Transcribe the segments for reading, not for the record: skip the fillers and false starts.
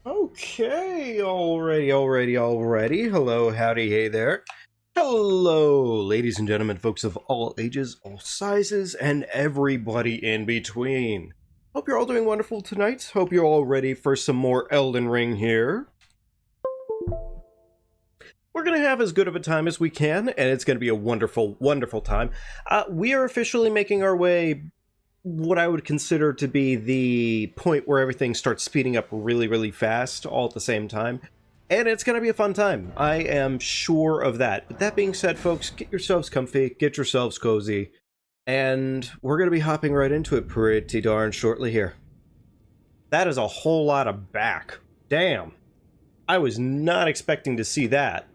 Okay, already. Hello, howdy, hey there. Hello, ladies and gentlemen, folks of all ages, all sizes, and everybody in between. Hope you're all doing wonderful tonight. Hope you're all ready for some more Elden Ring here. We're going to have as good of a time as we can, and it's going to be a wonderful, wonderful time. We are officially making our way what I would consider to be the point where everything starts speeding up really, really fast all at the same time. And it's going to be a fun time. I am sure of that. But that being said, folks, get yourselves comfy, get yourselves cozy, and we're going to be hopping right into it pretty darn shortly here. That is a whole lot of back. Damn. I was not expecting to see that.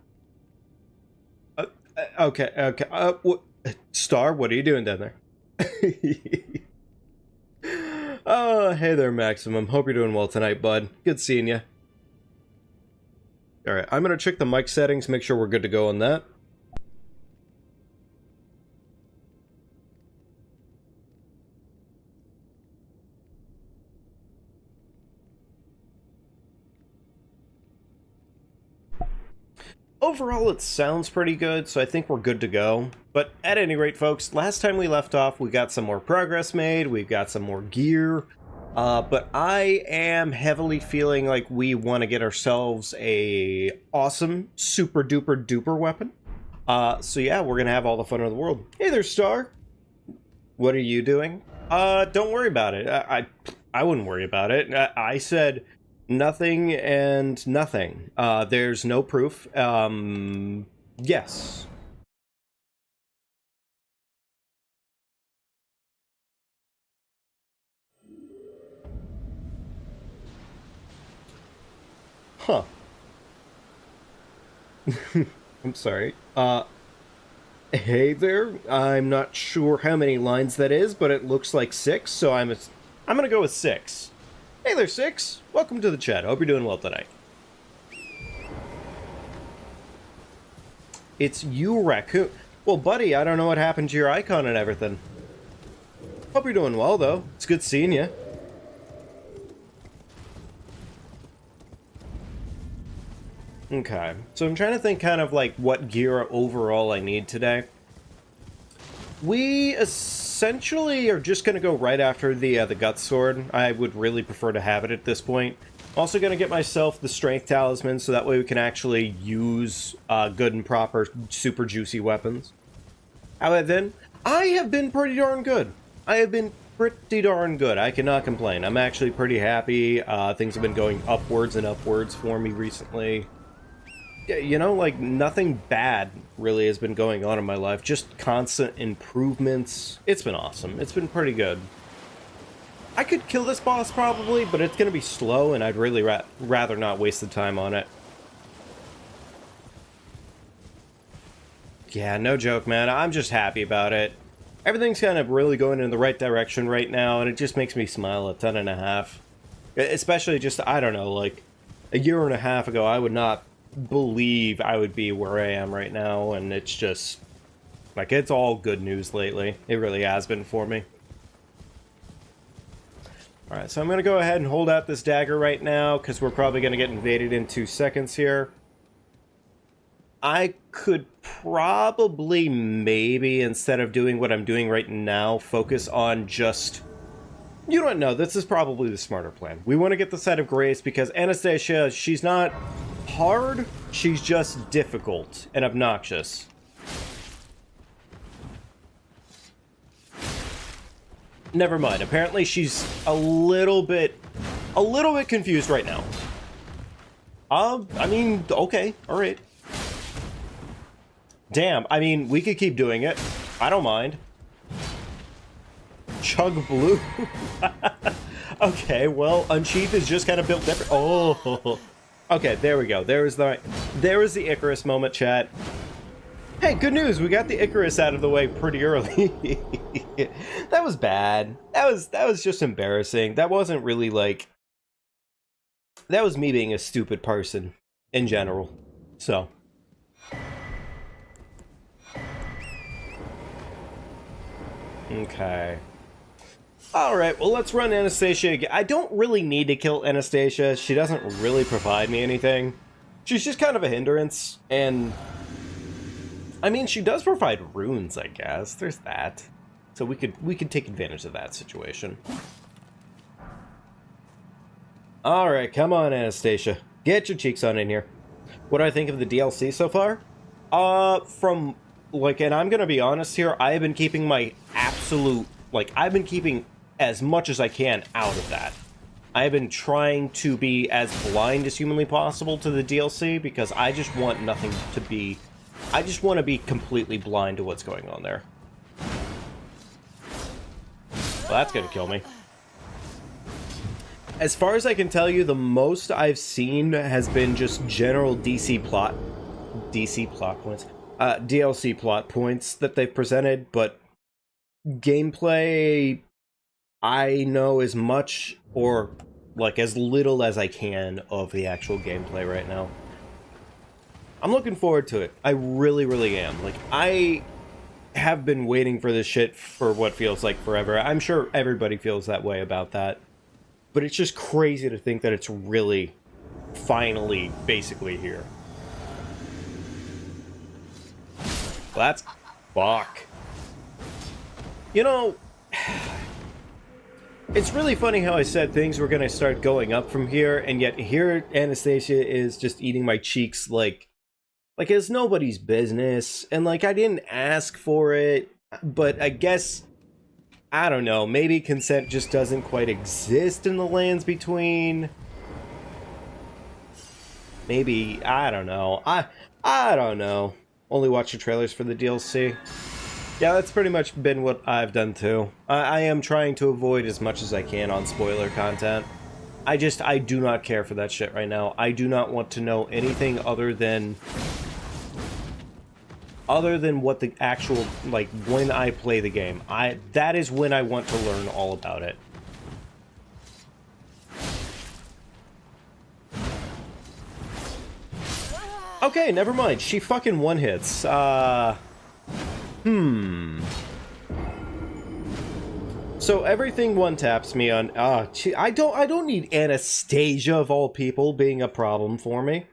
Okay. Star, what are you doing down there? Oh, hey there, Maximum. Hope you're doing well tonight, bud. Good seeing you. Alright, I'm gonna check the mic settings, make sure we're good to go on that. Overall, it sounds pretty good, so I think we're good to go. But at any rate, folks, last time we left off, we got some more progress made, we've got some more gear. But I am heavily feeling like we want to get ourselves a awesome, super duper duper weapon. So yeah, we're gonna have all the fun in the world. Hey there, Star. What are you doing? Don't worry about it. I wouldn't worry about it. I said nothing and nothing. There's no proof. Yes. Huh. I'm sorry. Hey there. I'm not sure how many lines that is, but it looks like 6, so I'm gonna go with 6. Hey there, 6. Welcome to the chat. Hope you're doing well tonight. It's you, Raccoon. Well, buddy, I don't know what happened to your icon and everything. Hope you're doing well, though. It's good seeing you. Okay, so I'm trying to think kind of like what gear overall I need today. We essentially are just going to go right after the Gut Sword. I would really prefer to have it at this point. Also going to get myself the Strength Talisman so that way we can actually use good and proper super juicy weapons. However, then, I have been pretty darn good. I cannot complain. I'm actually pretty happy. Things have been going upwards and upwards for me recently. You know, like, nothing bad really has been going on in my life. Just constant improvements. It's been awesome. It's been pretty good. I could kill this boss probably, but it's going to be slow, and I'd really rather not waste the time on it. Yeah, no joke, man. I'm just happy about it. Everything's kind of really going in the right direction right now, and it just makes me smile a ton and a half. Especially just, I don't know, like, a year and a half ago, I would not believe I would be where I am right now, and it's just like it's all good news lately. It really has been for me. Alright, so I'm gonna go ahead and hold out this dagger right now because we're probably gonna get invaded in 2 seconds here. I could probably maybe, instead of doing what I'm doing right now, focus on just, you don't know, this is probably the smarter plan. We want to get the Site of Grace because Anastasia, she's not hard, she's just difficult and obnoxious. Never mind, apparently she's a little bit confused right now. I mean, okay, alright. Damn, I mean, we could keep doing it. I don't mind. Chug blue. Okay, well, Unsheath is just kind of built different. Oh, okay, there we go. There was the Icarus moment, chat. Hey, good news. We got the Icarus out of the way pretty early. That was bad. That was just embarrassing. That wasn't really like. That was me being a stupid person in general. So. Okay. Alright, well let's run Anastasia again. I don't really need to kill Anastasia. She doesn't really provide me anything. She's just kind of a hindrance, and... I mean, she does provide runes, I guess. There's that. So we could take advantage of that situation. Alright, come on, Anastasia. Get your cheeks on in here. What do I think of the DLC so far? From, like, and I'm gonna be honest here, I have been keeping my absolute, like, I've been keeping as much as I can out of that. I have been trying to be as blind as humanly possible to the DLC, because I just want nothing to be... I just want to be completely blind to what's going on there. Well, that's gonna kill me. As far as I can tell you, the most I've seen has been just general DLC plot points that they've presented, but gameplay, I know as much or like as little as I can of the actual gameplay right now. I'm looking forward to it. I really, really am. Like, I have been waiting for this shit for what feels like forever. I'm sure everybody feels that way about that. But it's just crazy to think that it's really, finally, basically here. Well, that's... fuck. You know... It's really funny how I said things were gonna start going up from here, and yet here Anastasia is just eating my cheeks like it's nobody's business, and like I didn't ask for it, but I guess, I don't know, maybe consent just doesn't quite exist in the lands between. Maybe, I don't know. I don't know. Only watch the trailers for the DLC. Yeah, that's pretty much been what I've done too. I am trying to avoid as much as I can on spoiler content. I do not care for that shit right now. I do not want to know anything other than what the actual, like, when I play the game. That is when I want to learn all about it. Okay, never mind. She fucking one-hits. So everything one-taps me on... I don't need Anastasia, of all people, being a problem for me.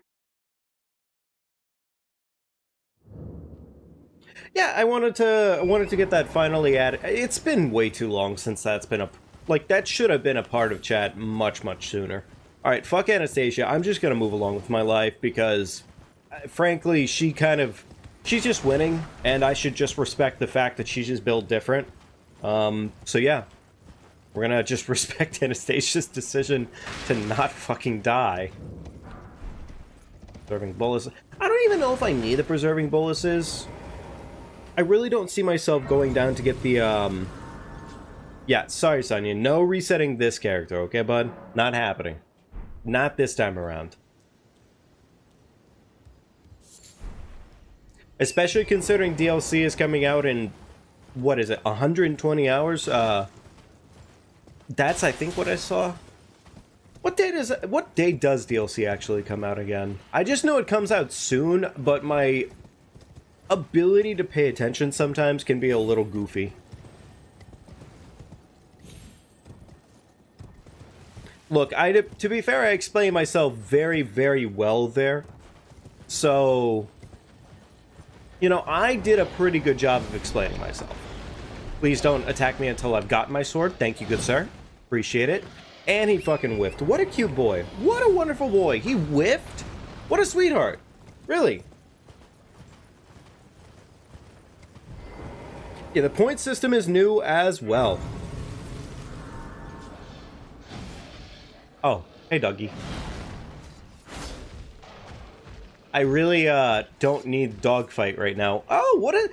Yeah, I wanted to get that finally added. It's been way too long since that's been that should have been a part of chat much, much sooner. Alright, fuck Anastasia. I'm just gonna move along with my life because, frankly, she's just winning, and I should just respect the fact that she's just built different. So yeah. We're gonna just respect Anastasia's decision to not fucking die. Preserving boluses. I don't even know if I need the preserving boluses. I really don't see myself going down to get the, Yeah, sorry, Sonya. No resetting this character, okay, bud? Not happening. Not this time around. Especially considering DLC is coming out in, what is it, 120 hours? That's, I think, what I saw. What day does DLC actually come out again? I just know it comes out soon, but my ability to pay attention sometimes can be a little goofy. Look, to be fair, I explained myself very, very well there. So, you know, I did a pretty good job of explaining myself. Please don't attack me until I've got my sword. Thank you, good sir. Appreciate it. And he fucking whiffed. What a cute boy. What a wonderful boy. He whiffed? What a sweetheart. Really. Yeah, the point system is new as well. Oh, hey, doggy. I really, don't need dogfight right now. Oh, what a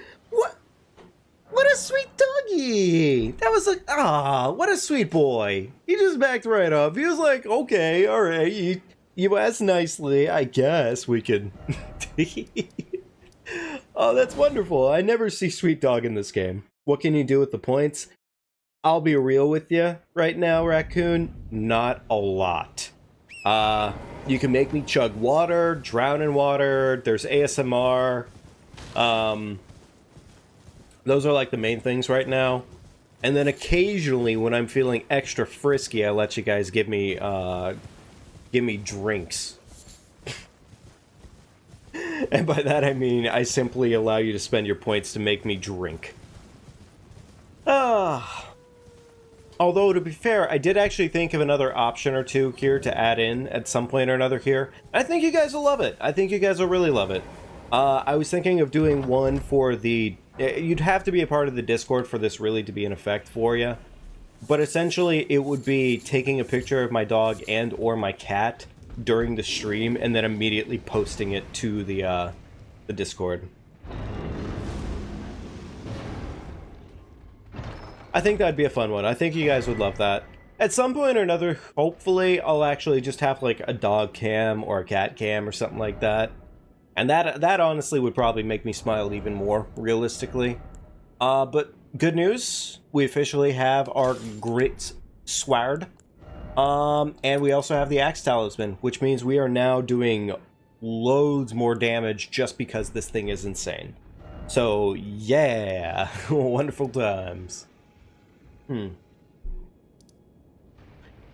sweet doggy! That was like, what a sweet boy. He just backed right up. He was like, okay, alright, you asked nicely, I guess we could... Oh, that's wonderful. I never see Sweet Dog in this game. What can you do with the points? I'll be real with you right now, Raccoon. Not a lot. You can make me chug water, drown in water, there's ASMR. Those are like the main things right now. And then occasionally, when I'm feeling extra frisky, I let you guys give me drinks. And by that I mean I simply allow you to spend your points to make me drink. Although, to be fair, I did actually think of another option or two here to add in at some point or another here. I think you guys will love it. I think you guys will really love it. I was thinking of doing one for the... You'd have to be a part of the Discord for this really to be in effect for you. But essentially, it would be taking a picture of my dog and or my cat during the stream and then immediately posting it to the Discord. I think that'd be a fun one. I think you guys would love that. At some point or another, hopefully, I'll actually just have like a dog cam or a cat cam or something like that. And that honestly would probably make me smile even more, realistically. But good news, we officially have our Grit Sword. And we also have the Axe Talisman, which means we are now doing loads more damage just because this thing is insane. So, yeah, wonderful times. I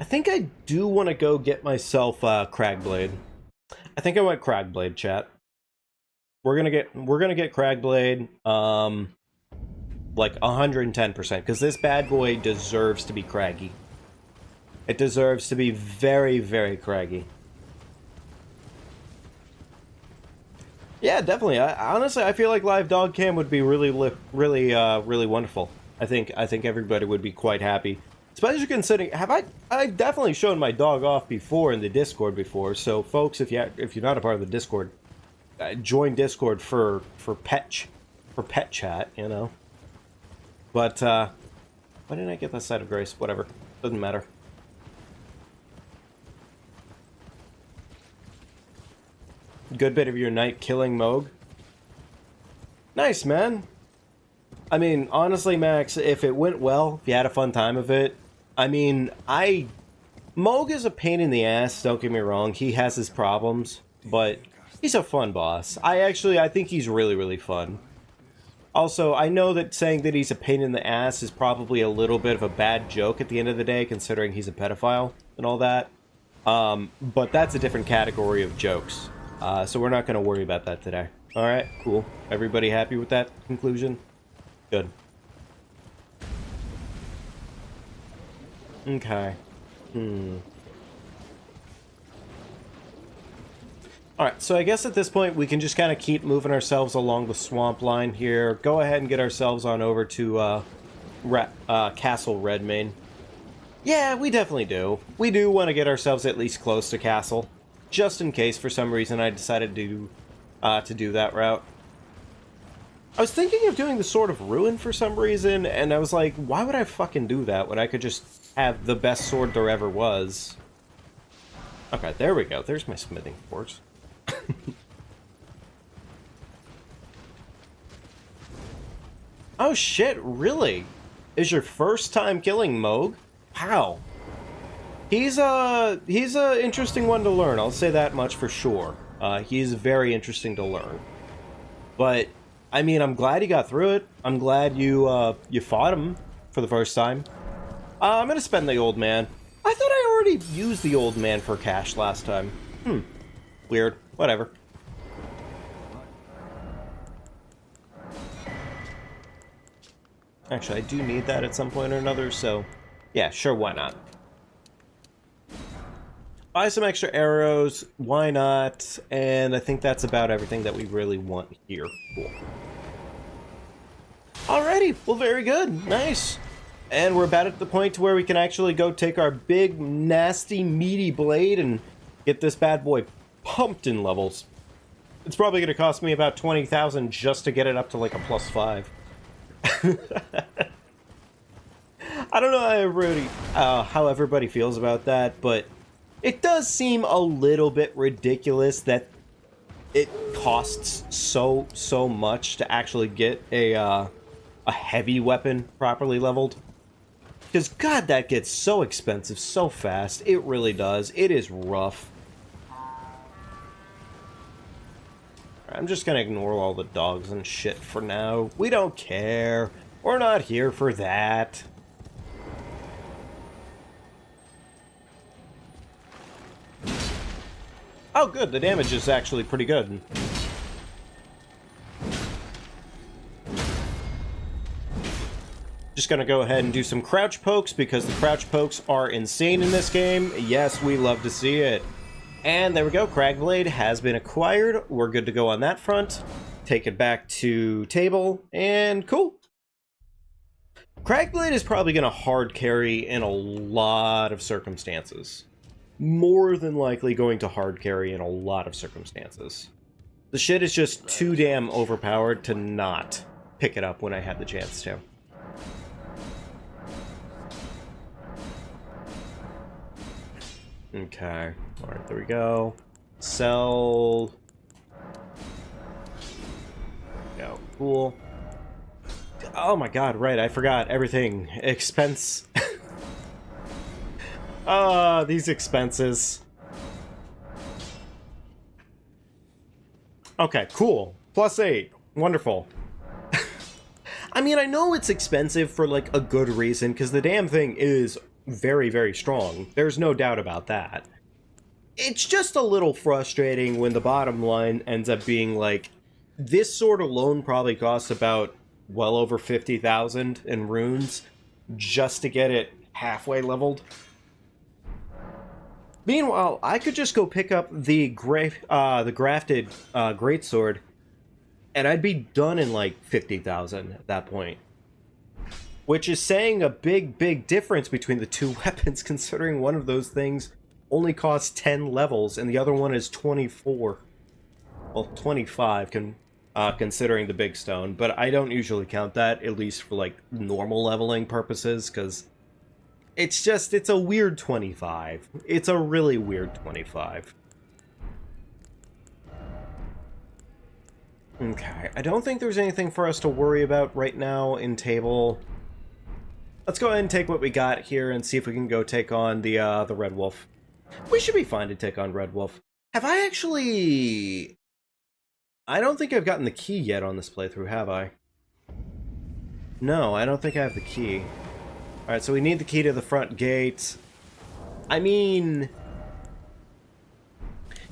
think I do want to go get myself Cragblade. I think I want Cragblade, chat. We're gonna get Cragblade, like 110%, because this bad boy deserves to be craggy. It deserves to be very, very craggy. Yeah, definitely. Honestly, I feel like live dog cam would be really wonderful. I think everybody would be quite happy, especially considering I've definitely shown my dog off before in the Discord before. So, folks, if you're not a part of the Discord, join Discord for pet chat, you know. But why didn't I get that side of grace? Whatever, doesn't matter. Good bit of your night killing Moog. Nice, man. I mean, honestly, Max, if it went well, if you had a fun time of it, I mean, Moog is a pain in the ass, don't get me wrong. He has his problems, but he's a fun boss. I think he's really, really fun. Also, I know that saying that he's a pain in the ass is probably a little bit of a bad joke at the end of the day, considering he's a pedophile and all that. But that's a different category of jokes. So we're not going to worry about that today. Alright, cool. Everybody happy with that conclusion? Good. Okay. Alright, so I guess at this point we can just kind of keep moving ourselves along the swamp line here. Go ahead and get ourselves on over to Castle Redmane. Yeah, we definitely do. We do want to get ourselves at least close to Castle, just in case for some reason I decided to do that route. I was thinking of doing the Sword of Ruin for some reason, and I was like, why would I fucking do that when I could just have the best sword there ever was? Okay, there we go. There's my smithing forks. Oh shit, really? Is your first time killing Moog? Wow. He's a interesting one to learn, I'll say that much for sure. He's very interesting to learn. But I mean, I'm glad he got through it. I'm glad you fought him for the first time. I'm gonna spend the old man. I thought I already used the old man for cash last time. Weird. Whatever. Actually, I do need that at some point or another, so yeah, sure, why not? Buy some extra arrows, why not? And I think that's about everything that we really want here. Cool. Alrighty, well, very good. Nice. And we're about at the point to where we can actually go take our big, nasty, meaty blade and get this bad boy pumped in levels. It's probably going to cost me about 20,000 just to get it up to like a +5. I don't know how everybody feels about that, but it does seem a little bit ridiculous that it costs so much to actually get a heavy weapon properly leveled. Because, God, that gets so expensive so fast. It really does. It is rough. I'm just gonna ignore all the dogs and shit for now. We don't care. We're not here for that. Oh, good. The damage is actually pretty good. Just gonna go ahead and do some crouch pokes because the crouch pokes are insane in this game. Yes, we love to see it. And there we go. Cragblade has been acquired. We're good to go on that front. Take it back to table, and cool. Cragblade is probably going to hard carry in a lot of circumstances. More than likely going to hard carry in a lot of circumstances. The shit is just too damn overpowered to not pick it up when I had the chance to. Okay. Alright, there we go. Sell. Go. Cool. Oh my god, right, I forgot everything. Expense. These expenses. Okay, cool. +8. Wonderful. I mean, I know it's expensive for, like, a good reason, because the damn thing is very, very strong. There's no doubt about that. It's just a little frustrating when the bottom line ends up being, like, this sword alone probably costs about well over 50,000 in runes just to get it halfway leveled. Meanwhile, I could just go pick up the grafted greatsword, and I'd be done in like 50,000 at that point. Which is saying a big, big difference between the two weapons, considering one of those things only costs 10 levels and the other one is 24. Well, 25 considering the big stone, but I don't usually count that, at least for like normal leveling purposes, because it's a weird 25. It's a really weird 25. Okay, I don't think there's anything for us to worry about right now in table. Let's go ahead and take what we got here and see if we can go take on the Red Wolf. We should be fine to take on Red Wolf. Have I actually... I don't think I've gotten the key yet on this playthrough, have I? No, I don't think I have the key. Alright, so we need the key to the front gate. I mean...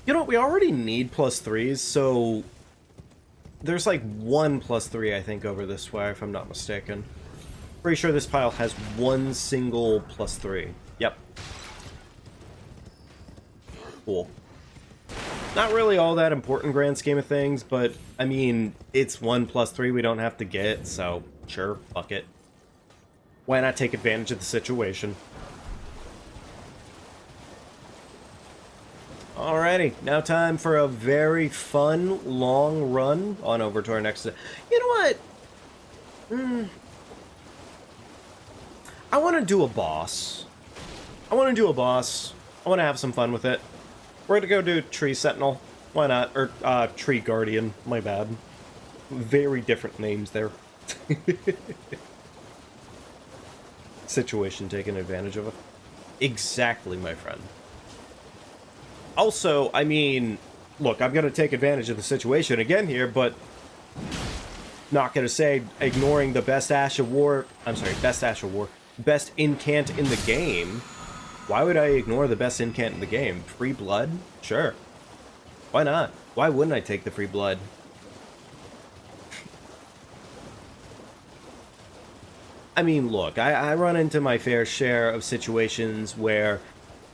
You know what, we already need +3s, so... There's like one +3, I think, over this way, if I'm not mistaken. Pretty sure this pile has one single +3. Yep. Cool. Not really all that important grand scheme of things, but, I mean, it's 1 +3 we don't have to get, so sure, fuck it. Why not take advantage of the situation? Alrighty, now time for a very fun, long run on over to our next... You know what? I want to do a boss. I want to have some fun with it. We're gonna go do Tree Sentinel. Why not? Or, Tree Guardian. My bad. Very different names there. Situation taken advantage of it. Exactly, my friend. Also, I mean, look, I'm gonna take advantage of the situation again here, but not gonna say ignoring the best Ash of War. I'm sorry, best Ash of War. Best incant in the game. Why would I ignore the best incant in the game? Free blood? Sure. Why not? Why wouldn't I take the free blood? I mean, look, I run into my fair share of situations where,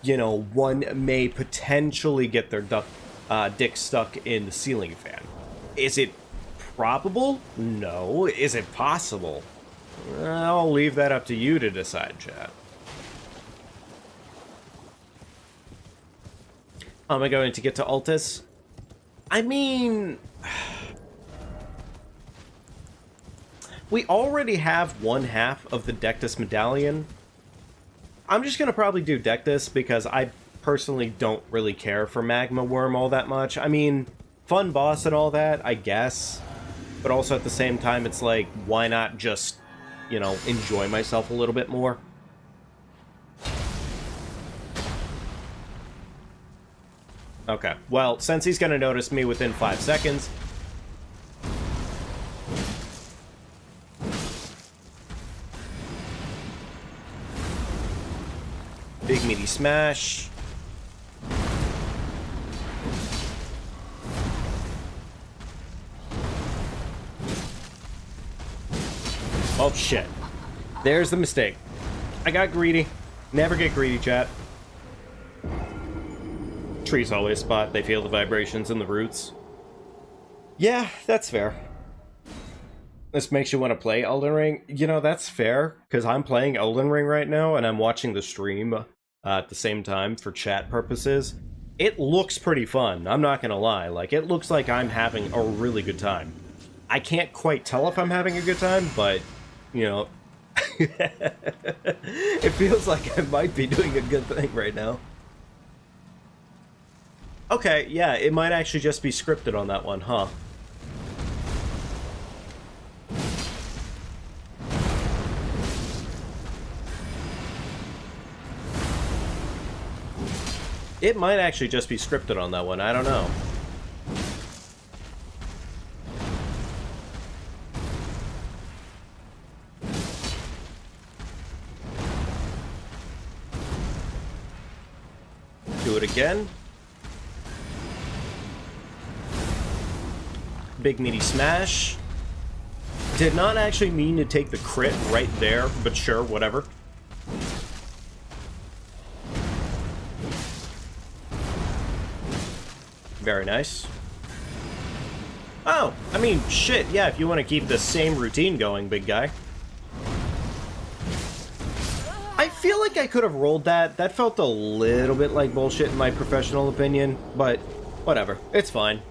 you know, one may potentially get their dick stuck in the ceiling fan. Is it probable? No. Is it possible? I'll leave that up to you to decide, chat. Am I going to get to Altus? I mean... We already have one half of the Dectus Medallion. I'm just going to probably do Dectus because I personally don't really care for Magma Worm all that much. I mean, fun boss and all that, I guess. But also at the same time, it's like, why not just, you know, enjoy myself a little bit more? Okay, well, since he's going to notice me within 5 seconds... Big meaty smash. Oh, shit. There's the mistake. I got greedy. Never get greedy, chat. Trees always spot. They feel the vibrations in the roots. Yeah, that's fair. This makes you want to play Elden Ring. You know, that's fair, because I'm playing Elden Ring right now, and I'm watching the stream at the same time for chat purposes. It looks pretty fun, I'm not gonna lie. Like, it looks like I'm having a really good time. I can't quite tell if I'm having a good time, but, you know... it feels like I might be doing a good thing right now. Okay, yeah, it might actually just be scripted on that one, huh? It might actually just be scripted on that one, I don't know. Do it again. Big meaty smash. Did not actually mean to take the crit right there, but sure, whatever. Very nice. Oh, I mean, shit, yeah, if you want to keep the same routine going, big guy. I feel like I could have rolled that. That felt a little bit like bullshit in my professional opinion, but whatever. It's fine.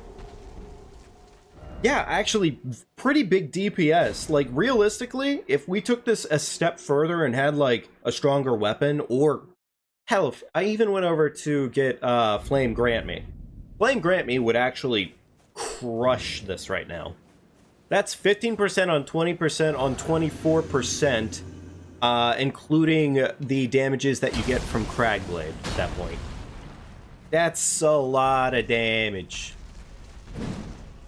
Yeah, actually, pretty big DPS. Like, realistically, if we took this a step further and had, like, a stronger weapon, or... Hell, if I even went over to get Flame Grant Me. Flame Grant Me would actually crush this right now. That's 15% on 20% on 24%, including the damages that you get from Cragblade at that point. That's a lot of damage.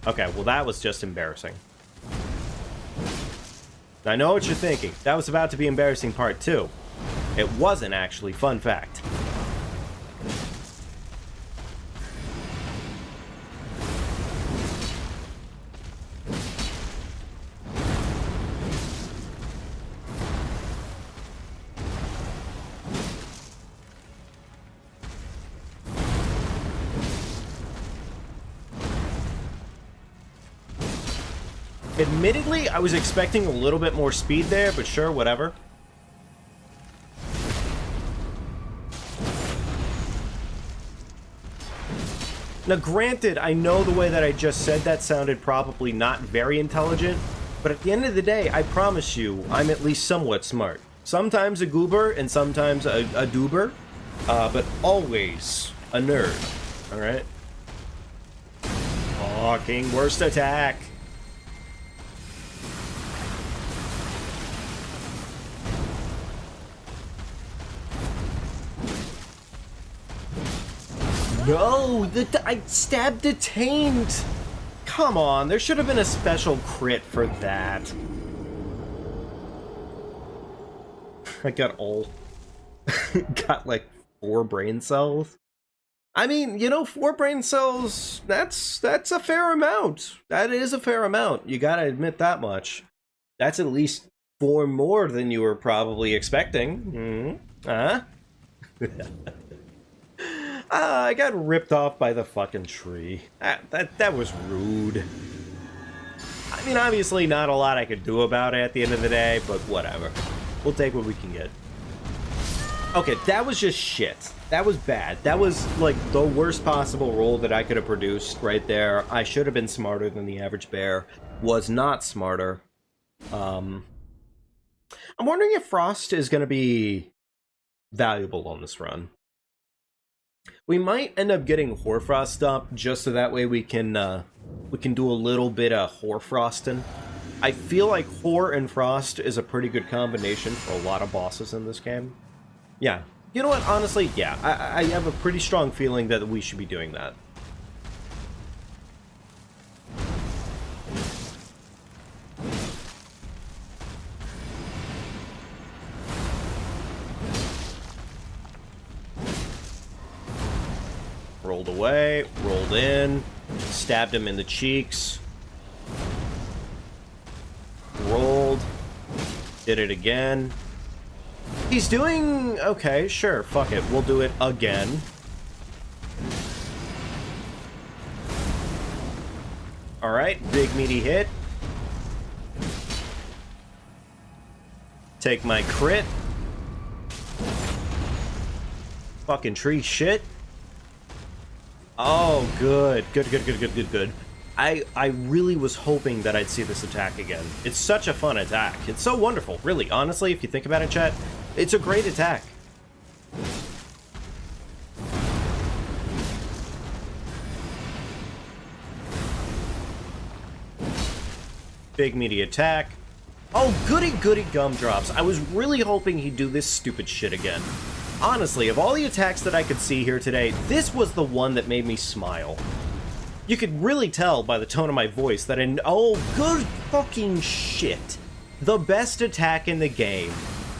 Okay, well that was just embarrassing. I know what you're thinking. That was about to be embarrassing part 2. It wasn't actually, fun fact. Admittedly, I was expecting a little bit more speed there, but sure, whatever. Now, granted, I know the way that I just said that sounded probably not very intelligent, but at the end of the day, I promise you, I'm at least somewhat smart. Sometimes a goober and sometimes a doober, but always a nerd, alright? Fucking worst attack. No, I stabbed detained. Come on, there should have been a special crit for that. I got got like 4 brain cells. I mean, you know, 4 brain cells, that's a fair amount. That is a fair amount. You gotta admit that much. That's at least 4 more than you were probably expecting. Huh? I got ripped off by the fucking tree. That was rude. I mean, obviously not a lot I could do about it at the end of the day, but whatever. We'll take what we can get. Okay, that was just shit. That was bad. That was, like, the worst possible roll that I could have produced right there. I should have been smarter than the average bear. Was not smarter. I'm wondering if Frost is going to be valuable on this run. We might end up getting Hoarfrost up, just so that way we can do a little bit of Hoarfrosting. I feel like Hoar and Frost is a pretty good combination for a lot of bosses in this game. Yeah. You know what? Honestly, yeah. I have a pretty strong feeling that we should be doing that. Rolled away, rolled in, stabbed him in the cheeks. Rolled. Did it again. He's doing... Okay, sure, fuck it. We'll do it again. Alright, big meaty hit. Take my crit. Fucking tree shit. Oh, good. Good. I really was hoping that I'd see this attack again. It's such a fun attack. It's so wonderful, really. Honestly, if you think about it, chat, it's a great attack. Big meaty attack. Oh, goody gumdrops. I was really hoping he'd do this stupid shit again. Honestly, of all the attacks that I could see here today, this was the one that made me smile. You could really tell by the tone of my voice that oh, good fucking shit. The best attack in the game.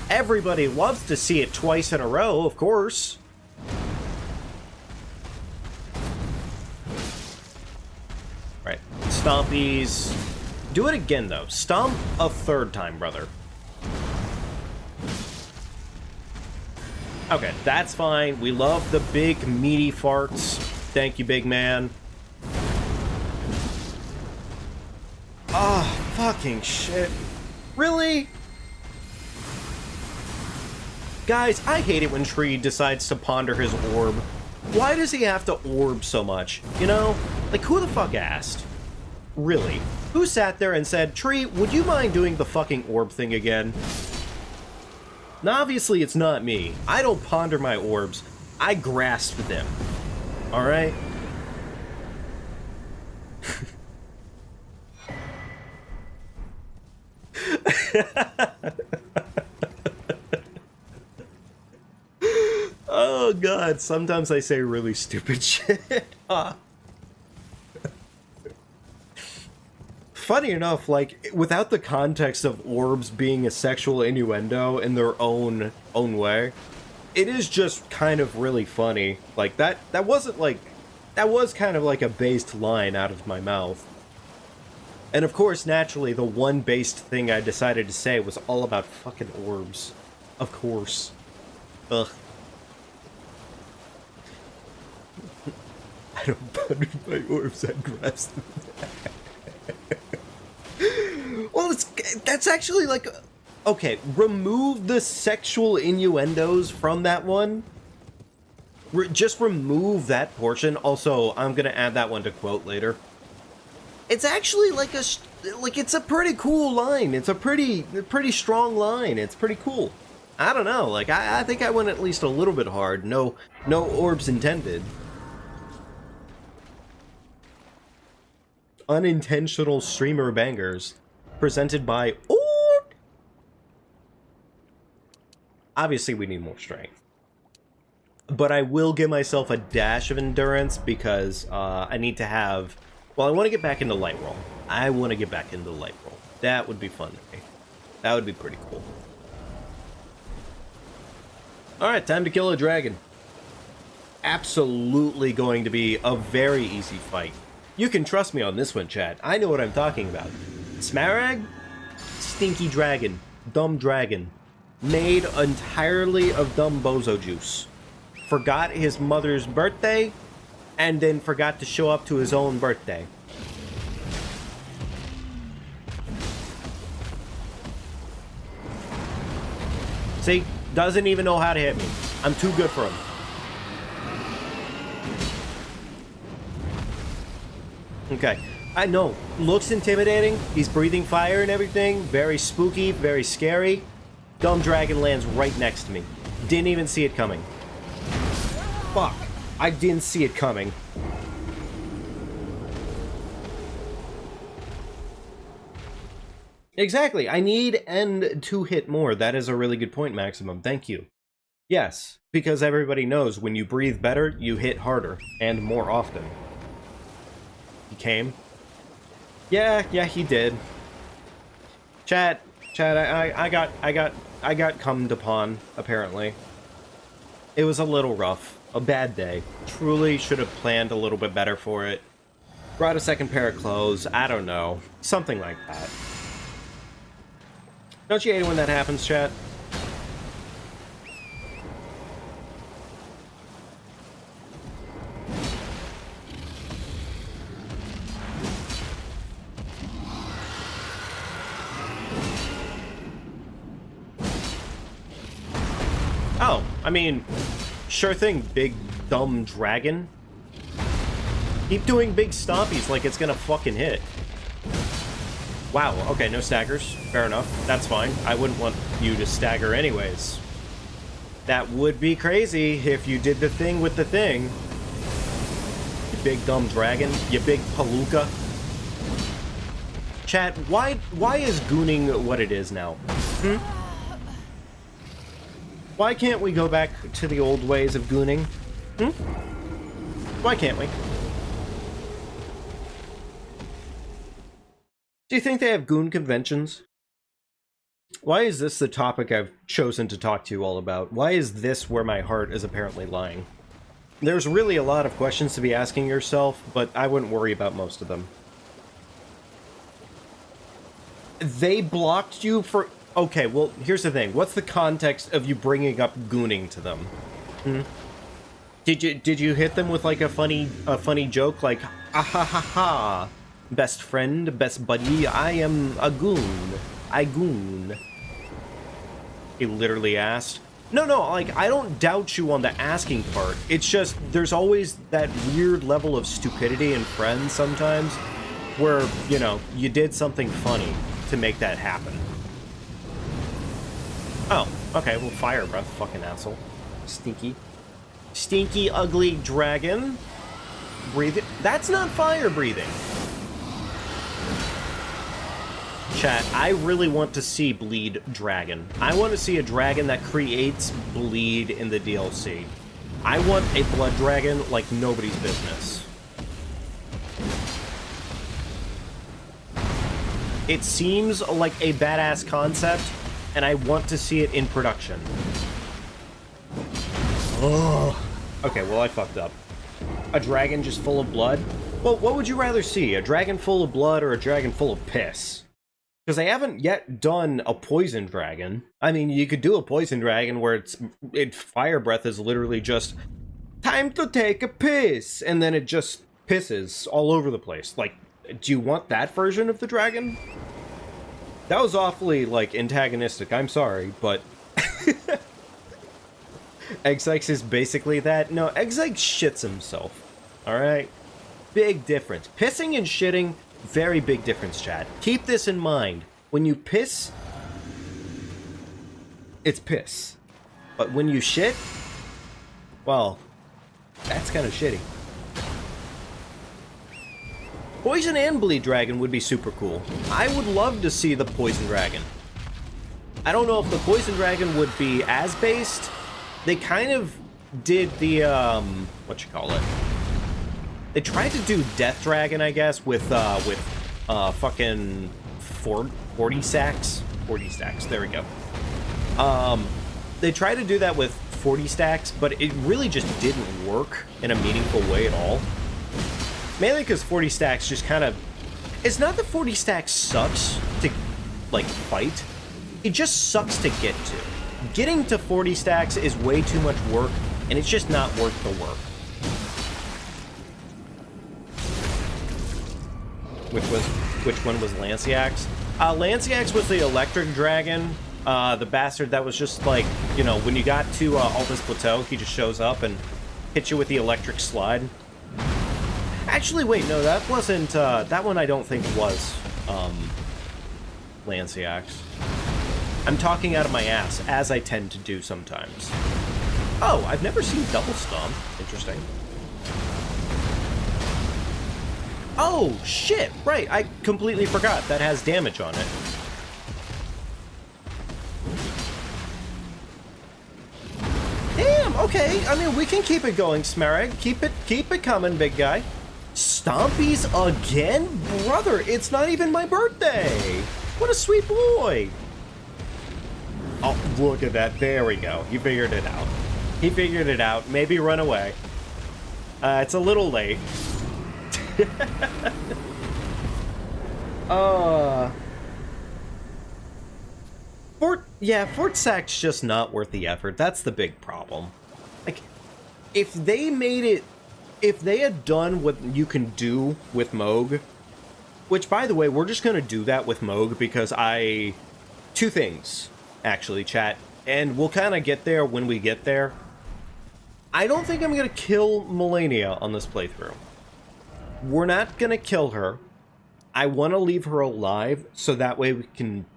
Everybody loves to see it twice in a row, of course. Right, stompies. Do it again, though. Stomp a third time, brother. Okay, that's fine. We love the big, meaty farts. Thank you, big man. Oh, fucking shit. Really? Guys, I hate it when Tree decides to ponder his orb. Why does he have to orb so much? You know? Like, who the fuck asked? Really? Who sat there and said, Tree, would you mind doing the fucking orb thing again? Now, obviously, it's not me. I don't ponder my orbs. I grasp them. Alright? Oh, God. Sometimes I say really stupid shit. Funny enough, like, without the context of orbs being a sexual innuendo in their own way, it is just kind of really funny. Like, that wasn't, like, that was kind of like a based line out of my mouth. And of course, naturally, the one based thing I decided to say was all about fucking orbs. Of course. Ugh. I don't ponder my orbs, I grasp them. Well, that's actually like... Okay, remove the sexual innuendos from that one. Just remove that portion. Also, I'm gonna add that one to quote later. It's actually like it's a pretty cool line. It's a pretty strong line. It's pretty cool. I don't know, like, I think I went at least a little bit hard. No orbs intended. Unintentional streamer bangers. Presented by Orb! Obviously, we need more strength. But I will give myself a dash of endurance because I need to have... Well, I want to get back into light roll. That would be fun to me. That would be pretty cool. Alright, time to kill a dragon. Absolutely going to be a very easy fight. You can trust me on this one, chat. I know what I'm talking about. Smarag? Stinky dragon. Dumb dragon. Made entirely of dumb bozo juice. Forgot his mother's birthday, and then forgot to show up to his own birthday. See? Doesn't even know how to hit me. I'm too good for him. Okay. I know. Looks intimidating. He's breathing fire and everything. Very spooky, very scary. Dumb dragon lands right next to me. Didn't even see it coming. Fuck. I didn't see it coming. Exactly. I need end to hit more. That is a really good point, Maximum. Thank you. Yes, because everybody knows when you breathe better, you hit harder and more often. He came. Yeah, he did. Chat, I got cummed upon, apparently. It was a little rough. A bad day. Truly should have planned a little bit better for it. Brought a second pair of clothes. I don't know. Something like that. Don't you hate it when that happens, chat? Oh, I mean, sure thing, big dumb dragon. Keep doing big stompies like it's gonna fucking hit. Wow, okay, no staggers. Fair enough. That's fine. I wouldn't want you to stagger anyways. That would be crazy if you did the thing with the thing. You big dumb dragon. You big palooka. Chat, why is gooning what it is now? Hmm? Why can't we go back to the old ways of gooning? Hmm? Why can't we? Do you think they have goon conventions? Why is this the topic I've chosen to talk to you all about? Why is this where my heart is apparently lying? There's really a lot of questions to be asking yourself, but I wouldn't worry about most of them. They blocked you for... Okay, well, here's the thing. What's the context of you bringing up gooning to them? Hmm? Did you hit them with, like, a funny joke, like, ah ha ha ha, best friend, best buddy, I am a goon. I goon. He literally asked. No, like, I don't doubt you on the asking part. It's just, there's always that weird level of stupidity in friends sometimes, where, you know, you did something funny to make that happen. Oh, okay, well, fire breath, fucking asshole. Stinky. Stinky, ugly dragon. Breathe it. That's not fire breathing. Chat, I really want to see Bleed Dragon. I want to see a dragon that creates bleed in the DLC. I want a blood dragon like nobody's business. It seems like a badass concept, and I want to see it in production. Ugh. Okay, well, I fucked up. A dragon just full of blood? Well, what would you rather see? A dragon full of blood or a dragon full of piss? Because they haven't yet done a poison dragon. I mean, you could do a poison dragon where its fire breath is literally just, time to take a piss, and then it just pisses all over the place. Like, do you want that version of the dragon? That was awfully, like, antagonistic. I'm sorry, but... Exyx is basically that. No, Exyx shits himself. Alright? Big difference. Pissing and shitting, very big difference, chat. Keep this in mind. When you piss, it's piss. But when you shit, well, that's kind of shitty. Poison and Bleed Dragon would be super cool. I would love to see the Poison Dragon. I don't know if the Poison Dragon would be as based. They kind of did the, what you call it? They tried to do Death Dragon, I guess, with fucking 40 stacks? 40 stacks, there we go. They tried to do that with 40 stacks, but it really just didn't work in a meaningful way at all. Mainly because 40 stacks just kind of... It's not that 40 stacks sucks to, like, fight. It just sucks to get to. Getting to 40 stacks is way too much work, and it's just not worth the work. Which one was Lanciax? Lanciax was the electric dragon, the bastard that was just like, you know, when you got to Altus Plateau, he just shows up and hits you with the electric slide. Actually, wait, no, that wasn't, that one I don't think was, Lanciax. I'm talking out of my ass, as I tend to do sometimes. Oh, I've never seen Double Stomp. Interesting. Oh, shit! Right, I completely forgot. That has damage on it. Damn, okay. I mean, we can keep it going, Smarag. Keep it coming, big guy. Stompies again? Brother, it's not even my birthday! What a sweet boy! Oh, look at that. There we go. He figured it out. He figured it out. Maybe run away. It's a little late. That Fort Sack's just not worth the effort. That's the big problem. Like, if they had done what you can do with Moog, which, by the way, we're just gonna do that with Moog because two things, actually, chat, and we'll kind of get there when we get there. I don't think I'm gonna kill Melania on this playthrough. We're not gonna kill her. I want to leave her alive so that way we can,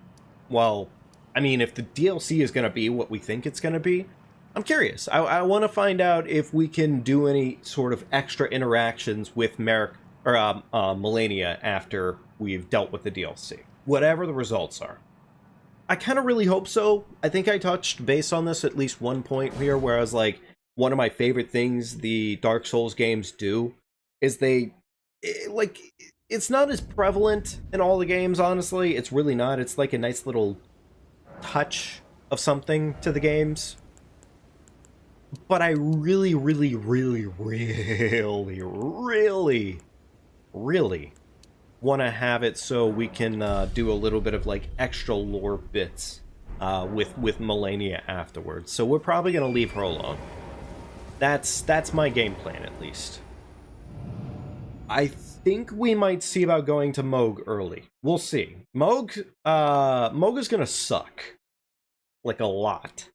well, I mean, if the DLC is going to be what we think it's going to be, I'm curious. I want to find out if we can do any sort of extra interactions with Melania after we've dealt with the DLC. Whatever the results are. I kind of really hope so. I think I touched base on this at least one point here where I was like, one of my favorite things the Dark Souls games do is it's not as prevalent in all the games, honestly. It's really not. It's like a nice little touch of something to the games. But I really, really, really, really, really, really want to have it so we can do a little bit of like extra lore bits with Melania afterwards. So we're probably going to leave her alone. That's my game plan, at least. I think we might see about going to Moog early. We'll see. Moog is gonna suck. Like, a lot.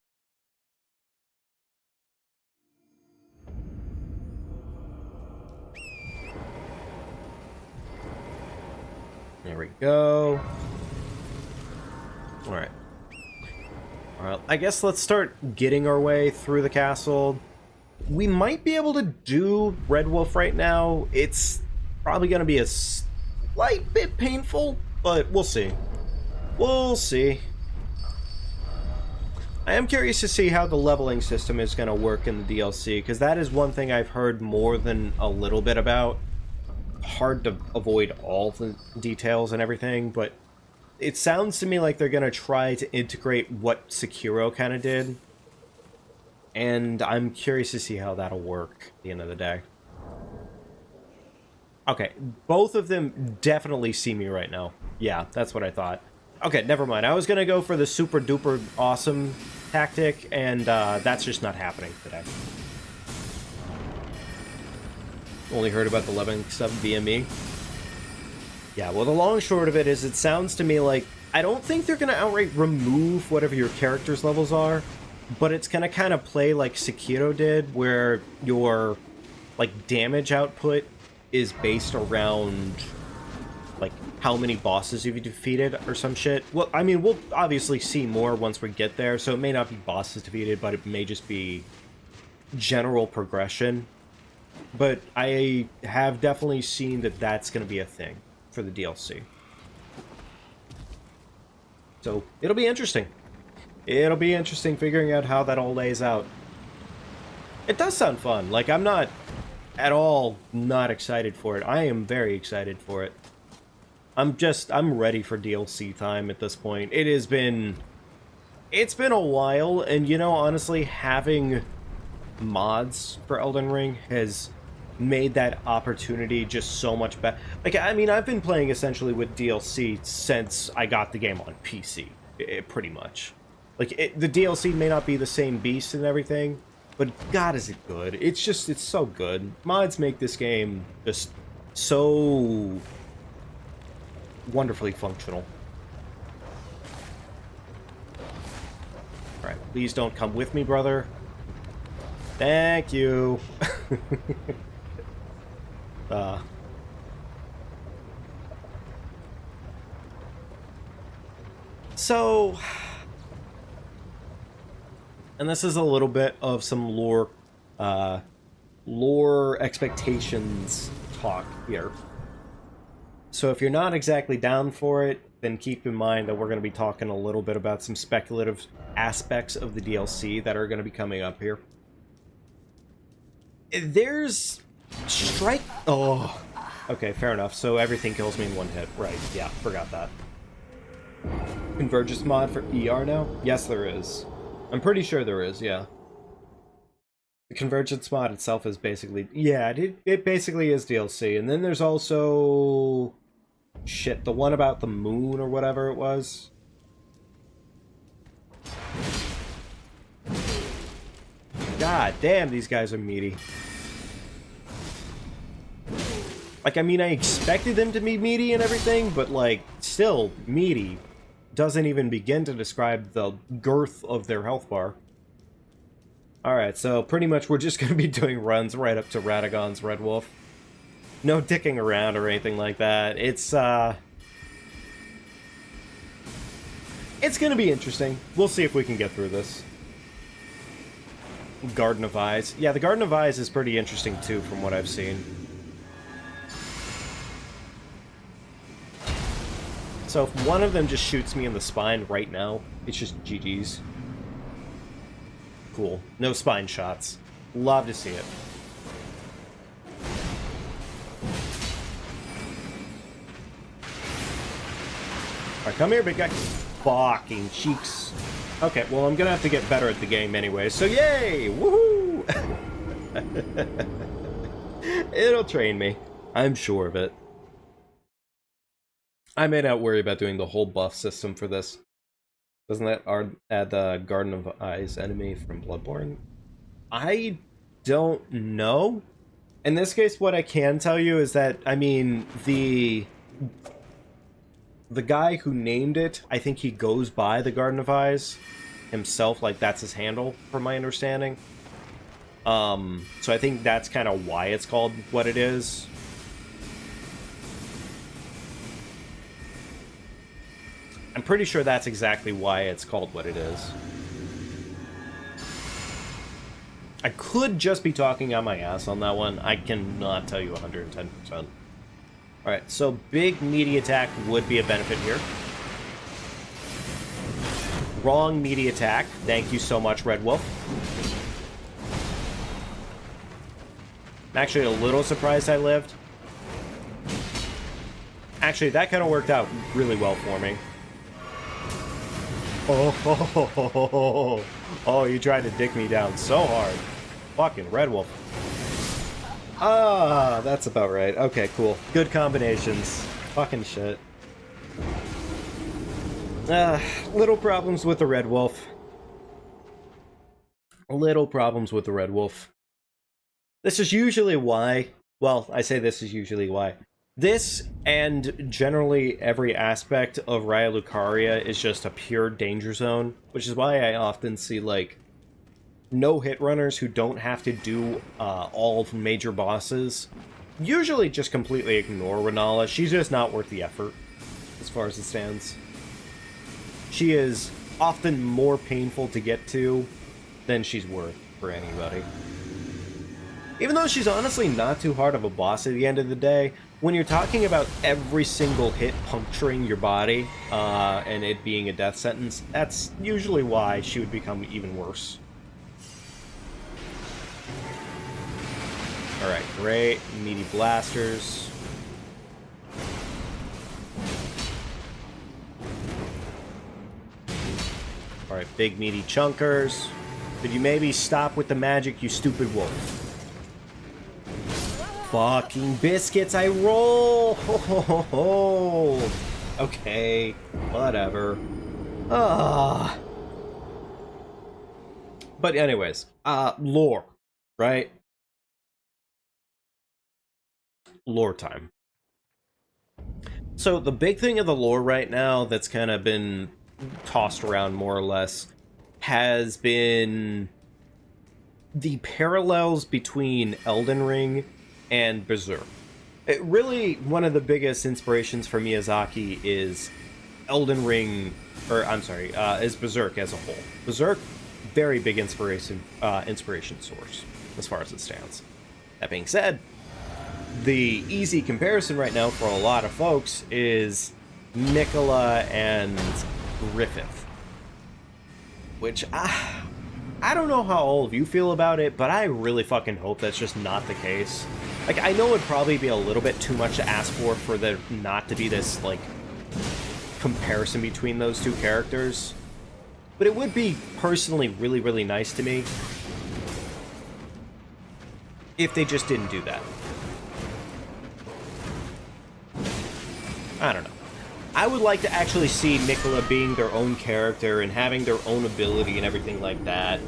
There we go. Alright. Alright, I guess let's start getting our way through the castle. We might be able to do Red Wolf right now. It's probably going to be a slight bit painful, but we'll see. We'll see. I am curious to see how the leveling system is going to work in the DLC, because that is one thing I've heard more than a little bit about. Hard to avoid all the details and everything, but it sounds to me like they're going to try to integrate what Sekiro kind of did. And I'm curious to see how that'll work at the end of the day. Okay, both of them definitely see me right now. Yeah, that's what I thought. Okay, never mind. I was going to go for the super duper awesome tactic, and that's just not happening today. Only heard about the 11-sub VME. Yeah, well, the long and short of it is, it sounds to me like, I don't think they're going to outright remove whatever your character's levels are, but it's going to kind of play like Sekiro did, where your, like, damage output is based around, like, how many bosses you've defeated or some shit. Well, I mean, we'll obviously see more once we get there, so it may not be bosses defeated, but it may just be general progression. But I have definitely seen that that's going to be a thing for the DLC. So, it'll be interesting. It'll be interesting figuring out how that all lays out. It does sound fun. Like, I'm not at all not excited for it. I am very excited for it. I'm ready for DLC time at this point. It's been a while, and you know, honestly, having mods for Elden Ring has made that opportunity just so much better. Like, I mean, I've been playing essentially with DLC since I got the game on PC, pretty much. Like, the DLC may not be the same beast and everything, but God, is it good. It's so good. Mods make this game just so wonderfully functional. Alright, please don't come with me, brother. Thank you. So, and this is a little bit of some lore expectations talk here. So if you're not exactly down for it, then keep in mind that we're going to be talking a little bit about some speculative aspects of the DLC that are going to be coming up here. There's strike... Oh, okay, fair enough. So everything kills me in one hit. Right, yeah, forgot that. Convergence mod for ER now? Yes, there is. I'm pretty sure there is, yeah. The Convergence mod itself is basically... Yeah, it basically is DLC. And then there's also... Shit, the one about the moon or whatever it was. God damn, these guys are meaty. Like, I mean, I expected them to be meaty and everything, but, like, still, meaty doesn't even begin to describe the girth of their health bar. Alright, so pretty much we're just going to be doing runs right up to Radagon's Red Wolf. No dicking around or anything like that. It's going to be interesting. We'll see if we can get through this. Garden of Eyes. Yeah, the Garden of Eyes is pretty interesting, too, from what I've seen. So if one of them just shoots me in the spine right now, it's just GG's. Cool. No spine shots. Love to see it. Alright, come here, big guy. Fucking cheeks. Okay, well, I'm gonna have to get better at the game anyway, so yay! Woohoo! It'll train me. I'm sure of it. I may not worry about doing the whole buff system for this. Doesn't that add the Garden of Eyes enemy from Bloodborne? I don't know. In this case, what I can tell you is that, I mean, the guy who named it, I think he goes by the Garden of Eyes himself, like that's his handle, from my understanding. So I think that's kind of why it's called what it is. I'm pretty sure that's exactly why it's called what it is. I could just be talking on my ass on that one. I cannot tell you 110%. Alright, so big meaty attack would be a benefit here. Wrong meaty attack. Thank you so much, Red Wolf. I'm actually a little surprised I lived. Actually, that kind of worked out really well for me. Oh, you tried to dick me down so hard. Fucking Red Wolf. Ah, that's about right. Okay, cool. Good combinations. Fucking shit. Little problems with the Red Wolf. Little problems with the Red Wolf. This is usually why... Well, I say this is usually why. This, and generally every aspect of Raya Lucaria, is just a pure danger zone, which is why I often see, like, no-hit runners who don't have to do all major bosses usually just completely ignore Renala. She's just not worth the effort, as far as it stands. She is often more painful to get to than she's worth for anybody. Even though she's honestly not too hard of a boss at the end of the day, when you're talking about every single hit puncturing your body, and it being a death sentence, that's usually why she would become even worse. Alright, great. Meaty blasters. Alright, big meaty chunkers. Could you maybe stop with the magic, you stupid wolf? Fucking biscuits, I roll! Ho, ho, ho, ho. Okay, whatever. Ah. But anyways, lore, right? Lore time. So the big thing of the lore right now that's kind of been tossed around more or less has been the parallels between Elden Ring and Berserk. It really, one of the biggest inspirations for Miyazaki is Elden Ring, or I'm sorry, is Berserk as a whole. Berserk, very big inspiration source as far as it stands. That being said, the easy comparison right now for a lot of folks is Nicola and Griffith, which I don't know how all of you feel about it, but I really fucking hope that's just not the case. Like, I know it'd probably be a little bit too much to ask for there not to be this, like, comparison between those two characters. But it would be personally really, really nice to me if they just didn't do that. I don't know. I would like to actually see Nicola being their own character and having their own ability and everything like that.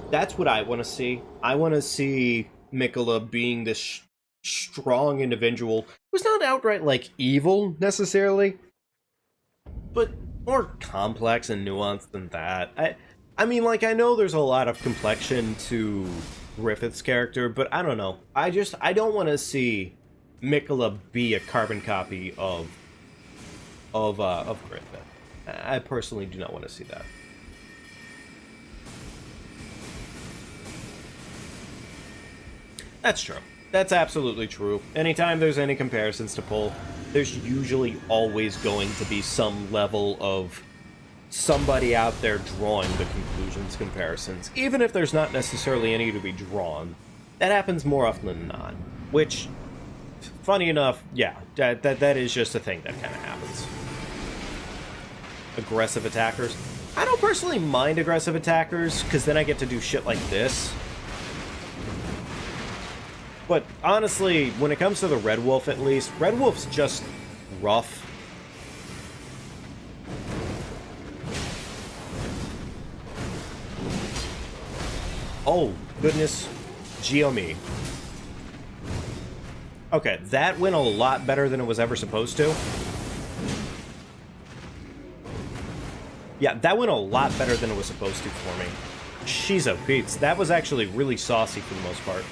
That's what I want to see. I want to see Mikola being this strong individual who's not outright, like, evil, necessarily, but more complex and nuanced than that. I mean, like, I know there's a lot of complexion to Griffith's character, but I don't know. I don't want to see Mikola be a carbon copy of Griffith. I personally do not want to see that. That's true. That's absolutely true. Anytime there's any comparisons to pull, there's usually always going to be some level of somebody out there drawing the conclusions comparisons, even if there's not necessarily any to be drawn. That happens more often than not, which, funny enough, yeah, that is just a thing that kind of happens. Aggressive attackers. I don't personally mind aggressive attackers, because then I get to do shit like this. But honestly, when it comes to the Red Wolf at least, Red Wolf's just rough. Oh, goodness. Geo-me. Okay, that went a lot better than it was ever supposed to. Yeah, that went a lot better than it was supposed to for me. Shizo Pete's. That was actually really saucy for the most part.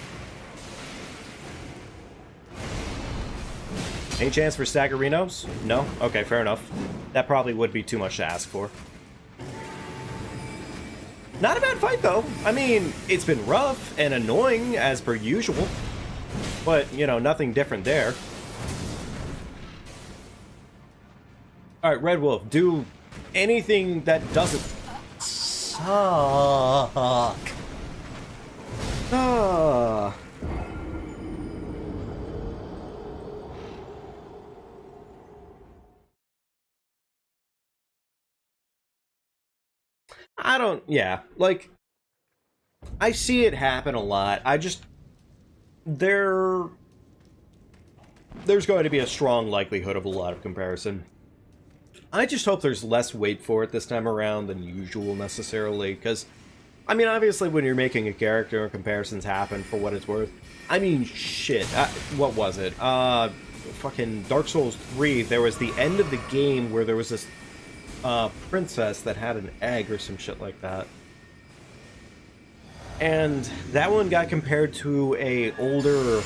Any chance for Staggerinos? No? Okay, fair enough. That probably would be too much to ask for. Not a bad fight, though. I mean, it's been rough and annoying, as per usual. But, you know, nothing different there. Alright, Red Wolf, do anything that doesn't suck. Ah. I don't, yeah, like, I see it happen a lot. I just, there's going to be a strong likelihood of a lot of comparison. I just hope there's less weight for it this time around than usual, necessarily, because, I mean, obviously when you're making a character, comparisons happen for what it's worth. I mean, shit, what was it? Fucking Dark Souls 3, there was the end of the game where there was this princess that had an egg or some shit like that. And that one got compared to a older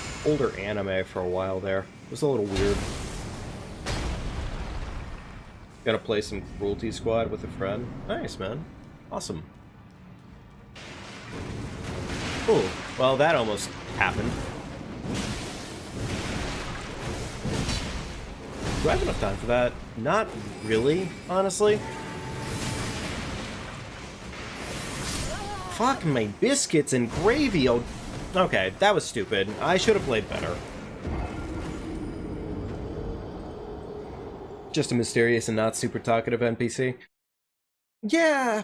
anime for a while there. It was a little weird. Gonna play some Cruelty Squad with a friend. Nice, man. Awesome. Cool. Well, that almost happened. Do I have enough time for that? Not really, honestly. Fuck my biscuits and gravy. Oh, okay, that was stupid. I should have played better. Just a mysterious and not super talkative NPC. Yeah,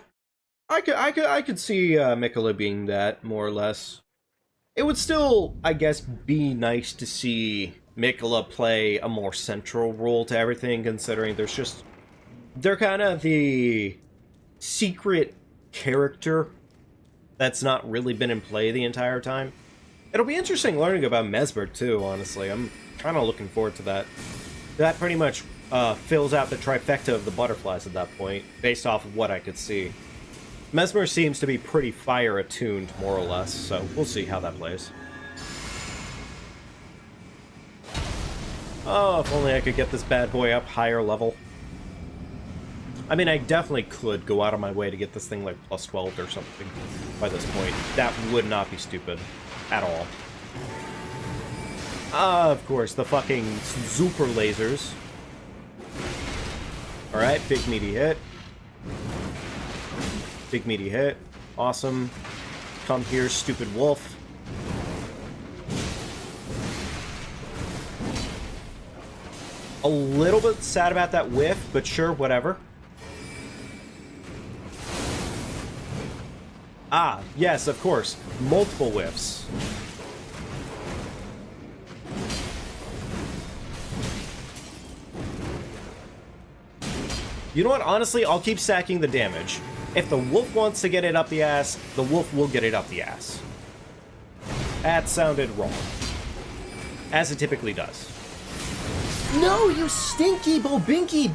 I could see Mikola being that, more or less. It would still, I guess, be nice to see Mikola play a more central role to everything, considering they're kind of the secret character that's not really been in play the entire time. It'll be interesting learning about Mesmer, too, honestly. I'm kind of looking forward to that. That pretty much fills out the trifecta of the butterflies at that point, based off of what I could see. Mesmer seems to be pretty fire-attuned, more or less, so we'll see how that plays. Oh, if only I could get this bad boy up higher level. I mean, I definitely could go out of my way to get this thing like plus 12 or something by this point. That would not be stupid at all. Of course, the fucking super lasers. Alright, big meaty hit. Big meaty hit. Awesome. Come here, stupid wolf. A little bit sad about that whiff, but sure, whatever. Ah, yes, of course. Multiple whiffs. You know what? Honestly, I'll keep stacking the damage. If the wolf wants to get it up the ass, the wolf will get it up the ass. That sounded wrong. As it typically does. No, you stinky bobinky!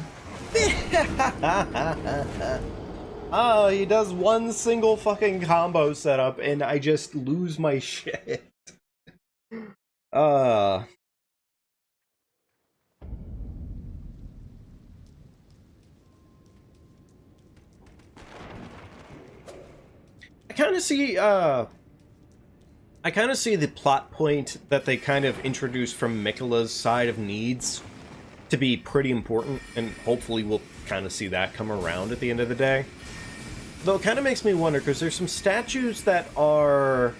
Oh, he does one single fucking combo setup and I just lose my shit. I kind of see the plot point that they kind of introduced from Mikola's side of needs to be pretty important, and hopefully we'll kind of see that come around at the end of the day. Though it kind of makes me wonder, because there's some statues that are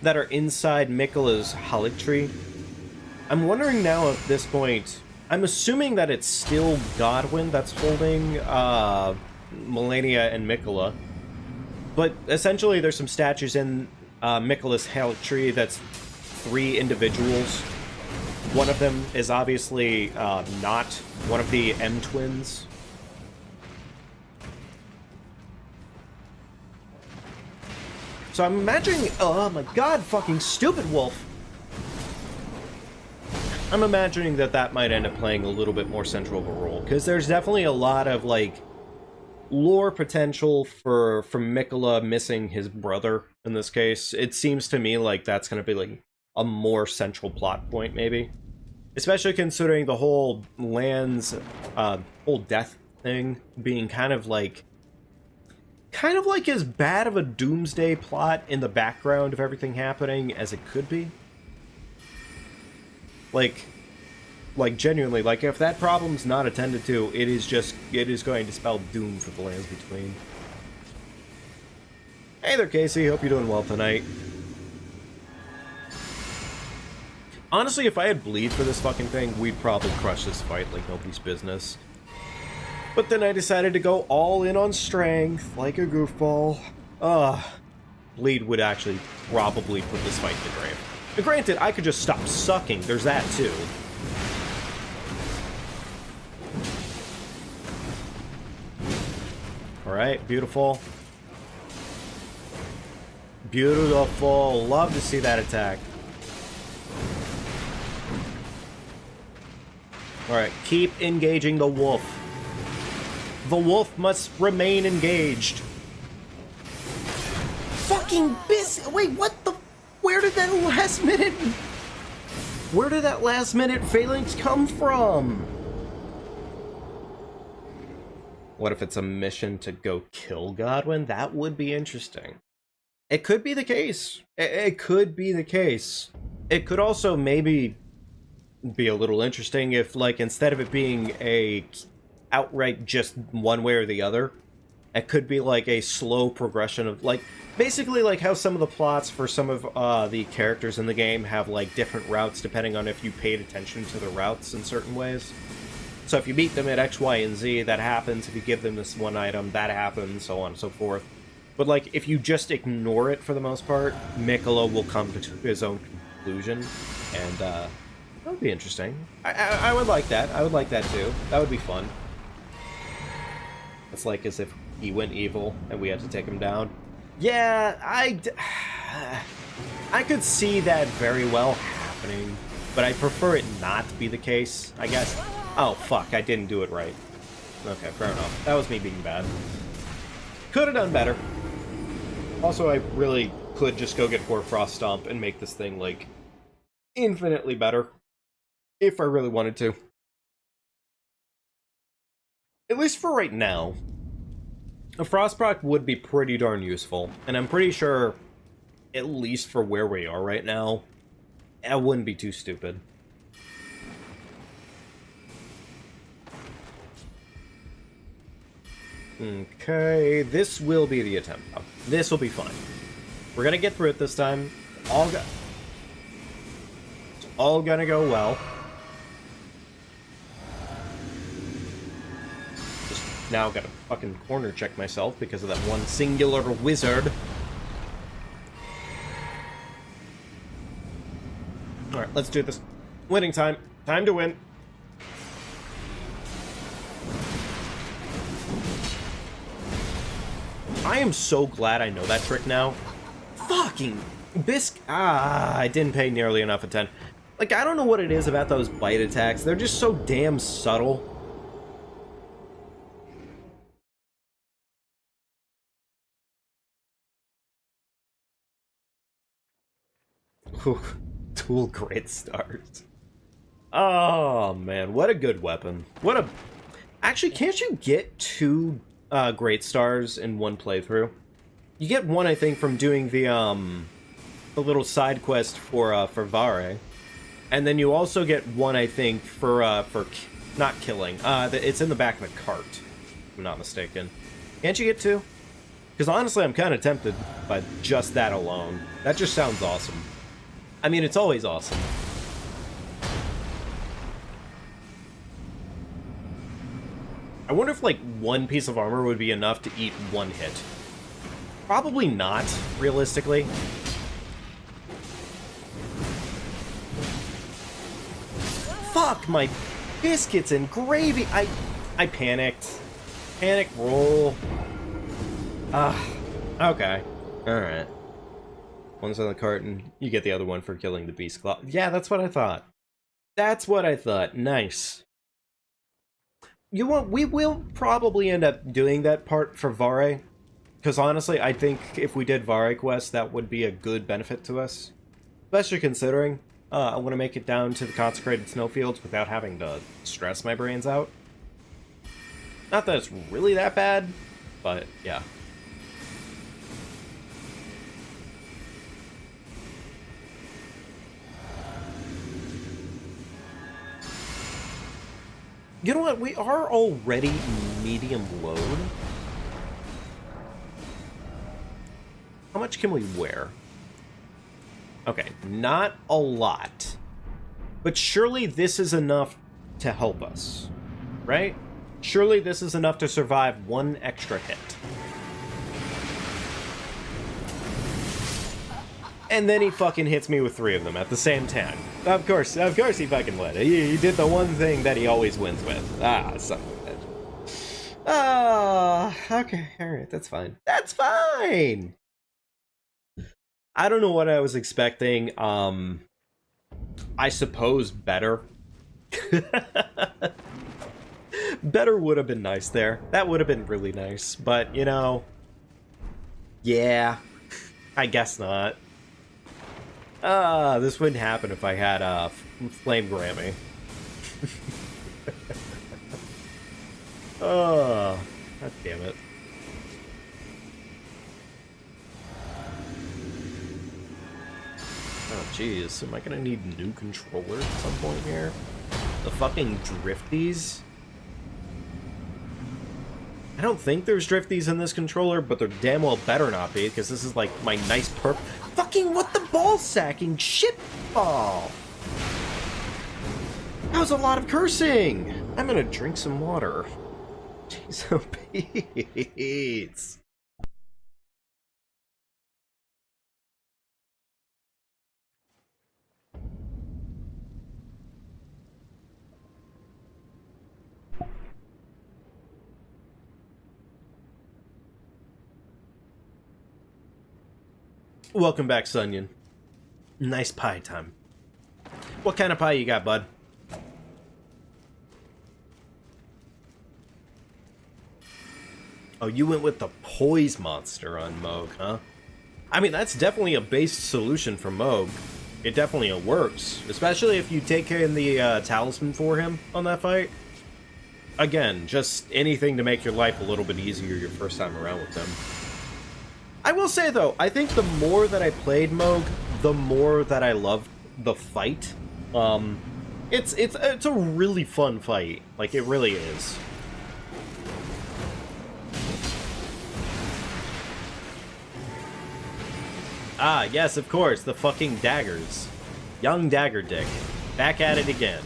inside Mikola's Haligtree. I'm wondering now at this point, I'm assuming that it's still Godwyn that's holding Melania and Mikola. But essentially there's some statues in Mikola's Haligtree that's 3 individuals. One of them is obviously not one of the M twins. So I'm imagining, oh my god, fucking stupid wolf! I'm imagining that might end up playing a little bit more central of a role, because there's definitely a lot of, like, lore potential for Mikola missing his brother, in this case. It seems to me like that's going to be, like, a more central plot point, maybe. Especially considering the whole Land's, whole death thing being kind of like as bad of a doomsday plot in the background of everything happening as it could be. Like genuinely, like, if that problem's not attended to, it is going to spell doom for the Lands Between. Hey there, Casey, hope you're doing well tonight. Honestly, if I had bleed for this fucking thing, we'd probably crush this fight like nobody's business. But then I decided to go all in on strength, like a goofball. Bleed would actually probably put this fight in the grave. But granted, I could just stop sucking, there's that too. Alright, beautiful. Beautiful, love to see that attack. Alright, keep engaging the wolf. The wolf must remain engaged. Fucking wait, what the? Where did that last minute phalanx come from? What if it's a mission to go kill Godwyn? That would be interesting. It could be the case. It could be the case. It could also maybe be a little interesting if, like, instead of it being a outright just one way or the other, it could be like a slow progression of, like, basically like how some of the plots for some of the characters in the game have, like, different routes depending on if you paid attention to the routes in certain ways. So if you beat them at X, Y, and Z, that happens. If you give them this one item, that happens, so on and so forth. But, like, if you just ignore it for the most part, Mikola will come to his own conclusion, and that would be interesting. I would like that. I would like that too. That would be fun. It's like as if he went evil and we had to take him down. Yeah, I could see that very well happening, but I prefer it not to be the case, I guess. Oh, fuck, I didn't do it right. Okay, fair enough. That was me being bad. Could have done better. Also, I really could just go get Hoarfrost Stomp and make this thing, like, infinitely better. If I really wanted to. At least for right now. A Frost proc would be pretty darn useful, and I'm pretty sure, at least for where we are right now, it wouldn't be too stupid. Okay, this will be the attempt. This will be fine. We're gonna get through it this time. It's all gonna go well. Just now gotta fucking corner check myself because of that one singular wizard. Alright, let's do this. Winning time. Time to win. I am so glad I know that trick now. Fucking Bisc. I didn't pay nearly enough attention. Like, I don't know what it is about those bite attacks. They're just so damn subtle. Ooh, Tool great stars. Oh, man. What a good weapon. What a... Actually, can't you get 2 great stars in one playthrough? You get one, I think, from doing the little side quest for Vare. And then you also get one, I think, for not killing. It's in the back of the cart, if I'm not mistaken. Can't you get 2? Because honestly, I'm kind of tempted by just that alone. That just sounds awesome. I mean, it's always awesome. I wonder if, like, 1 piece of armor would be enough to eat 1 hit. Probably not, realistically. Fuck my biscuits and gravy! I panicked. Panic roll. Okay. Alright. One's on the cart, and you get the other one for killing the beast claw. Yeah, that's what I thought. That's what I thought. Nice. You want? We will probably end up doing that part for Vare. Because honestly, I think if we did Vare quest, that would be a good benefit to us. Especially considering I want to make it down to the consecrated snowfields without having to stress my brains out. Not that it's really that bad, but yeah. You know what? We are already medium load. How much can we wear? Okay, not a lot. But surely this is enough to help us, right? Surely this is enough to survive 1 extra hit. And then he fucking hits me with 3 of them at the same time. Of course he fucking would. He did the one thing that he always wins with. Son of a bitch. Okay, alright, that's fine. That's fine! I don't know what I was expecting. I suppose better. Better would have been nice there. That would have been really nice. But, you know... Yeah. I guess not. This wouldn't happen if I had a Flame Grammy. Oh, god damn it. Oh, jeez. Am I gonna need new controllers at some point here? The fucking drifties? I don't think there's drifties in this controller, but there damn well better not be, because this is like my nice fucking what the ball sacking shit ball! That was a lot of cursing! I'm gonna drink some water. Jeez, oh Pete. Welcome back, Sunyon. Nice pie time. What kind of pie you got, bud? Oh, you went with the poise monster on Moog, huh? I mean, that's definitely a base solution for Moog. It definitely works, especially if you take in the talisman for him on that fight. Again, just anything to make your life a little bit easier your first time around with him. I will say, though, I think the more that I played Moog, the more that I loved the fight. It's a really fun fight. Like, it really is. Ah, yes, of course, the fucking daggers. Young Dagger Dick. Back at it again.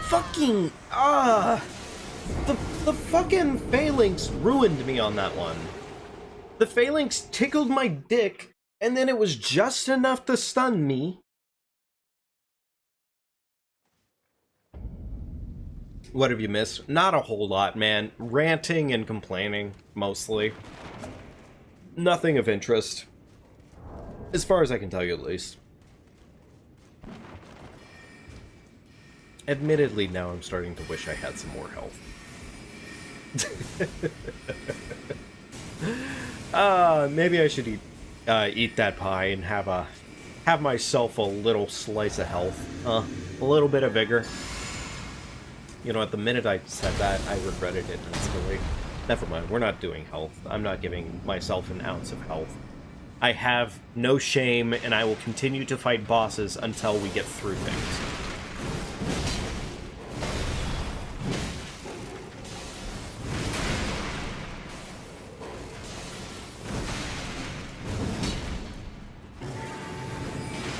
Fucking... The fucking phalanx ruined me on that one. The phalanx tickled my dick, and then it was just enough to stun me. What have you missed? Not a whole lot, man. Ranting and complaining, mostly. Nothing of interest. As far as I can tell you, at least. Admittedly, now I'm starting to wish I had some more health. Maybe I should eat that pie and have myself a little slice of health. A little bit of vigor. You know, at the minute I said that, I regretted it instantly. Never mind, we're not doing health. I'm not giving myself an ounce of health. I have no shame, and I will continue to fight bosses until we get through things.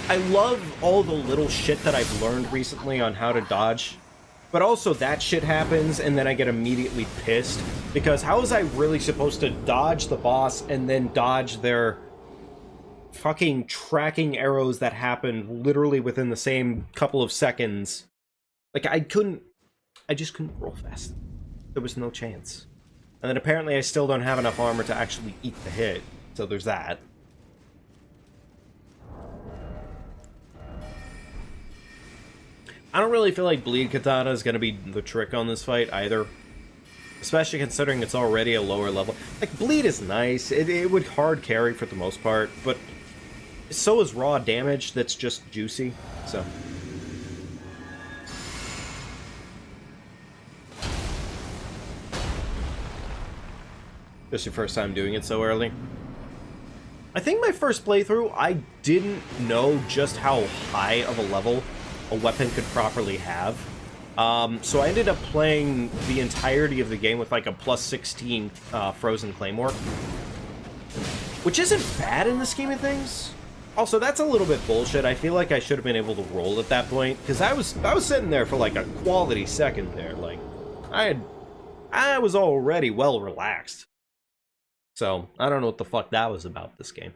I love all the little shit that I've learned recently on how to dodge, but also that shit happens and then I get immediately pissed, because how was I really supposed to dodge the boss and then dodge their fucking tracking arrows that happened literally within the same couple of seconds? Like, I just couldn't roll fast. There was no chance. And then apparently I still don't have enough armor to actually eat the hit, so there's that. I don't really feel like Bleed Katana is going to be the trick on this fight either. Especially considering it's already a lower level. Like, Bleed is nice. It would hard carry for the most part, but so is raw damage that's just juicy, so. This your first time doing it so early? I think my first playthrough, I didn't know just how high of a level a weapon could properly have. So I ended up playing the entirety of the game with like a plus 16 Frozen Claymore. Which isn't bad in the scheme of things. Also, that's a little bit bullshit. I feel like I should have been able to roll at that point, because I was sitting there for like a quality second there. Like, I was already well relaxed. So, I don't know what the fuck that was about this game.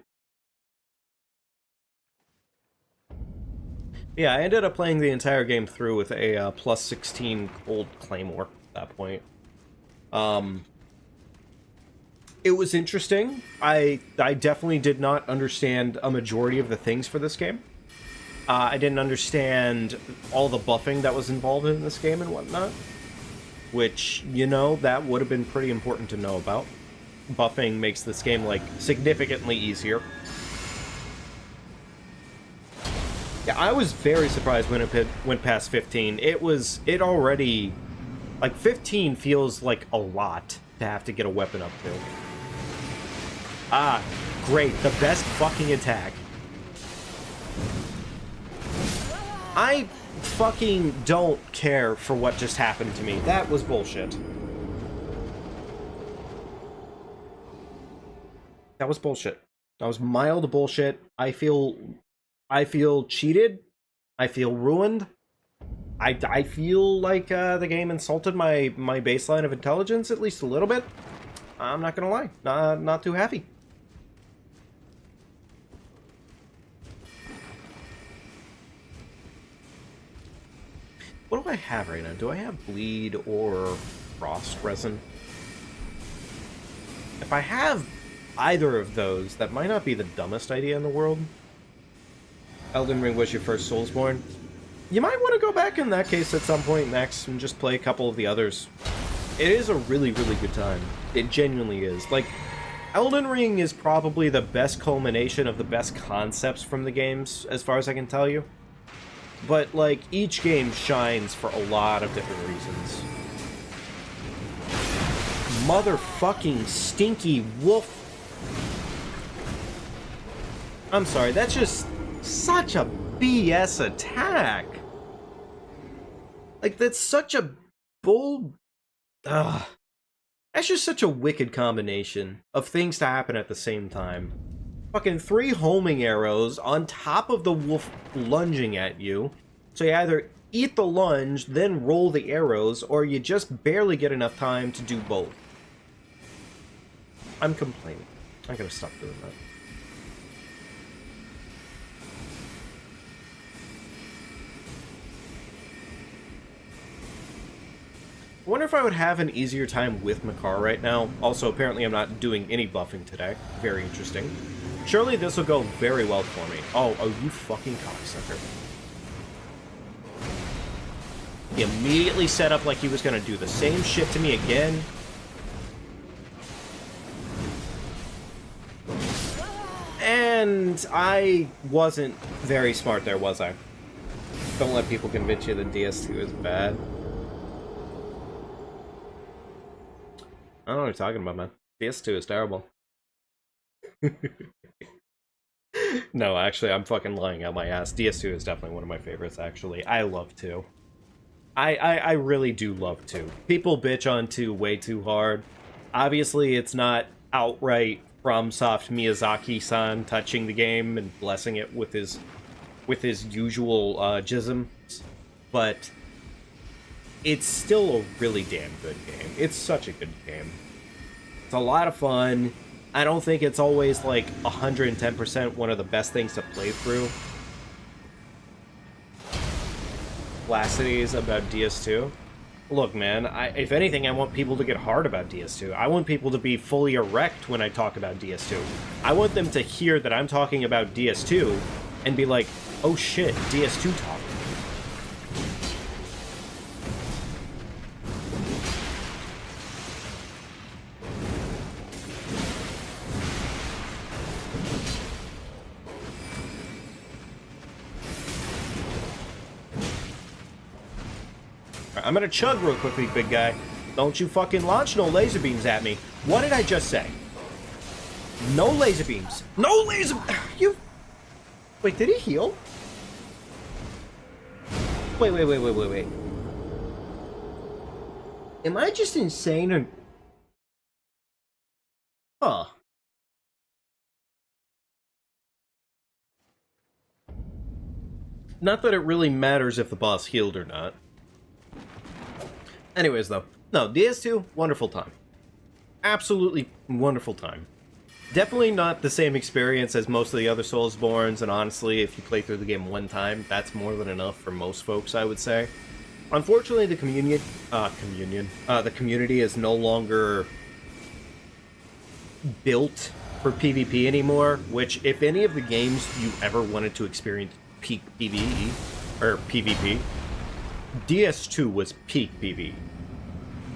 Yeah, I ended up playing the entire game through with a plus 16 gold Claymore at that point. It was interesting. I definitely did not understand a majority of the things for this game. I didn't understand all the buffing that was involved in this game and whatnot. Which, you know, that would have been pretty important to know about. Buffing makes this game, like, significantly easier. Yeah, I was very surprised when it went past 15. It already, like, 15 feels like a lot to have to get a weapon up to. Ah, great, the best fucking attack. I fucking don't care for what just happened to me. That was bullshit. That was bullshit. That was mild bullshit. I feel cheated. I feel ruined. I feel like the game insulted my baseline of intelligence at least a little bit. I'm not gonna lie. Not too happy. What do I have right now? Do I have Bleed or Frost Resin? If I have either of those, that might not be the dumbest idea in the world. Elden Ring was your first Soulsborne. You might want to go back in that case at some point next and just play a couple of the others. It is a really, really good time. It genuinely is. Like, Elden Ring is probably the best culmination of the best concepts from the games, as far as I can tell you. But, like, each game shines for a lot of different reasons. Motherfucking stinky wolf. I'm sorry, that's just such a BS attack. Like, that's such a bull... Ugh. That's just such a wicked combination of things to happen at the same time. Fucking 3 homing arrows on top of the wolf lunging at you. So you either eat the lunge, then roll the arrows, or you just barely get enough time to do both. I'm complaining. I'm gonna stop doing that. I wonder if I would have an easier time with Makar right now. Also, apparently I'm not doing any buffing today. Very interesting. Surely this will go very well for me. Oh, you fucking cocksucker. He immediately set up like he was going to do the same shit to me again. And I wasn't very smart there, was I? Don't let people convince you that DS2 is bad. I don't know what you're talking about, man. DS2 is terrible. No, actually, I'm fucking lying out my ass. DS2 is definitely one of my favorites, actually. I love 2. I really do love 2. People bitch on 2 way too hard. Obviously, it's not outright FromSoft Miyazaki-san touching the game and blessing it with his usual jisms, but it's still a really damn good game. It's such a good game. It's a lot of fun. I don't think it's always like 110% one of the best things to play through. Lacities about DS2. Look, man, if anything, I want people to get hard about DS2. I want people to be fully erect when I talk about DS2. I want them to hear that I'm talking about DS2 and be like, oh shit, DS2 talk. I'm gonna chug real quickly, big guy. Don't you fucking launch no laser beams at me. What did I just say? No laser beams. No laser... You... Wait, did he heal? Wait. Am I just insane or... Huh. Not that it really matters if the boss healed or not. Anyways, though. No, DS2, wonderful time. Absolutely wonderful time. Definitely not the same experience as most of the other Soulsborns, and honestly, if you play through the game one time, that's more than enough for most folks, I would say. Unfortunately, the community is no longer built for PvP anymore, which, if any of the games you ever wanted to experience peak PvE, or PvP, DS2 was peak PvE.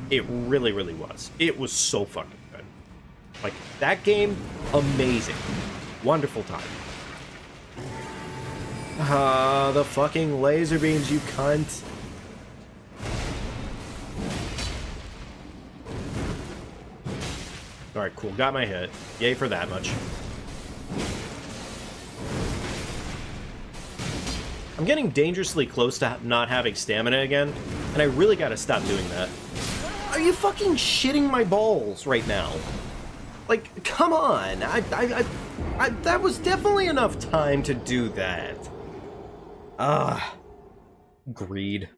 It really, really was. It was so fucking good. Like, that game, amazing. Wonderful time. The fucking laser beams, you cunt. Alright, cool. Got my hit. Yay for that much. I'm getting dangerously close to not having stamina again, and I really gotta stop doing that. Are you fucking shitting my balls right now? Like, come on! That was definitely enough time to do that. Greed.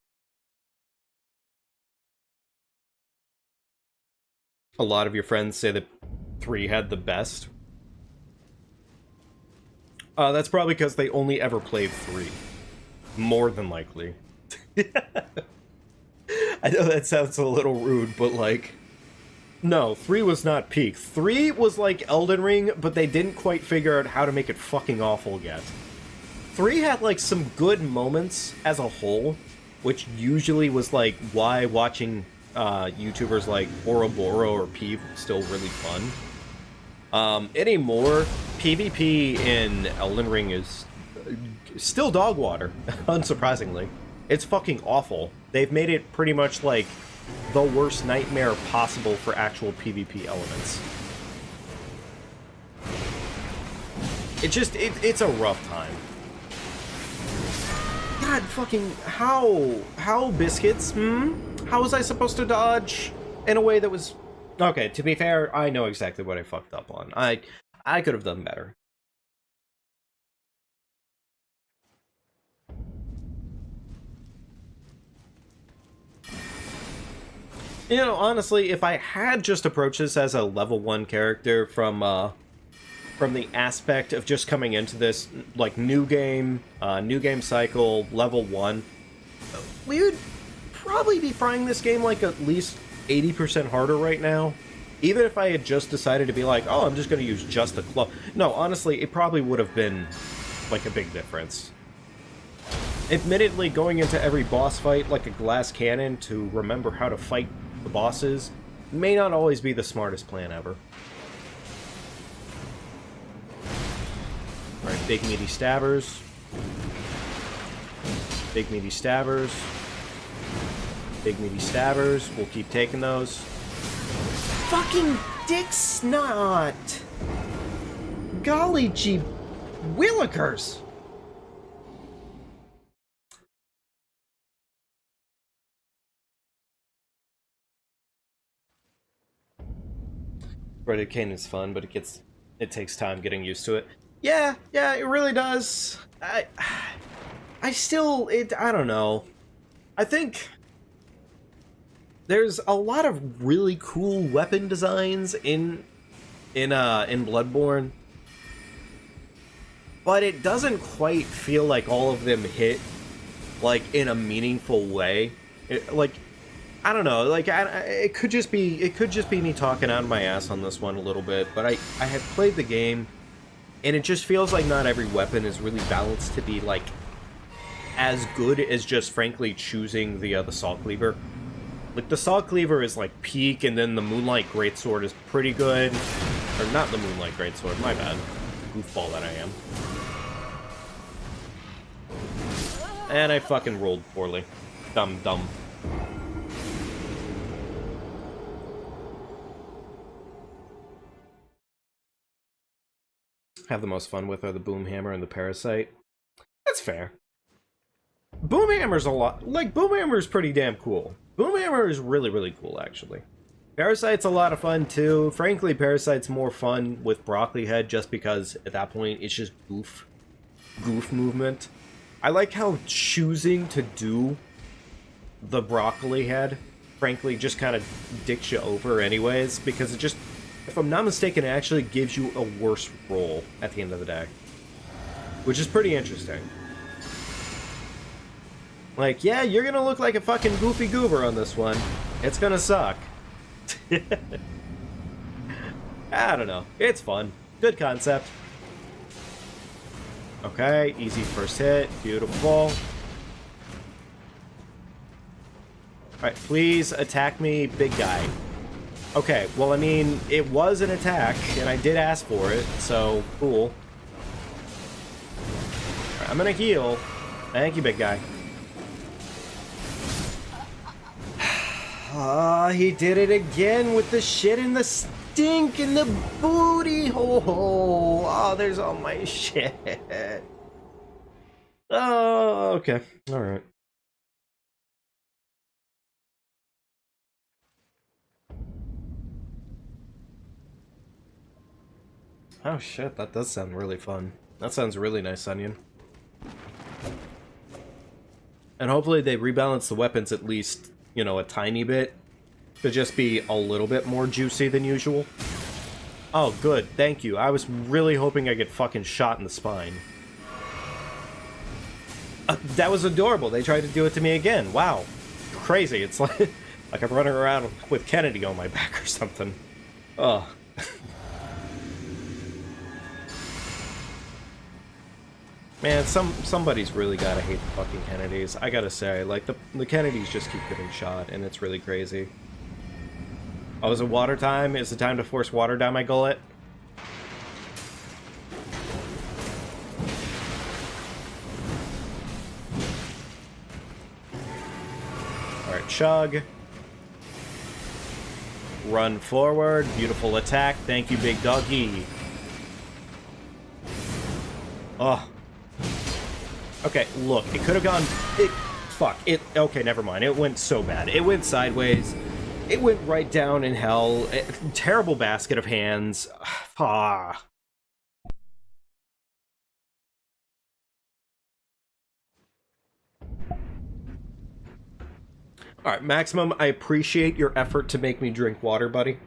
A lot of your friends say that 3 had the best. That's probably because they only ever played 3. More than likely. I know that sounds a little rude, but like... No, 3 was not peak. 3 was like Elden Ring, but they didn't quite figure out how to make it fucking awful yet. 3 had like some good moments as a whole, which usually was like why watching YouTubers like Ouroboros or Peeve was still really fun. Anymore, PvP in Elden Ring is still dog water, unsurprisingly. It's fucking awful. They've made it pretty much like the worst nightmare possible for actual PvP elements. It's a rough time. God fucking, how biscuits, How was I supposed to dodge in a way that was... Okay, to be fair, I know exactly what I fucked up on. I could have done better. You know, honestly, if I had just approached this as a level 1 character from the aspect of just coming into this, like, new game cycle, level 1, we would probably be frying this game like at least 80% harder right now. Even if I had just decided to be like, oh, I'm just going to use just the club. No, honestly, it probably would have been like a big difference. Admittedly, going into every boss fight like a glass cannon to remember how to fight the bosses may not always be the smartest plan ever. Alright, big meaty stabbers. Big meaty stabbers. Big meaty stabbers. We'll keep taking those. Fucking dick snot! Golly gee willikers! Breaded cane is fun, but it takes time getting used to it. Yeah, it really does. I don't know. I think there's a lot of really cool weapon designs in Bloodborne, but it doesn't quite feel like all of them hit like in a meaningful way. I don't know, like it could just be me talking out of my ass on this one a little bit, but I have played the game, and it just feels like not every weapon is really balanced to be like as good as just frankly choosing the Saw Cleaver. Like the Saw Cleaver is like peak, and then the Moonlight Greatsword is pretty good, or not the Moonlight Greatsword, my bad, goofball that I am. And I fucking rolled poorly, dumb. Have the most fun with are the Boomhammer and the Parasite. That's fair. Boomhammer's a lot. Like, Boomhammer's pretty damn cool. Boomhammer is really, really cool, actually. Parasite's a lot of fun, too. Frankly, Parasite's more fun with Broccoli Head just because, at that point, it's just goof movement. I like how choosing to do the Broccoli Head, frankly, just kind of dicks you over anyways, because it just, if I'm not mistaken, it actually gives you a worse roll at the end of the day. Which is pretty interesting. Like, yeah, you're gonna look like a fucking goofy goober on this one. It's gonna suck. I don't know. It's fun. Good concept. Okay, easy first hit. Beautiful. Alright, please attack me, big guy. Okay, well, I mean, it was an attack, and I did ask for it, so cool. Right, I'm gonna heal. Thank you, big guy. Ah, he did it again with the shit and the stink and the booty hole. Oh, there's all my shit. Oh, okay. All right. Oh shit, that does sound really fun. That sounds really nice, Onion. And hopefully they rebalance the weapons at least, you know, a tiny bit, to just be a little bit more juicy than usual. Oh, good, thank you. I was really hoping I get fucking shot in the spine. That was adorable. They tried to do it to me again. Wow. Crazy. It's like I'm running around with Kennedy on my back or something. Ugh. Man, somebody's really gotta hate the fucking Kennedys. I gotta say, like, the Kennedys just keep getting shot, and it's really crazy. Oh, is it water time? Is it time to force water down my gullet? Alright, chug. Run forward. Beautiful attack. Thank you, big doggy. Oh. Okay, look, it could have gone... Okay, never mind. It went so bad. It went sideways. It went right down in hell. Terrible basket of hands. Ah. Alright, Maximum, I appreciate your effort to make me drink water, buddy.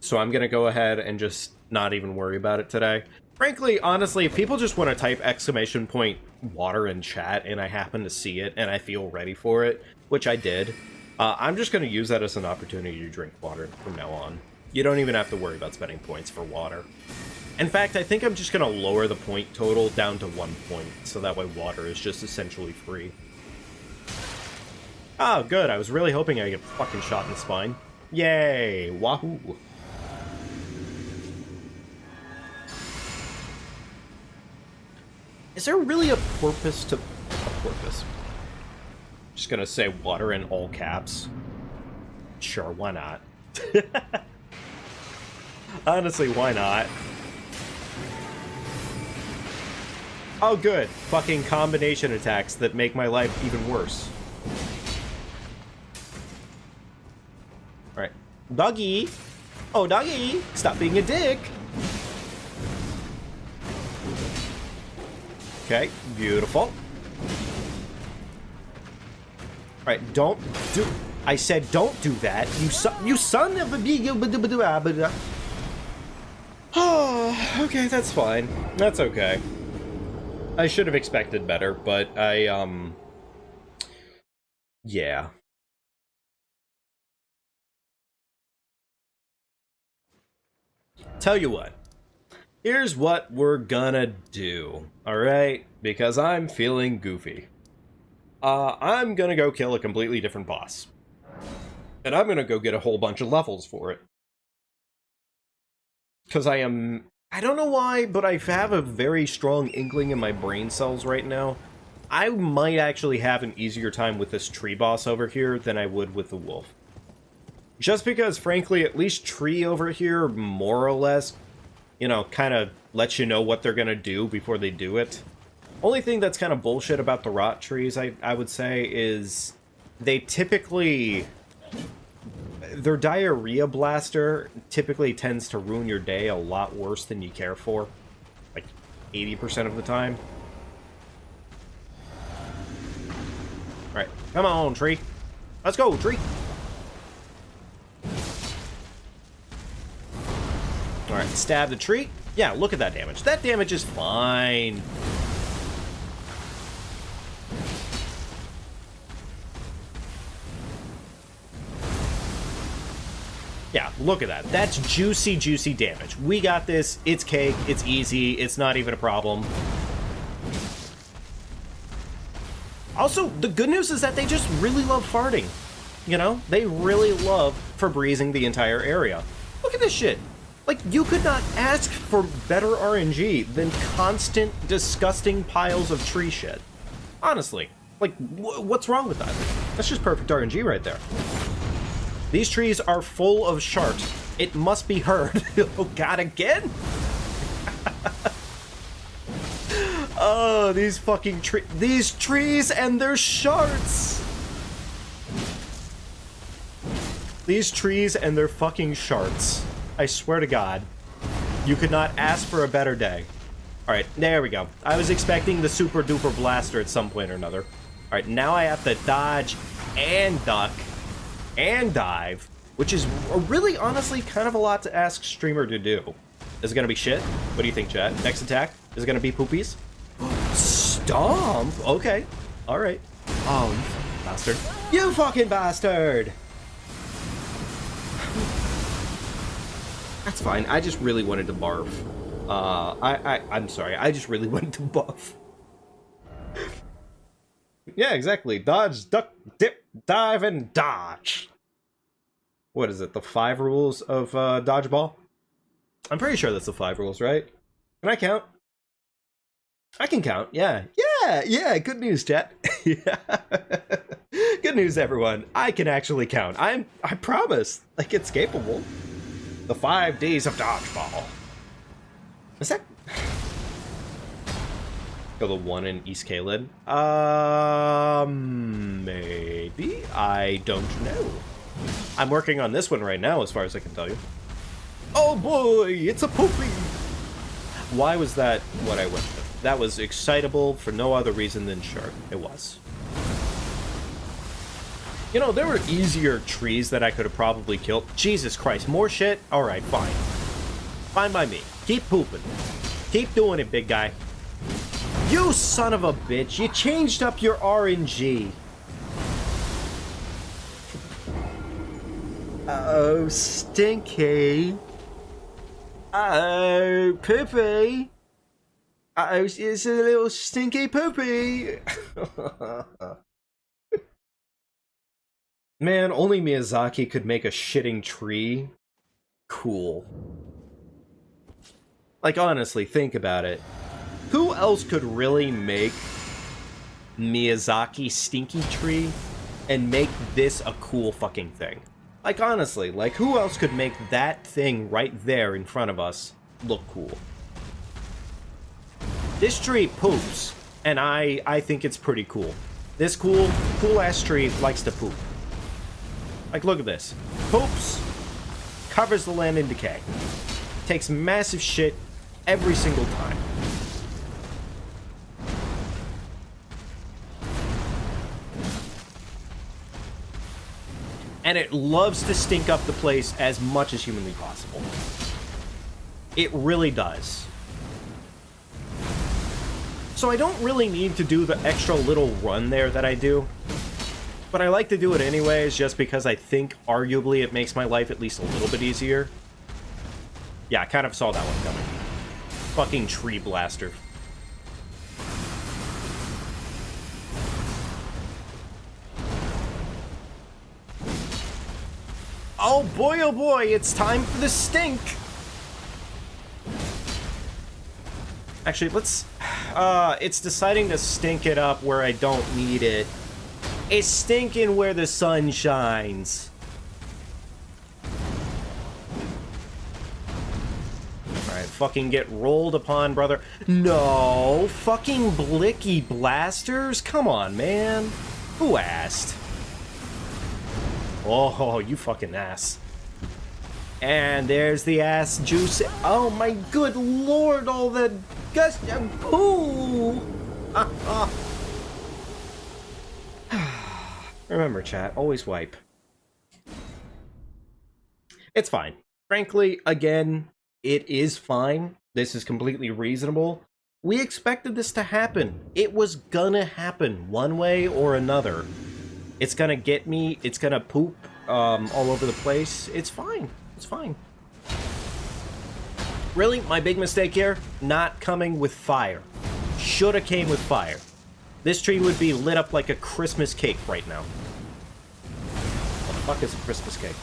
So I'm gonna go ahead and just not even worry about it today. Frankly, honestly, if people just want to type !water in chat and I happen to see it and I feel ready for it, which I did, I'm just going to use that as an opportunity to drink water from now on. You don't even have to worry about spending points for water. In fact, I think I'm just going to lower the point total down to 1 point, so that way water is just essentially free. Oh, good. I was really hoping I get fucking shot in the spine. Yay! Wahoo! Is there really a purpose to... a porpoise? Just gonna say water in all caps. Sure, why not? Honestly, why not? Oh, good. Fucking combination attacks that make my life even worse. Alright. Doggy! Oh, doggy! Stop being a dick! Okay, beautiful. Alright, don't do... I said don't do that. You son of a... Oh, okay, that's fine. That's okay. I should have expected better, but yeah. Tell you what. Here's what we're gonna do, alright? Because I'm feeling goofy. I'm gonna go kill a completely different boss. And I'm gonna go get a whole bunch of levels for it. Because I don't know why, but I have a very strong inkling in my brain cells right now. I might actually have an easier time with this tree boss over here than I would with the wolf. Just because, frankly, at least tree over here, more or less, you know, kind of lets you know what they're gonna do before they do it. Only thing that's kind of bullshit about the rot trees, I would say, is they typically... Their diarrhea blaster typically tends to ruin your day a lot worse than you care for. Like, 80% of the time. Alright, come on, tree. Let's go, tree! Alright, stab the tree. Yeah, look at that damage. That damage is fine. Yeah, look at that. That's juicy, juicy damage. We got this. It's cake. It's easy. It's not even a problem. Also, the good news is that they just really love farting. You know? They really love Febrezing the entire area. Look at this shit. Like, you could not ask for better RNG than constant, disgusting piles of tree shit. Honestly. Like, what's wrong with that? That's just perfect RNG right there. These trees are full of sharks. It must be heard. Oh god, again? Oh, these fucking these trees and their shards! These trees and their fucking shards. I swear to god. You could not ask for a better day. Alright, there we go. I was expecting the super duper blaster at some point or another. Alright, now I have to dodge and duck and dive, which is really, honestly, kind of a lot to ask streamer to do. Is it gonna be shit? What do you think, chat? Next attack? Is it gonna be poopies? Stomp! Okay. Alright. Oh, you fucking bastard. You fucking bastard! That's fine. I just really wanted to barf. I'm sorry. I just really wanted to buff. Yeah, exactly. Dodge, duck, dip, dive, and dodge. What is it? The 5 rules of dodgeball? I'm pretty sure that's the 5 rules, right? Can I count? I can count, yeah. Yeah, good news, chat. Yeah. Good news, everyone. I can actually count. I promise. Like, it's capable. The 5 days of dodgeball. Is that... Go the 1 in East Caelid? Maybe? I don't know. I'm working on this one right now, as far as I can tell you. Oh boy, it's a poopy! Why was that what I went with? That was excitable for no other reason than sure, it was. You know, there were easier trees that I could have probably killed. Jesus Christ, more shit? Alright, fine. Fine by me. Keep pooping. Keep doing it, big guy. You son of a bitch, you changed up your RNG. Oh, stinky. Oh, poopy. Oh, it's a little stinky poopy. Man, only Miyazaki could make a shitting tree cool. Like, honestly, think about it. Who else could really make Miyazaki stinky tree and make this a cool fucking thing? Like, honestly, like, who else could make that thing right there in front of us look cool? This tree poops, and I think it's pretty cool. This cool-ass tree likes to poop. Like, look at this. Poops, covers the land in decay. Takes massive shit every single time. And it loves to stink up the place as much as humanly possible. It really does. So I don't really need to do the extra little run there that I do. But I like to do it anyways, just because I think, arguably, it makes my life at least a little bit easier. Yeah, I kind of saw that one coming. Fucking tree blaster. Oh boy, it's time for the stink! Actually, let's... it's deciding to stink it up where I don't need it. It's stinking where the sun shines. Alright, fucking get rolled upon, brother. No! Fucking blicky blasters? Come on, man. Who asked? Oh, you fucking ass. And there's the ass juice. Oh my good lord, all the gust of poo! Remember, chat, always wipe. It's fine. Frankly, again, it is fine. This is completely reasonable. We expected this to happen. It was gonna happen one way or another. It's gonna get me, it's gonna poop all over the place. It's fine. It's fine. Really, my big mistake here? Not coming with fire. Shoulda came with fire. This tree would be lit up like a Christmas cake right now. What the fuck is a Christmas cake?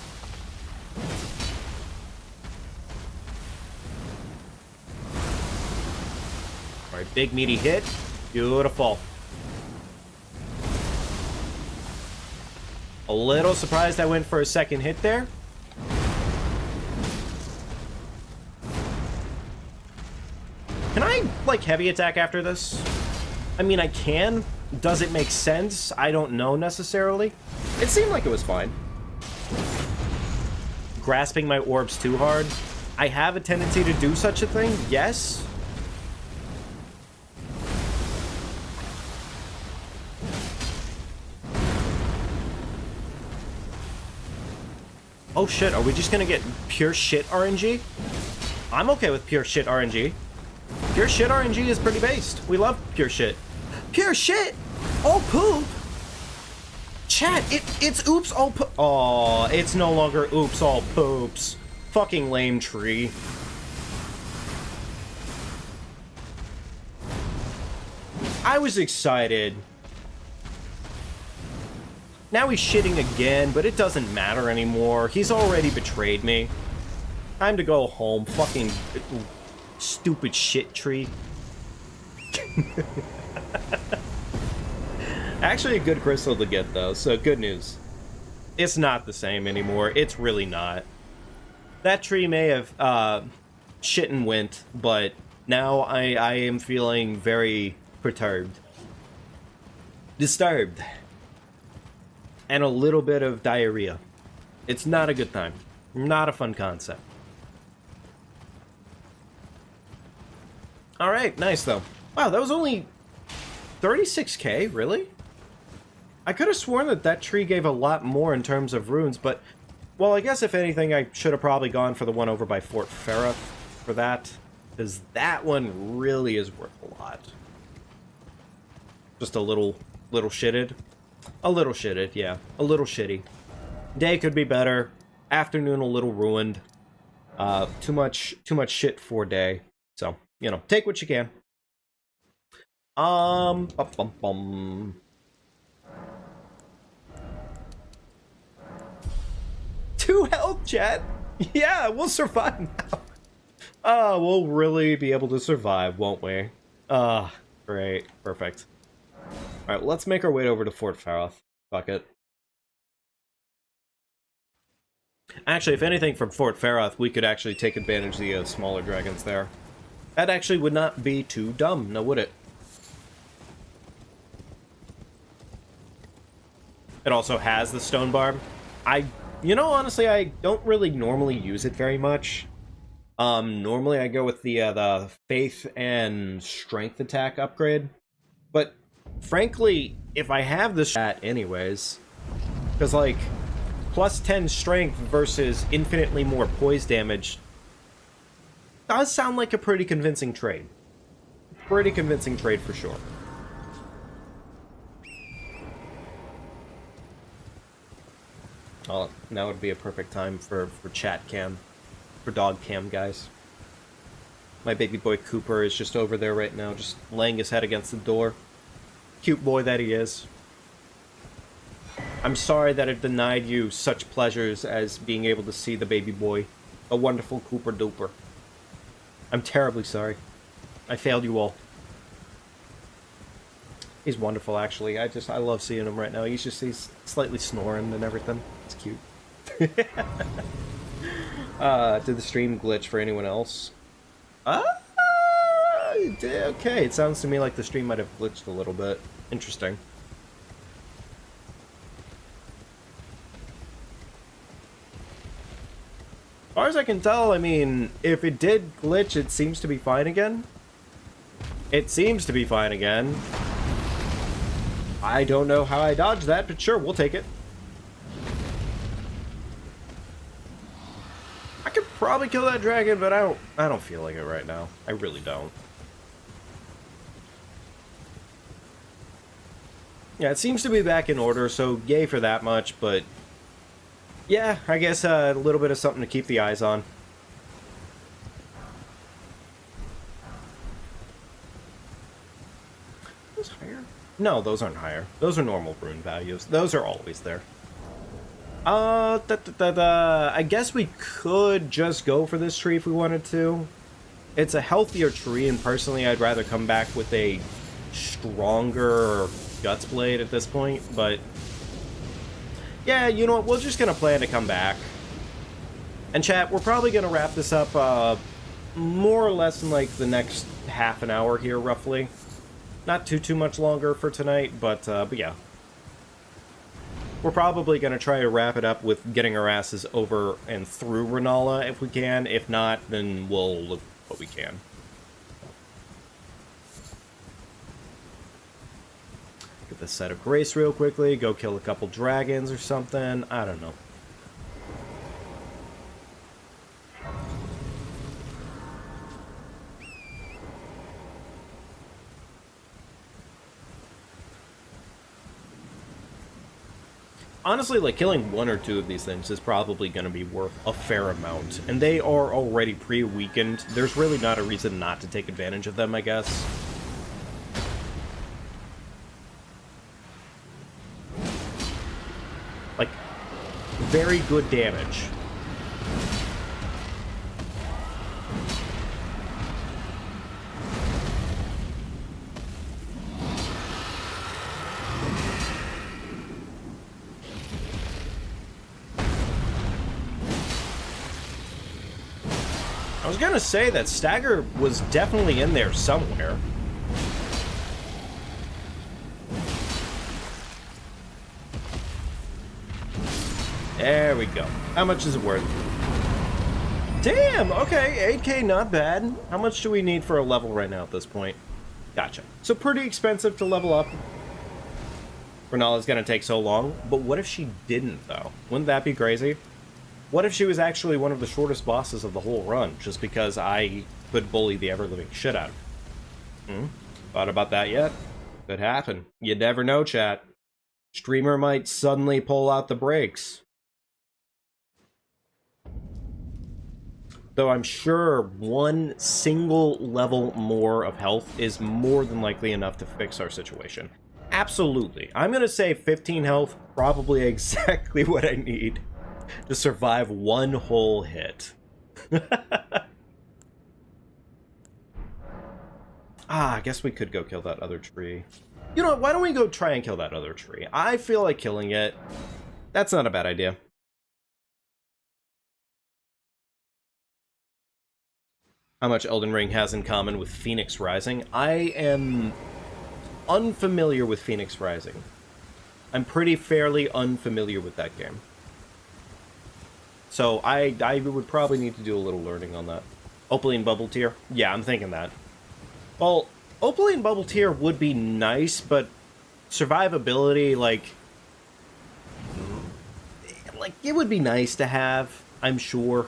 Alright, big meaty hit. Beautiful. A little surprised I went for a second hit there. Can I, like, heavy attack after this? I mean, I can. Does it make sense? I don't know necessarily. It seemed like it was fine. Grasping my orbs too hard. I have a tendency to do such a thing, yes. Oh shit, are we just gonna get pure shit RNG? I'm okay with pure shit RNG. Pure shit RNG is pretty based. We love pure shit. Pure shit! All poop! Chat, it's oops all poop. Aw, it's no longer oops all poops. Fucking lame tree. I was excited. Now he's shitting again, but it doesn't matter anymore. He's already betrayed me. Time to go home. Fucking stupid shit tree. Actually a good crystal to get though, so good news. It's not the same anymore. It's really not. That tree may have shit and went, but now I am feeling very perturbed. Disturbed. And a little bit of diarrhea. It's not a good time. Not a fun concept. Alright, nice though. Wow, that was only 36k, really? I could have sworn that that tree gave a lot more in terms of runes, but... Well, I guess if anything, I should have probably gone for the one over by Fort Farah for that. Because that one really is worth a lot. Just a little shitted. A little shitted, yeah. A little shitty. Day could be better. Afternoon a little ruined. Too much shit for a day. So, you know, take what you can. Bum, bum, bum. 2 health, chat. Yeah, we'll survive now. We'll really be able to survive, won't we? Great. Perfect. Alright, let's make our way over to Fort Faroth. Fuck it. Actually, if anything, from Fort Faroth, we could actually take advantage of the smaller dragons there. That actually would not be too dumb, now would it? It also has the stone barb. You know, honestly, I don't really normally use it very much. Normally I go with the faith and strength attack upgrade. But, frankly, if I have this at anyways, because, like, plus 10 strength versus infinitely more poise damage does sound like a pretty convincing trade. Pretty convincing trade for sure. Oh, now would be a perfect time for chat cam. For dog cam, guys. My baby boy Cooper is just over there right now, just laying his head against the door. Cute boy that he is. I'm sorry that it denied you such pleasures as being able to see the baby boy. A wonderful Cooper Duper. I'm terribly sorry. I failed you all. He's wonderful, actually. I love seeing him right now. He's slightly snoring and everything. It's cute. Did the stream glitch for anyone else? Okay, it sounds to me like the stream might have glitched a little bit. Interesting. As far as I can tell, I mean, if it did glitch, it seems to be fine again. It seems to be fine again. I don't know how I dodged that, but sure, we'll take it. I could probably kill that dragon, but I don't feel like it right now. I really don't. Yeah, it seems to be back in order, so yay for that much, but yeah, I guess a little bit of something to keep the eyes on. Those higher? No, those aren't higher. Those are normal rune values. Those are always there. I guess we could just go for this tree if we wanted to. It's a healthier tree, and personally, I'd rather come back with a stronger Guts Blade at this point, but yeah, you know what, we're just gonna plan to come back. And chat, we're probably gonna wrap this up more or less in like the next half an hour here, roughly. Not too much longer for tonight, but yeah. We're probably gonna try to wrap it up with getting our asses over and through Renala if we can. If not, then we'll look what we can. Get the Set of Grace real quickly, go kill a couple dragons or something, I don't know. Honestly, like, killing 1 or 2 of these things is probably going to be worth a fair amount. And they are already pre-weakened. There's really not a reason not to take advantage of them, I guess. Like, very good damage. I was gonna say that stagger was definitely in there somewhere. There we go. How much is it worth? Damn, okay, 8K, not bad. How much do we need for a level right now at this point? Gotcha. So pretty expensive to level up. Renala's gonna take so long, but what if she didn't, though? Wouldn't that be crazy? What if she was actually one of the shortest bosses of the whole run, just because I could bully the ever-living shit out of her? Thought about that yet? Could happen. You never know, chat. Streamer might suddenly pull out the brakes. Though I'm sure one single level more of health is more than likely enough to fix our situation. Absolutely. I'm going to say 15 health, probably exactly what I need to survive one whole hit. I guess we could go kill that other tree. You know what, why don't we go try and kill that other tree? I feel like killing it. That's not a bad idea. How much Elden Ring has in common with Phoenix Rising? I am unfamiliar with Phoenix Rising. I'm pretty fairly unfamiliar with that game. So I would probably need to do a little learning on that. Opaline Bubble Tier? Yeah, I'm thinking that. Well, Opaline Bubble Tier would be nice, but survivability, like, it would be nice to have, I'm sure.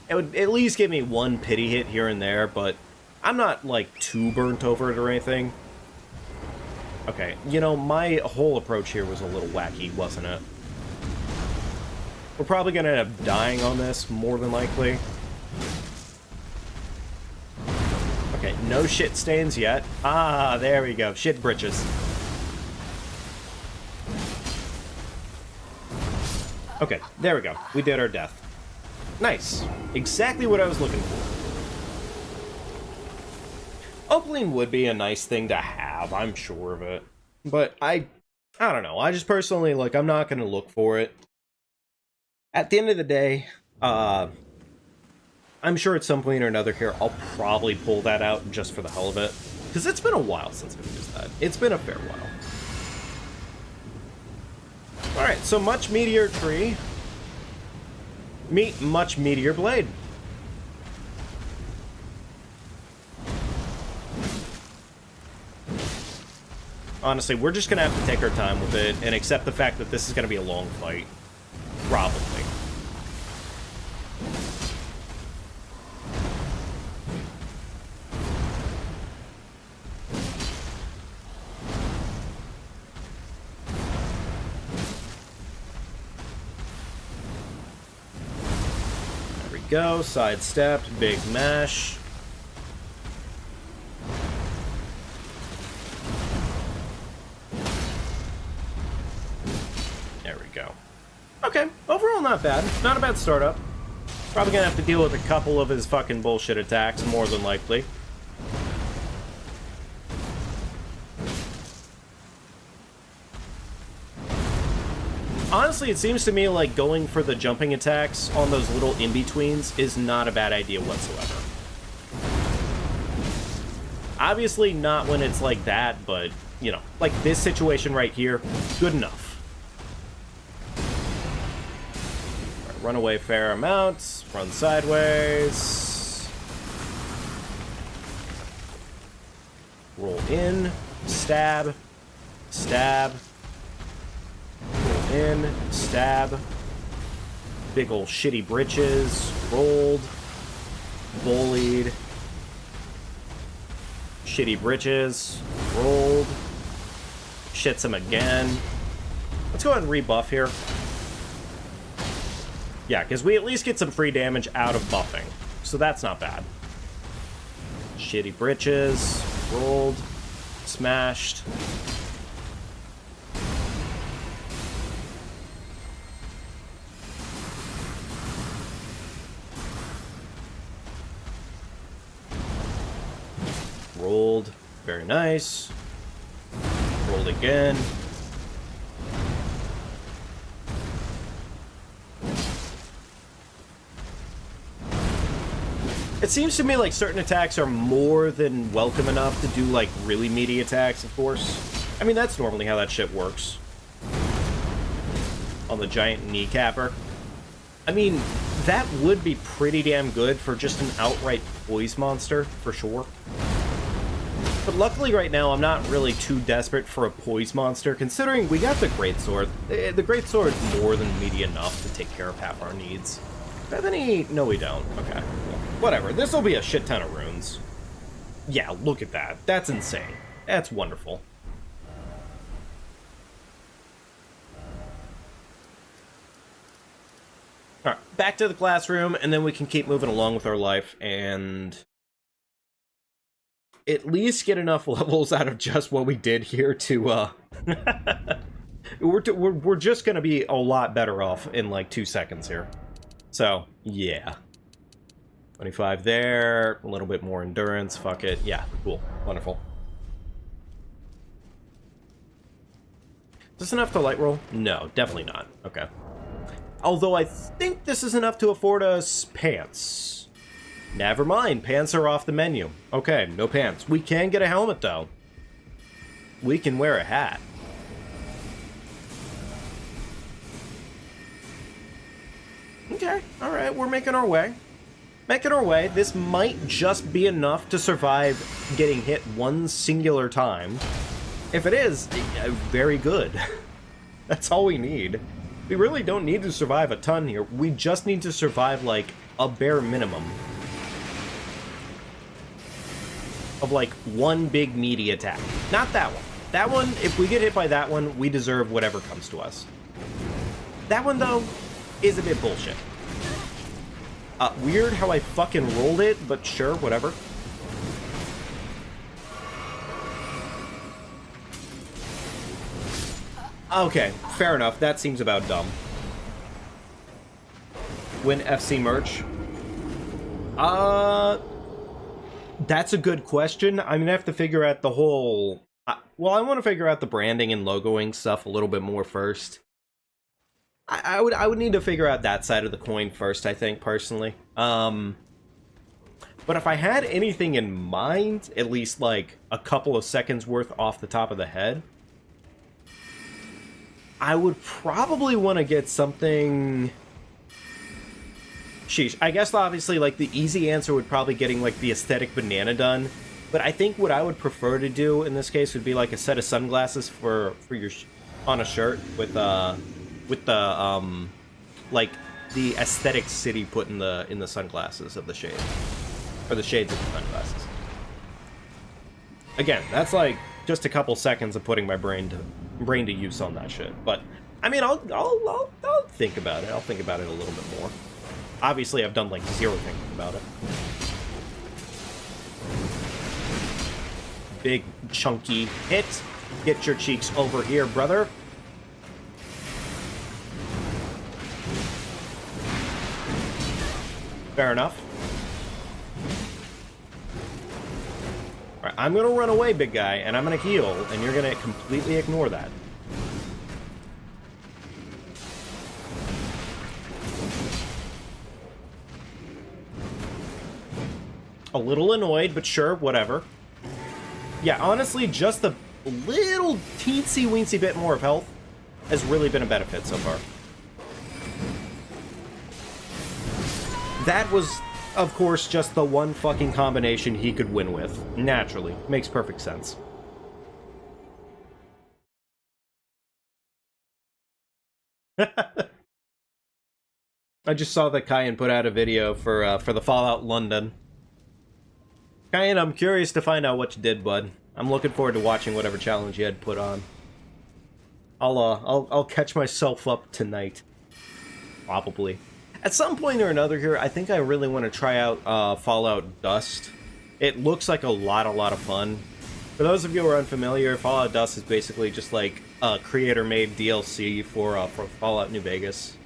It would at least give me one pity hit here and there, but I'm not, like, too burnt over it or anything. Okay, you know, my whole approach here was a little wacky, wasn't it? We're probably gonna end up dying on this, more than likely. Okay, no shit stains yet. Ah, there we go. Shit britches. Okay, there we go. We did our death. Nice. Exactly what I was looking for. Opaline would be a nice thing to have, I'm sure of it. But I don't know. I just personally, like, I'm not going to look for it. At the end of the day, I'm sure at some point or another here, I'll probably pull that out just for the hell of it. Because it's been a while since I've used that. It's been a fair while. Alright, so much meteor tree. Meet much meteor blade. Honestly, we're just gonna have to take our time with it and accept the fact that this is gonna be a long fight. Probably. There we go. Sidestepped. Big mash. Okay, overall not bad. Not a bad startup. Probably gonna have to deal with a couple of his fucking bullshit attacks, more than likely. Honestly, it seems to me like going for the jumping attacks on those little in-betweens is not a bad idea whatsoever. Obviously not when it's like that, but, you know, like this situation right here, good enough. Run away fair amounts, run sideways. Roll in, stab, stab. Roll in, stab. Big ol' shitty britches, rolled, bullied. Shitty britches, rolled. Shits him again. Let's go ahead and rebuff here. Yeah, because we at least get some free damage out of buffing. So that's not bad. Shitty britches. Rolled. Smashed. Rolled. Very nice. Rolled again. It seems to me like certain attacks are more than welcome enough to do, like, really meaty attacks, of course. I mean, that's normally how that shit works. On the giant kneecapper. I mean, that would be pretty damn good for just an outright poise monster, for sure. But luckily right now, I'm not really too desperate for a poise monster, considering we got the Greatsword. The Greatsword's more than meaty enough to take care of half our needs. Do I have any? No, we don't. Okay. Whatever. This will be a shit ton of runes. Yeah, look at that. That's insane. That's wonderful. All right, back to the classroom, and then we can keep moving along with our life and at least get enough levels out of just what we did here to, we're just gonna be a lot better off in like 2 seconds here. So, yeah. 25 there, a little bit more endurance, fuck it. Yeah, cool, wonderful. Is this enough to light roll? No, definitely not. Okay. Although I think this is enough to afford us pants. Never mind, pants are off the menu. Okay, no pants. We can get a helmet, though. We can wear a hat. Okay, alright, we're making our way. Making our way. This might just be enough to survive getting hit one singular time. If it is, very good. That's all we need. We really don't need to survive a ton here. We just need to survive, like, a bare minimum. Of, like, one big meaty attack. Not that one. That one, if we get hit by that one, we deserve whatever comes to us. That one, though, is a bit bullshit. Weird how I fucking rolled it, but sure, whatever. Okay, fair enough. That seems about dumb. Win FC merch? That's a good question. I'm gonna have to figure out the whole... well, I want to figure out the branding and logoing stuff a little bit more first. I would need to figure out that side of the coin first, I think, personally. But if I had anything in mind, at least, like, a couple of seconds worth off the top of the head, I would probably want to get something... Sheesh. I guess, obviously, like, the easy answer would probably getting, like, the aesthetic banana done. But I think what I would prefer to do in this case would be, like, a set of sunglasses for your... on a shirt with the, like, the aesthetic city put in the sunglasses of the shade. Or the shades of the sunglasses. Again, that's, like, just a couple seconds of putting my brain to use on that shit. But, I mean, I'll think about it. I'll think about it a little bit more. Obviously, I've done, like, zero thinking about it. Big, chunky hit. Get your cheeks over here, brother. Fair enough. Alright, I'm gonna run away, big guy, and I'm gonna heal, and you're gonna completely ignore that. A little annoyed, but sure, whatever. Yeah, honestly, just a little teensy-weensy bit more of health has really been a benefit so far. That was, of course, just the one fucking combination he could win with. Naturally. Makes perfect sense. I just saw that Kyan put out a video for the Fallout London. Kyan, I'm curious to find out what you did, bud. I'm looking forward to watching whatever challenge you had put on. I'll catch myself up tonight. Probably. At some point or another here, I think I really want to try out Fallout Dust. It looks like a lot of fun. For those of you who are unfamiliar, Fallout Dust is basically just like a creator-made DLC for Fallout New Vegas.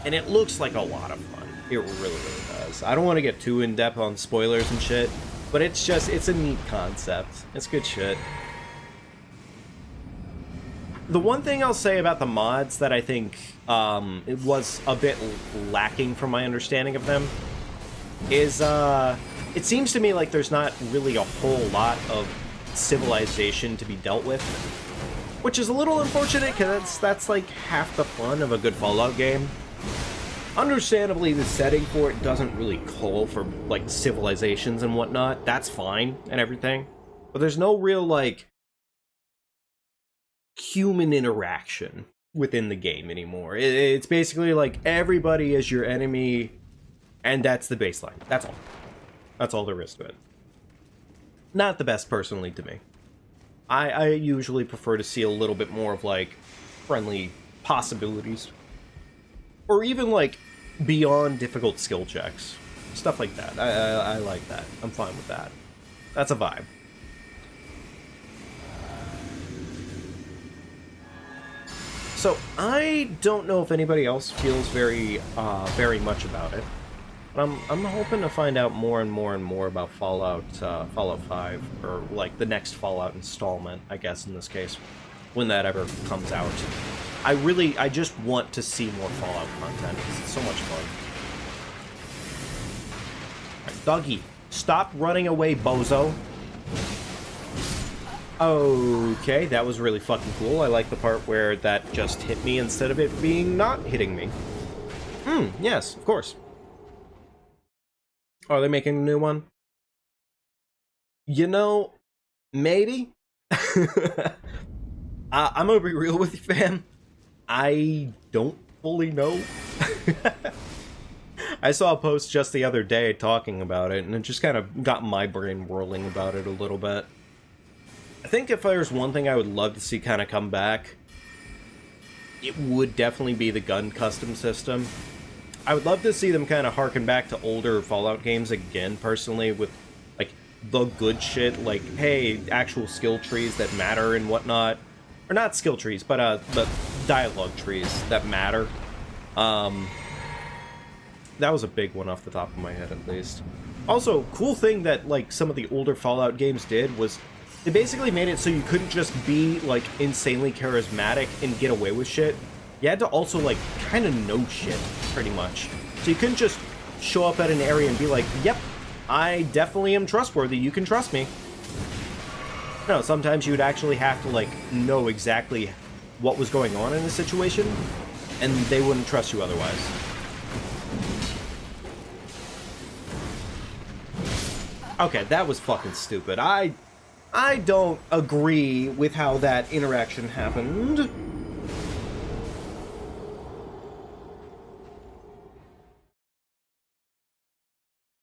And it looks like a lot of fun. It really does. I don't want to get too in-depth on spoilers and shit, but it's a neat concept. It's good shit. The one thing I'll say about the mods that I think it was a bit lacking from my understanding of them is it seems to me like there's not really a whole lot of civilization to be dealt with, which is a little unfortunate because that's like half the fun of a good Fallout game. Understandably, the setting for it doesn't really call for like civilizations and whatnot. That's fine and everything, but there's no real like human interaction within the game anymore. It's basically like everybody is your enemy, and that's the baseline. That's all. That's all there is to it. Not the best, personally, to me. I usually prefer to see a little bit more of, like, friendly possibilities. or even like beyond difficult skill checks, stuff like that. I like that. I'm fine with that. That's a vibe. So I don't know if anybody else feels very much about it. I'm hoping to find out more and more about Fallout 5, or like the next Fallout installment, I guess in this case, when that ever comes out. I just want to see more Fallout content because it's so much fun. Right, Doggy, stop running away, bozo. Okay, that was really fucking cool. I like the part where that just hit me instead of it being not hitting me. Yes, of course. Are they making a new one? You know, maybe. I'm gonna be real with you, fam. I don't fully know. I saw a post just the other day talking about it, and it just kind of got my brain whirling about it a little bit. I think if there's one thing I would love to see kind of come back, it would definitely be the gun custom system. I would love to see them kind of harken back to older Fallout games again, personally, with, like, the good shit, like, hey, actual skill trees that matter and whatnot. Or not skill trees, but dialogue trees that matter. That was a big one off the top of my head, at least. Also, cool thing that, like, some of the older Fallout games did was they basically made it so you couldn't just be, like, insanely charismatic and get away with shit. You had to also, like, kind of know shit, pretty much. So you couldn't just show up at an area and be like, yep, I definitely am trustworthy, you can trust me. No, sometimes you would actually have to, like, know exactly what was going on in a situation, and they wouldn't trust you otherwise. Okay, that was fucking stupid. I don't agree with how that interaction happened.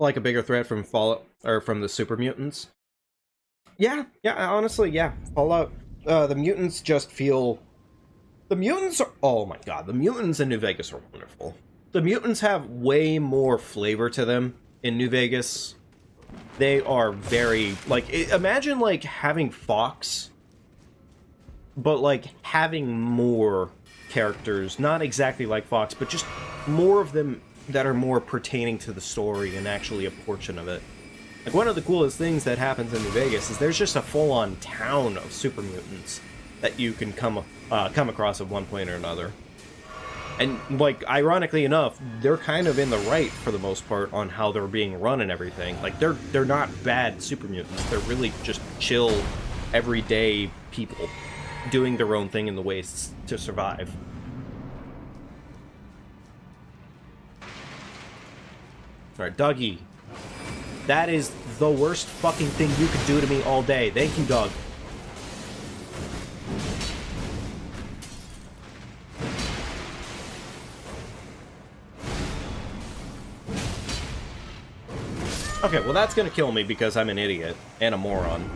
Like a bigger threat from Fallout, or from the super mutants? Yeah, honestly, yeah. Fallout, the mutants just feel... The mutants are... Oh my god, the mutants in New Vegas are wonderful. The mutants have way more flavor to them in New Vegas. They are very... Like, imagine, like, having Fox, but, like, having more characters. Not exactly like Fox, but just more of them that are more pertaining to the story and actually a portion of it. Like, one of the coolest things that happens in New Vegas is there's just a full-on town of super mutants that you can come across at one point or another. And, like, ironically enough, they're kind of in the right, for the most part, on how they're being run and everything. Like, they're not bad super mutants. They're really just chill, everyday people doing their own thing in the ways to survive. Alright, Dougie. That is the worst fucking thing you could do to me all day. Thank you, Doug. Okay, well that's gonna kill me because I'm an idiot and a moron.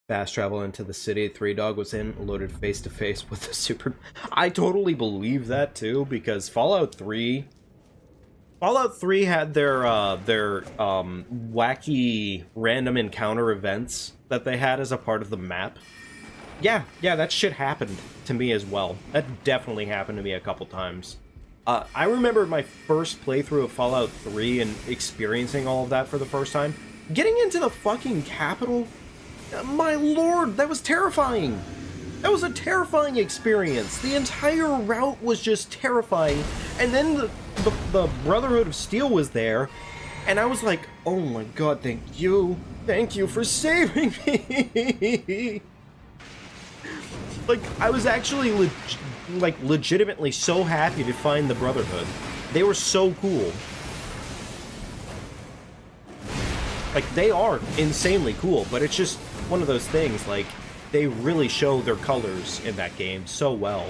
Fast travel into the city 3 Dog was in, loaded face to face with the super... I totally believe that too, because Fallout 3 had their wacky random encounter events that they had as a part of the map. Yeah, that shit happened to me as well. That definitely happened to me a couple times. I remember my first playthrough of Fallout 3 and experiencing all of that for the first time. Getting into the fucking capital... My lord, that was terrifying! That was a terrifying experience. The entire route was just terrifying. And then the Brotherhood of Steel was there, and I was like, oh my god, thank you. Thank you for saving me! Like, I was actually, legitimately so happy to find the Brotherhood. They were so cool. Like, they are insanely cool, but it's just one of those things, like, they really show their colors in that game so well.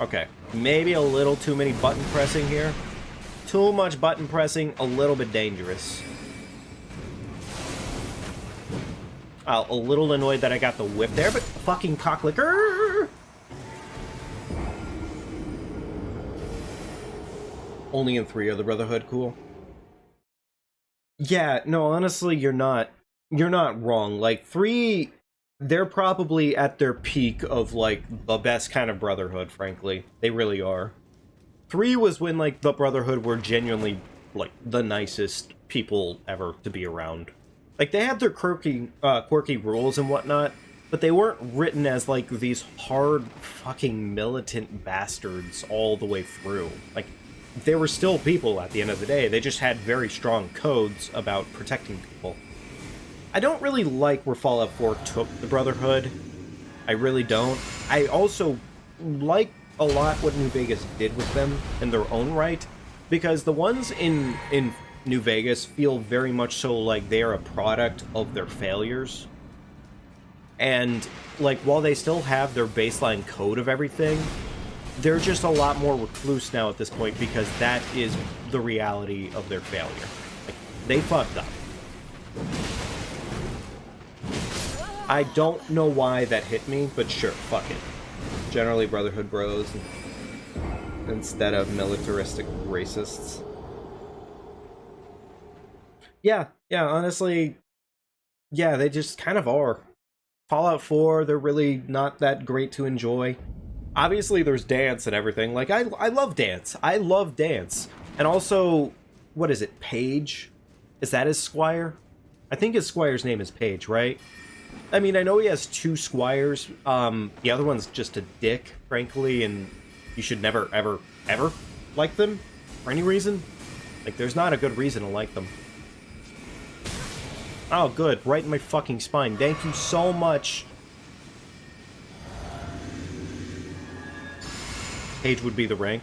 Okay, maybe a little too many button pressing here. Too much button pressing, a little bit dangerous. A little annoyed that I got the whip there, but fucking cocklicker! Only in 3 of the Brotherhood, cool. Yeah, no, honestly, you're not wrong. Like, 3, they're probably at their peak of, like, the best kind of Brotherhood, frankly. They really are. 3 was when, like, the Brotherhood were genuinely, like, the nicest people ever to be around. Like, they had their quirky rules and whatnot, but they weren't written as, like, these hard fucking militant bastards all the way through. Like, they were still people at the end of the day. They just had very strong codes about protecting people. I don't really like where Fallout 4 took the Brotherhood. I really don't. I also like a lot what New Vegas did with them in their own right, because the ones in New Vegas feel very much so like they are a product of their failures. And, like, while they still have their baseline code of everything, they're just a lot more recluse now at this point because that is the reality of their failure. Like, they fucked up. I don't know why that hit me, but sure, fuck it. Generally Brotherhood bros instead of militaristic racists. Yeah, honestly, yeah, they just kind of are. Fallout 4, they're really not that great to enjoy. Obviously, there's dance and everything. Like, I love dance. I love dance. And also, what is it, Paige? Is that his squire? I think his squire's name is Paige, right? I mean, I know he has 2 squires. The other one's just a dick, frankly, and you should never, ever, ever like them for any reason. Like, there's not a good reason to like them. Oh, good. Right in my fucking spine. Thank you so much. Paige would be the rank.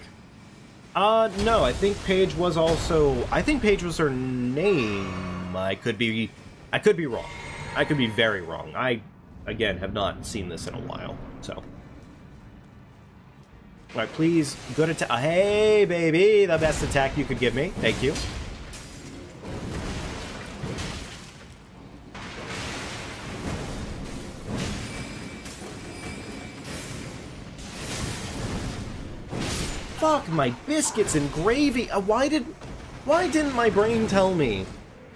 No, I think Paige was also... I think Paige was her name. I could be wrong. I could be very wrong. I, again, have not seen this in a while, so... Alright, please, good attack. Hey, baby! The best attack you could give me. Thank you. Fuck my biscuits and gravy. Why didn't my brain tell me?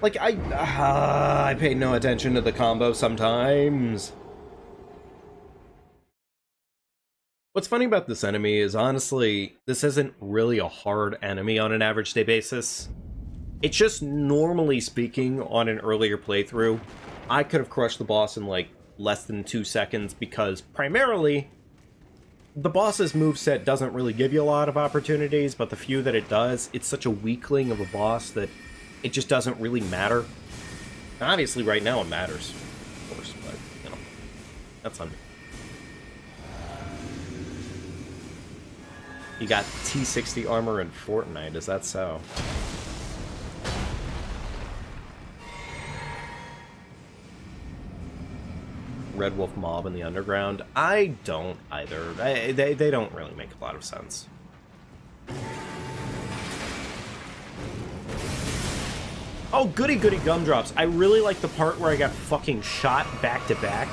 Like, I paid no attention to the combo sometimes. What's funny about this enemy is, honestly, this isn't really a hard enemy on an average day basis. It's just, normally speaking, on an earlier playthrough, I could have crushed the boss in, like, less than 2 seconds, because, primarily, the boss's moveset doesn't really give you a lot of opportunities, but the few that it does, it's such a weakling of a boss that it just doesn't really matter. And obviously, right now, it matters, of course, but, you know, that's on me. You got T60 armor in Fortnite, is that so? Red Wolf mob in the underground? I don't either. They don't really make a lot of sense. Oh, goody goody gumdrops. I really like the part where I got fucking shot back to back.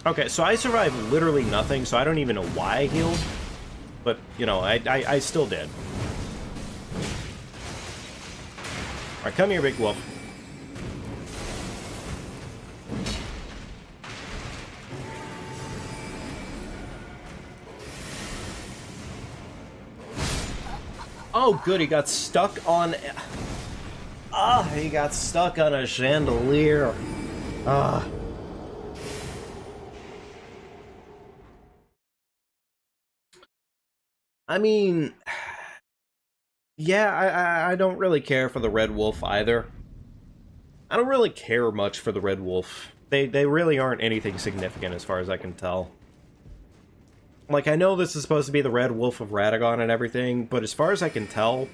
Okay, so I survived literally nothing, so I don't even know why I healed. But, you know, I still did. Alright, come here, big wolf. Oh, good, he got stuck on... he got stuck on a chandelier. I mean, yeah, I don't really care for the Red Wolf either. I don't really care much for the Red Wolf. They really aren't anything significant as far as I can tell. Like, I know this is supposed to be the Red Wolf of Radagon and everything, but as far as I can tell,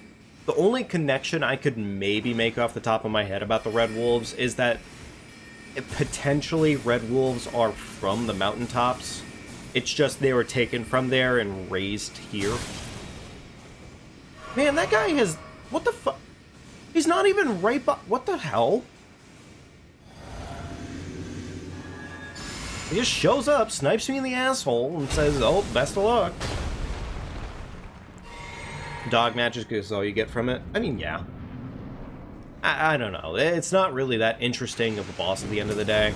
The only connection I could maybe make off the top of my head about the Red Wolves is that potentially Red Wolves are from the mountaintops. It's just they were taken from there and raised here. Man, that guy has... What the fuck? He's not even right by... What the hell? He just shows up, snipes me in the asshole, and says, oh, best of luck. Dog matches is all you get from it? I mean, yeah. I don't know. It's not really that interesting of a boss at the end of the day.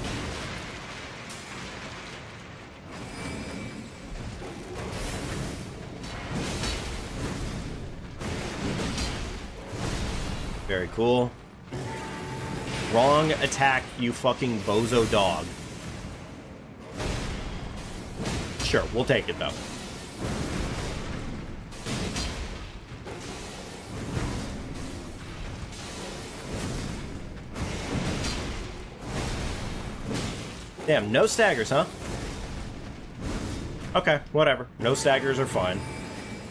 Very cool. Wrong attack, you fucking bozo dog. Sure, we'll take it, though. Damn, no staggers, huh? Okay, whatever. No staggers are fine.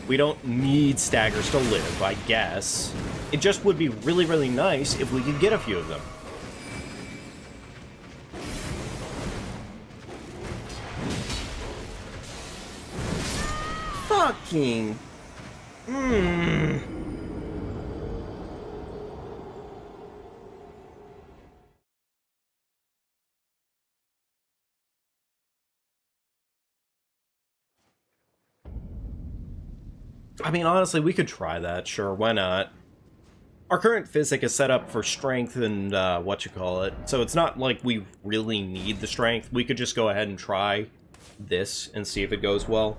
We don't need staggers to live, I guess. It just would be really, really nice if we could get a few of them. Fucking... I mean, honestly, we could try that. Sure, why not? Our current physic is set up for strength and, so it's not like we really need the strength. We could just go ahead and try this and see if it goes well.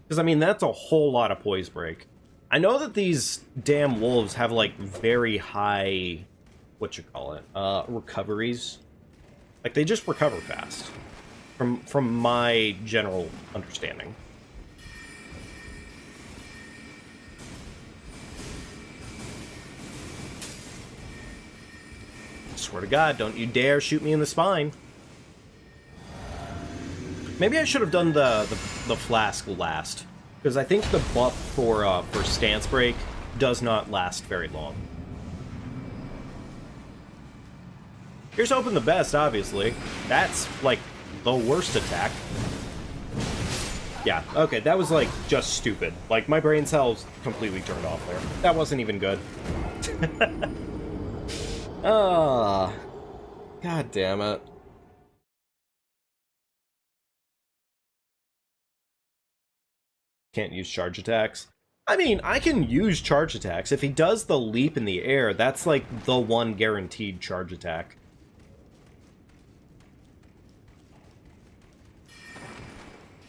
Because, I mean, that's a whole lot of poise break. I know that these damn wolves have, like, very high, recoveries. Like, they just recover fast. From my general understanding. Swear to God, don't you dare shoot me in the spine. Maybe I should have done the flask last, because I think the buff for stance break does not last very long. Here's hoping the best, obviously. That's, like, the worst attack. Yeah, okay, that was, like, just stupid. Like, my brain cells completely turned off there. That wasn't even good. Ah, God damn it. Can't use charge attacks. I mean, I can use charge attacks. If he does the leap in the air, that's like the one guaranteed charge attack.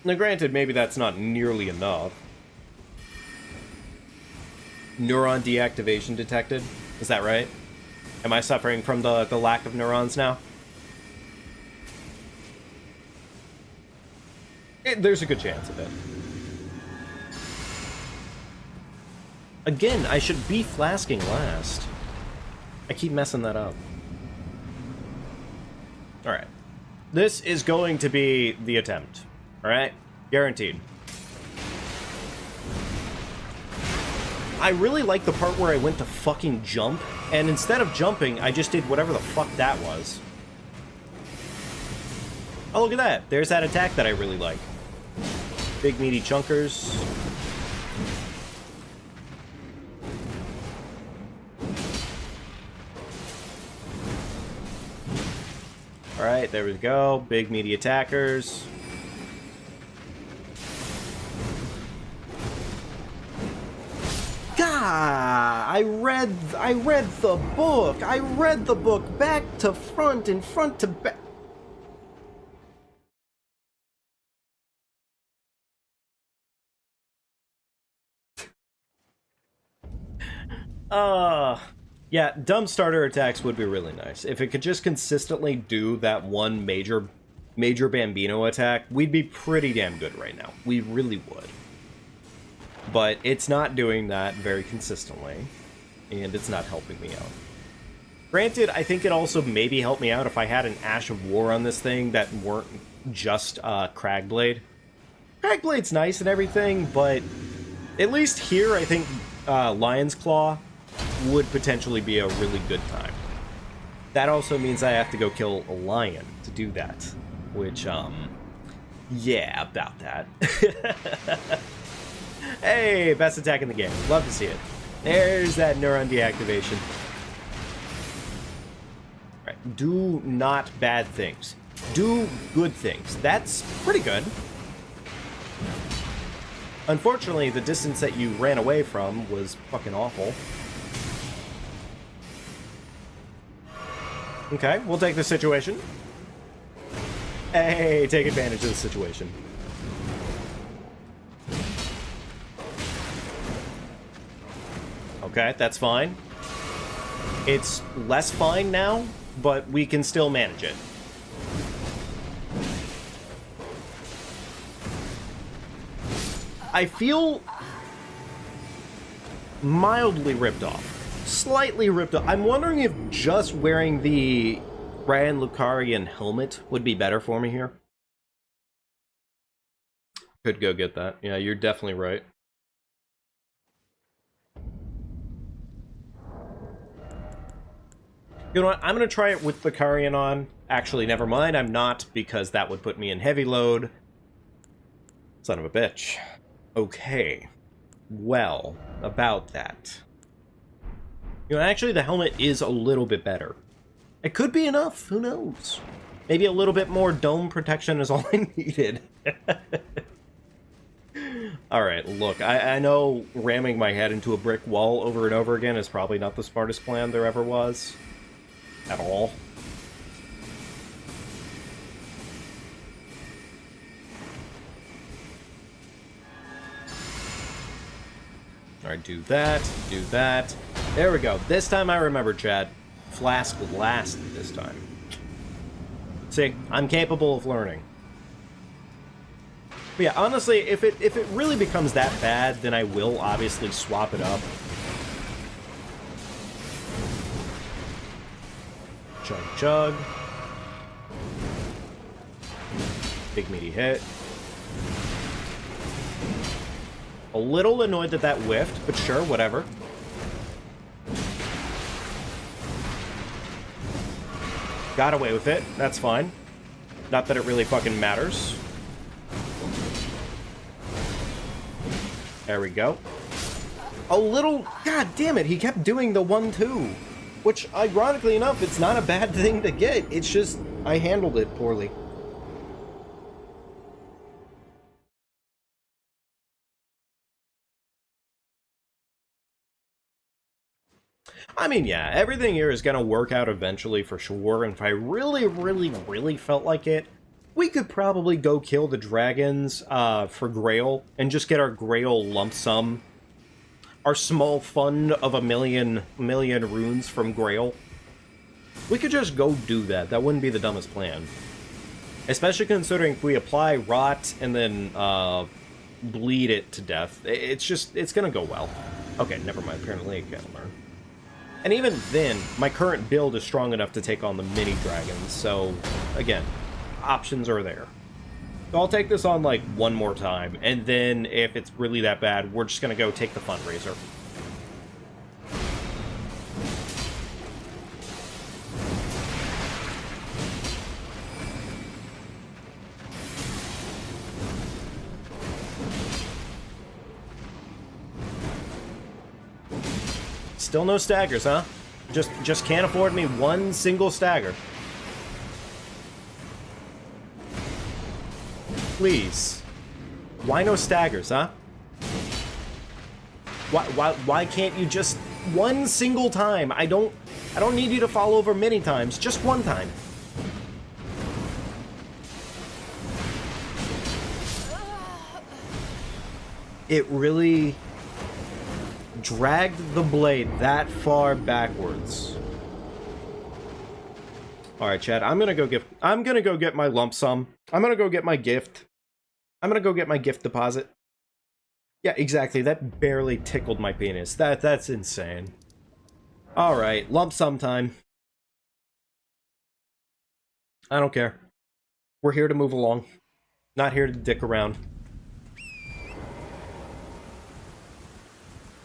Now granted, maybe that's not nearly enough. Neuron deactivation detected. Is that right? Am I suffering from the lack of neurons now? There's a good chance of it. Again, I should be flasking last. I keep messing that up. Alright. This is going to be the attempt. Alright? Guaranteed. I really like the part where I went to fucking jump, and instead of jumping, I just did whatever the fuck that was. Oh, look at that. There's that attack that I really like. Big meaty chunkers. Alright, there we go. Big meaty attackers. I read the book. I read the book back to front and front to back. Yeah, dumb starter attacks would be really nice. If it could just consistently do that one major Bambino attack, we'd be pretty damn good right now. We really would. But it's not doing that very consistently, and it's not helping me out. Granted, I think it also maybe helped me out if I had an Ash of War on this thing that weren't just Cragblade. Cragblade's nice and everything, but at least here I think Lion's Claw would potentially be a really good time. That also means I have to go kill a lion to do that, which, yeah, about that. Hey, best attack in the game. Love to see it. There's that neuron deactivation. Right. Do not bad things. Do good things. That's pretty good. Unfortunately, the distance that you ran away from was fucking awful. Okay, we'll take the situation. Hey, take advantage of the situation. Okay, that's fine. It's less fine now, but we can still manage it. I feel mildly ripped off. Slightly ripped off. I'm wondering if just wearing the Grand Lucarian helmet would be better for me here. Could go get that. Yeah, you're definitely right. You know what? I'm going to try it with Lucarian on. Actually, never mind. I'm not, because that would put me in heavy load. Son of a bitch. Okay. Well, about that. You know, actually, the helmet is a little bit better. It could be enough. Who knows? Maybe a little bit more dome protection is all I needed. Alright, look, I know ramming my head into a brick wall over and over again is probably not the smartest plan there ever was. At all. Alright, do that, do that. There we go. This time I remember, Chad. Flask last this time. See, I'm capable of learning. But yeah, honestly, if it really becomes that bad, then I will obviously swap it up. Chug, chug. Big meaty hit. A little annoyed that that whiffed, but sure, whatever. Got away with it. That's fine. Not that it really fucking matters. There we go. A little... God damn it, he kept doing the 1-2. Which, ironically enough, it's not a bad thing to get. It's just, I handled it poorly. I mean, yeah, everything here is going to work out eventually for sure, and if I really, really, really felt like it, we could probably go kill the dragons for Grail, and just get our Grail lump sum. Our small fund of a million runes from Grail. We could just go do that. That wouldn't be the dumbest plan. Especially considering if we apply Rot and then bleed it to death, it's gonna go well. Okay, never mind. Apparently I can't learn. And even then, my current build is strong enough to take on the mini dragons, so, again, options are there. So I'll take this on, like, one more time, and then if it's really that bad, we're just gonna go take the fundraiser. Still no staggers, huh? Just can't afford me one single stagger. Please. Why no staggers, huh? Why can't you just one single time? I don't need you to fall over many times, just one time. It really dragged the blade that far backwards. Alright, Chad, I'm gonna go get my lump sum. I'm gonna go get my gift. I'm gonna go get my gift deposit. Yeah, exactly. That barely tickled my penis. That's insane. Alright, lump sum time. I don't care. We're here to move along. Not here to dick around.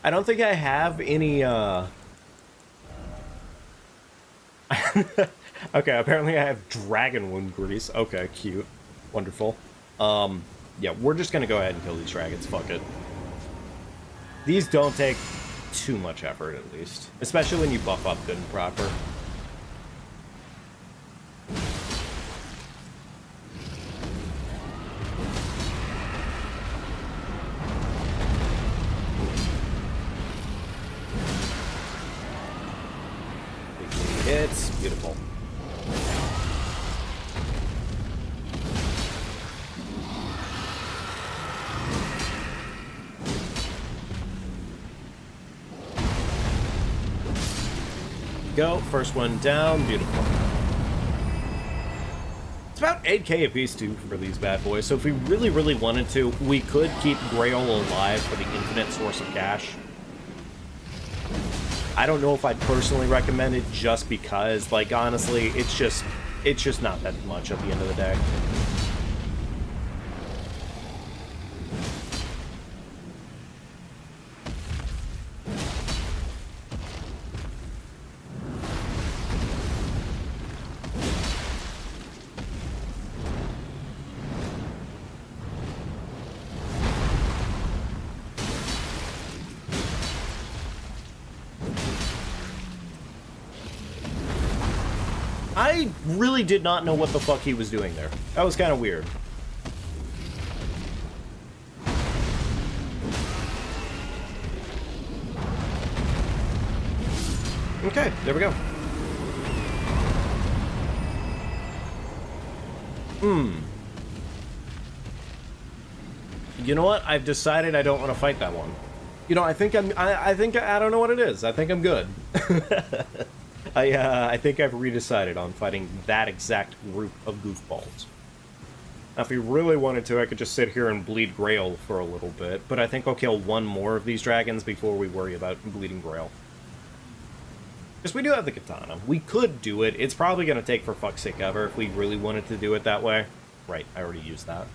I don't think I have any Okay, apparently I have dragon wound grease. Okay, cute. Wonderful. Yeah, we're just gonna go ahead and kill these dragons. Fuck it. These don't take too much effort, at least. Especially when you buff up good and proper. It's beautiful. Go, first one down, beautiful. It's about 8k apiece too for these bad boys, so if we really, really wanted to, we could keep Grail alive for the infinite source of cash. I don't know if I'd personally recommend it just because, like, honestly, it's just not that much at the end of the day. I really did not know what the fuck he was doing there. That was kind of weird. Okay, there we go. You know what? I've decided I don't want to fight that one. You know, I think I don't know what it is. I think I'm good. I think I've redecided on fighting that exact group of goofballs. Now, if we really wanted to, I could just sit here and bleed Grail for a little bit, but I think I'll kill one more of these dragons before we worry about bleeding Grail. Because we do have the katana. We could do it. It's probably going to take for fuck's sake ever if we really wanted to do it that way. Right, I already used that.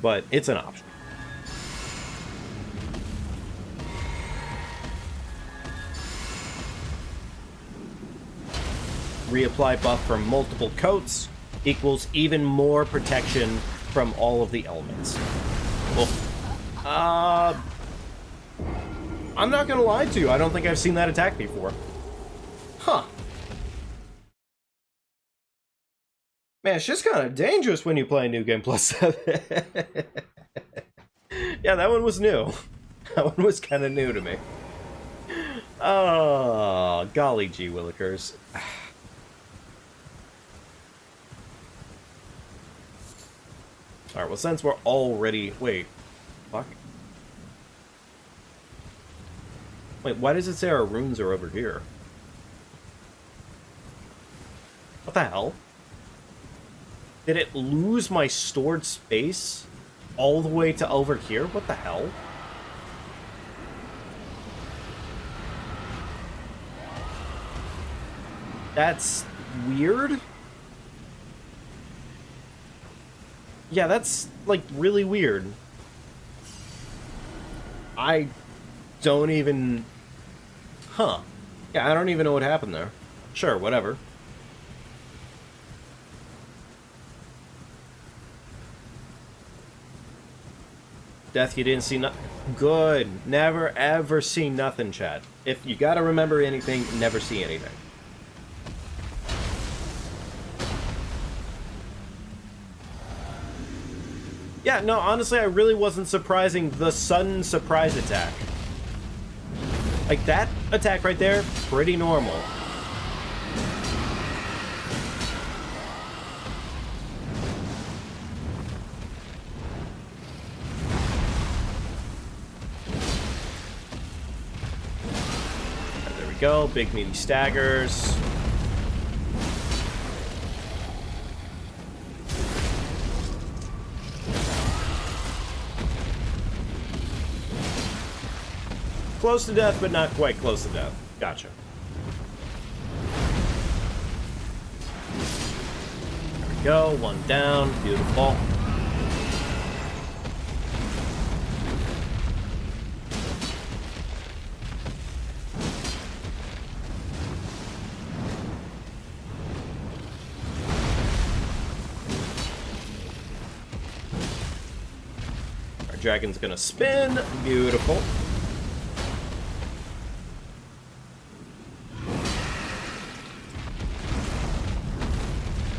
But it's an option. Reapply buff from multiple coats equals even more protection from all of the elements. Well, I'm not gonna lie to you, I don't think I've seen that attack before. Huh. Man, it's just kind of dangerous when you play New Game Plus 7. Yeah, that one was new. That one was kind of new to me. Oh, golly gee willikers. Alright, well, since we're already... Wait. Fuck. Wait, why does it say our runes are over here? What the hell? Did it lose my stored space all the way to over here? What the hell? That's weird. Yeah, that's, like, really weird. I don't even... Huh. Yeah, I don't even know what happened there. Sure, whatever. Death, you didn't see nothing. Good. Never, ever see nothing, chat. If you gotta remember anything, never see anything. Yeah, no, honestly, I really wasn't surprising the sudden surprise attack. Like, that attack right there, pretty normal. There we go, big meaty staggers. Close to death, but not quite close to death. Gotcha. There we go, one down, beautiful. dragon's gonna spin. Beautiful.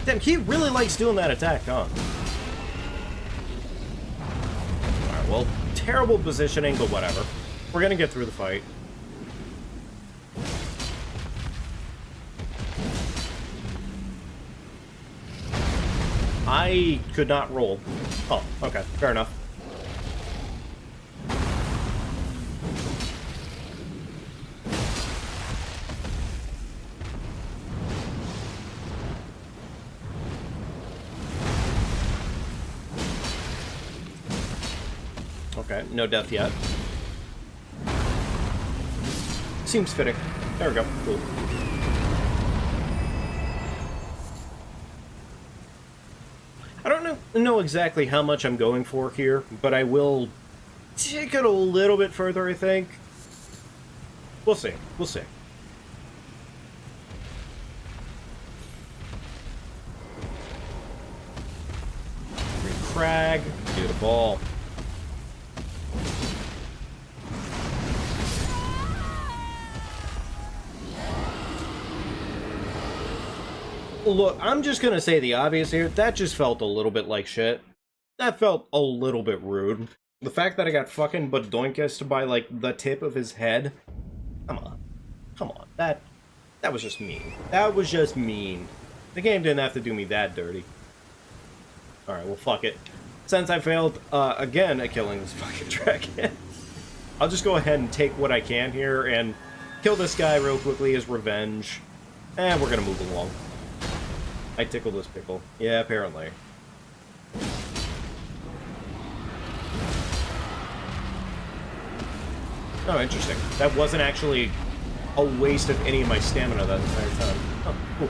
Damn, he really likes doing that attack, huh? Alright, well, terrible positioning, but whatever. We're gonna get through the fight. I could not roll. Oh, okay, fair enough. Okay, no death yet. Seems fitting. There we go. Cool. I don't know exactly how much I'm going for here, but I will take it a little bit further, I think. We'll see. We'll see. Green Crag. Beautiful. Look, I'm just gonna say the obvious here. That just felt a little bit like shit. That felt a little bit rude. The fact that I got fucking badoinked by, like, the tip of his head. Come on. Come on. That was just mean. That was just mean. The game didn't have to do me that dirty. Alright, well, fuck it. Since I failed, again, at killing this fucking dragon, I'll just go ahead and take what I can here and kill this guy real quickly as revenge. And we're gonna move along. I tickled this pickle. Yeah, apparently. Oh, interesting. That wasn't actually a waste of any of my stamina that entire time. Oh, cool.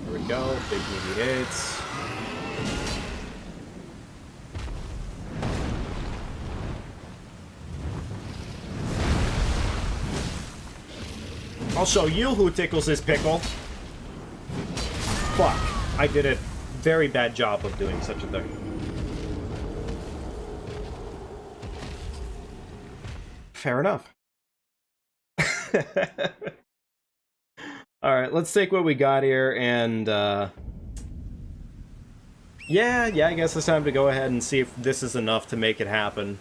There we go. Big meaty hits. I'll show you who tickles his pickle. Fuck. I did a very bad job of doing such a thing. Fair enough. Alright, let's take what we got here and, yeah, I guess it's time to go ahead and see if this is enough to make it happen.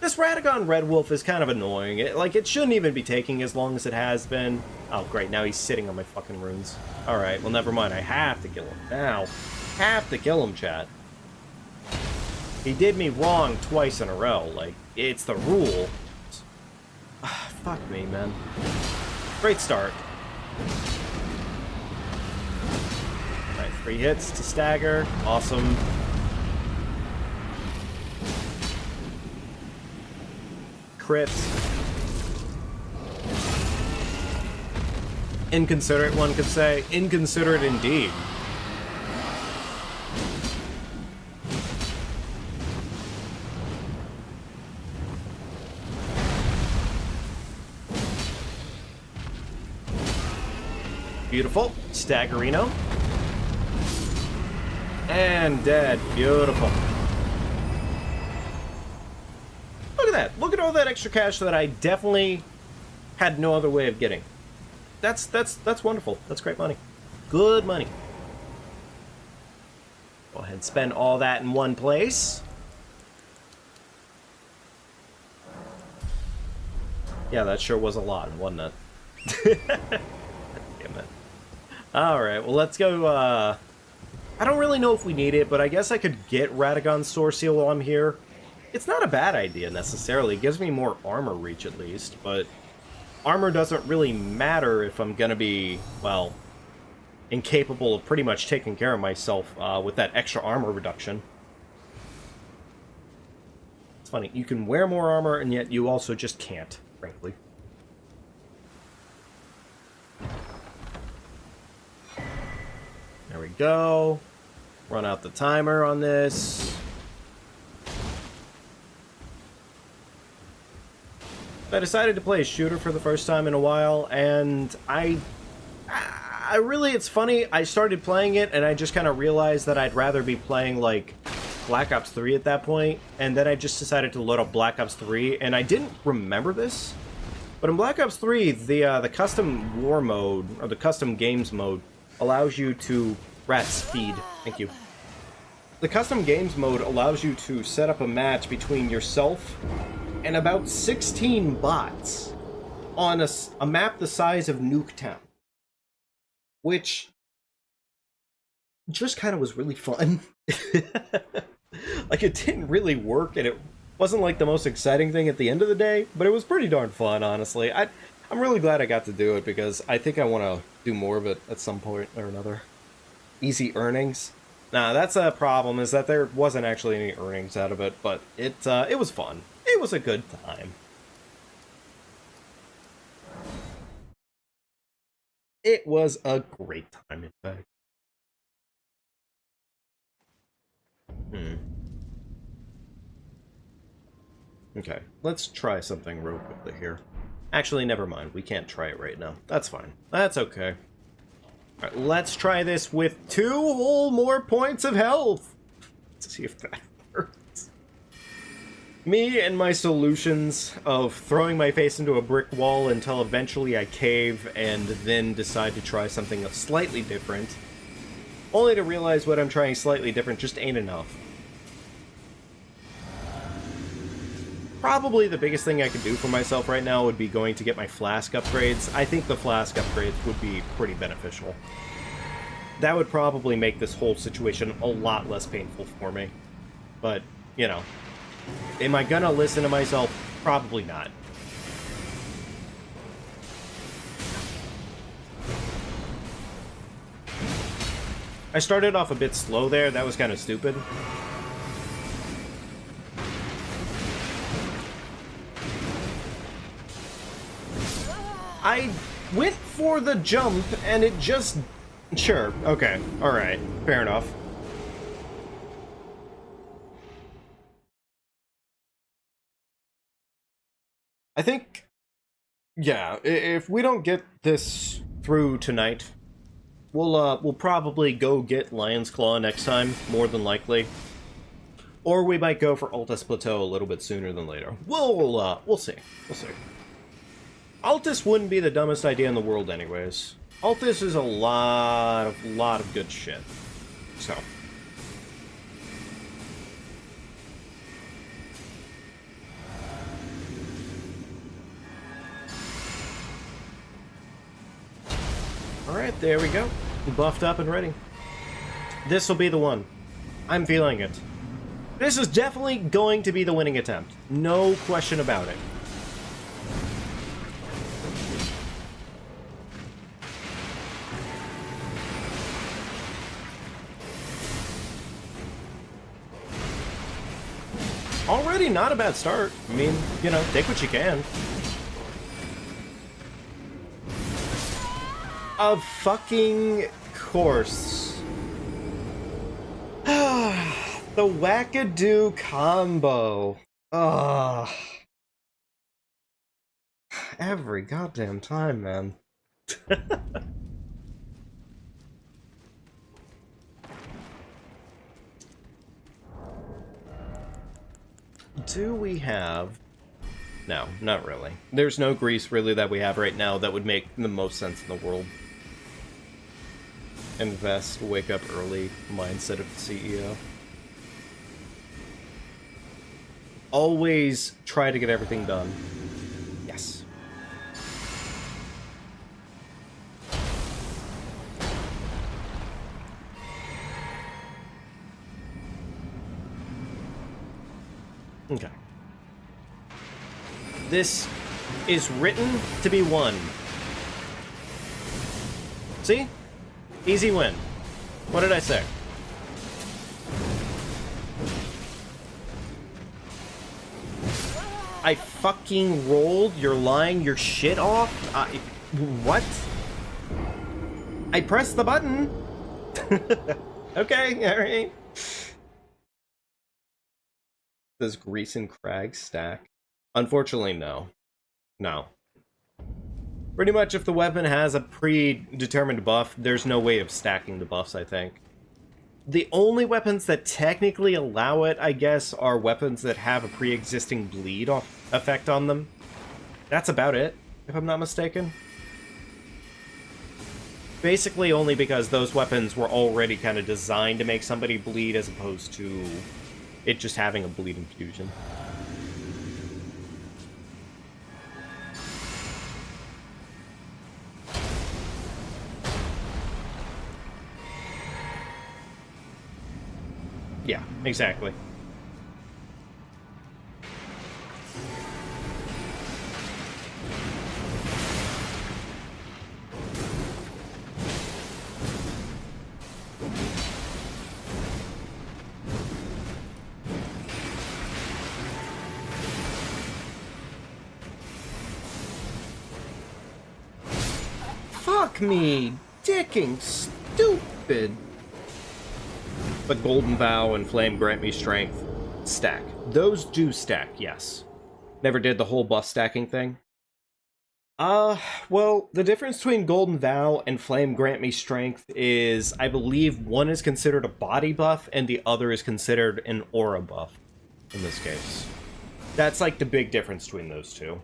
This Radagon Red Wolf is kind of annoying. It shouldn't even be taking as long as it has been. Oh, great, now he's sitting on my fucking runes. Alright, well, never mind. I have to kill him now. Have to kill him, chat. He did me wrong twice in a row. Like, it's the rule. Fuck me, man. Great start. Alright, 3 hits to stagger. Awesome. Crits. Inconsiderate, one could say. Inconsiderate indeed. Beautiful. Staggerino. And dead. Beautiful. Look at that. Look at all that extra cash that I definitely had no other way of getting. That's wonderful. That's great money. Good money. Go ahead and spend all that in one place. Yeah, that sure was a lot, wasn't it? Damn it. Alright, well, let's go, I don't really know if we need it, but I guess I could get Radagon's Sword Seal while I'm here. It's not a bad idea, necessarily. It gives me more armor reach, at least, but armor doesn't really matter if I'm gonna be, well, incapable of pretty much taking care of myself with that extra armor reduction. It's funny, you can wear more armor, and yet you also just can't, frankly. There we go. Run out the timer on this. I decided to play a shooter for the first time in a while, and I it's funny, I started playing it, and I just kind of realized that I'd rather be playing, like, Black Ops 3 at that point, and then I just decided to load up Black Ops 3, and I didn't remember this, but in Black Ops 3, the custom war mode, or the custom games mode, allows you to... Rats, feed. Thank you. The custom games mode allows you to set up a match between yourself and about 16 bots on a map the size of Nuketown, which just kind of was really fun. Like, it didn't really work, and it wasn't like the most exciting thing at the end of the day, but it was pretty darn fun, honestly. I'm really glad I got to do it, because I think I want to do more of it at some point or another. Easy earnings. Nah, that's a problem, is that there wasn't actually any earnings out of it, but it was fun. It was a good time. It was a great time, in fact. Okay, let's try something real quickly here. Actually, never mind. We can't try it right now. That's fine. That's okay. Alright, let's try this with 2 whole more points of health. Let's see if that works. Me and my solutions of throwing my face into a brick wall until eventually I cave and then decide to try something slightly different. Only to realize what I'm trying slightly different just ain't enough. Probably the biggest thing I could do for myself right now would be going to get my flask upgrades. I think the flask upgrades would be pretty beneficial. That would probably make this whole situation a lot less painful for me. But, you know, am I gonna listen to myself? Probably not. I started off a bit slow there. That was kind of stupid. I went for the jump, and it just... Sure, okay, alright, fair enough. I think... Yeah, if we don't get this through tonight, we'll probably go get Lion's Claw next time, more than likely. Or we might go for Altus Plateau a little bit sooner than later. We'll see. We'll see. Altus wouldn't be the dumbest idea in the world anyways. Altus is a lot of good shit. So. Alright, there we go. Buffed up and ready. This will be the one. I'm feeling it. This is definitely going to be the winning attempt. No question about it. Already not a bad start. I mean, you know, take what you can. Of fucking course. The wackadoo combo. Ugh. Every goddamn time, man. Do we have... No, not really. There's no grease, really, that we have right now that would make the most sense in the world. Invest, wake up early, mindset of the CEO. Always try to get everything done. Yes. Okay. This is written to be won. See? Easy win. What did I say? I fucking rolled? You're lying your shit off? What? I pressed the button. Okay, alright. Does Grease and Crag stack? Unfortunately, no. No. Pretty much if the weapon has a predetermined buff, there's no way of stacking the buffs, I think. The only weapons that technically allow it, I guess, are weapons that have a pre-existing bleed effect on them. That's about it, if I'm not mistaken. Basically only because those weapons were already kind of designed to make somebody bleed as opposed to it just having a bleed infusion. Yeah, exactly. Fuck me, dicking stupid. But Golden Vow and Flame Grant Me Strength stack. Those do stack, yes. Never did the whole buff stacking thing. Well, the difference between Golden Vow and Flame Grant Me Strength is, I believe, one is considered a body buff and the other is considered an aura buff, in this case. That's like the big difference between those two.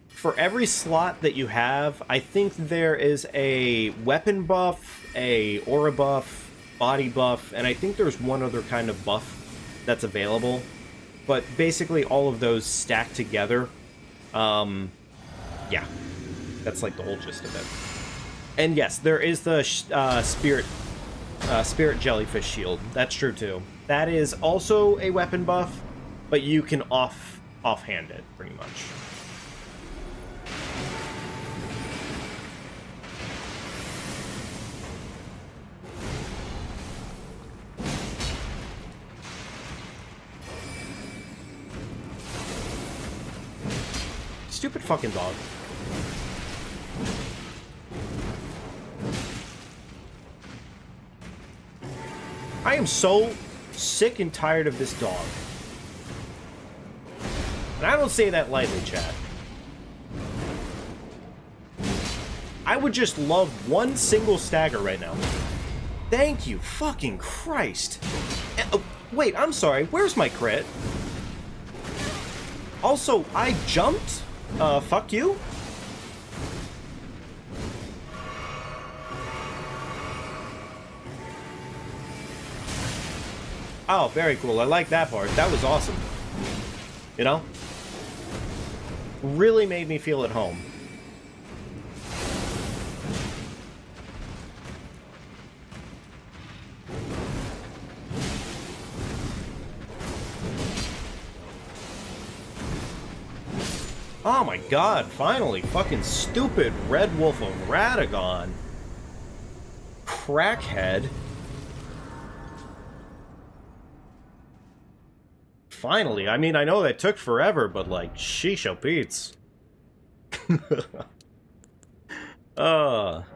For every slot that you have, I think there is a weapon buff, a aura buff, body buff, and I think there's one other kind of buff that's available. But basically all of those stack together. Yeah. That's like the whole gist of it. And yes, there is the spirit jellyfish shield. That's true too. That is also a weapon buff, but you can offhand it, pretty much. Stupid fucking dog. I am so sick and tired of this dog. And I don't say that lightly, chat. I would just love one single stagger right now. Thank you, fucking Christ. Wait, I'm sorry, where's my crit? Also, I jumped? Fuck you? Oh, very cool. I like that part. That was awesome. You know? Really made me feel at home. Oh my god, finally! Fucking stupid Red Wolf of Radagon. Crackhead. Finally, I mean, I know that took forever, but like, sheesh oh Pete's.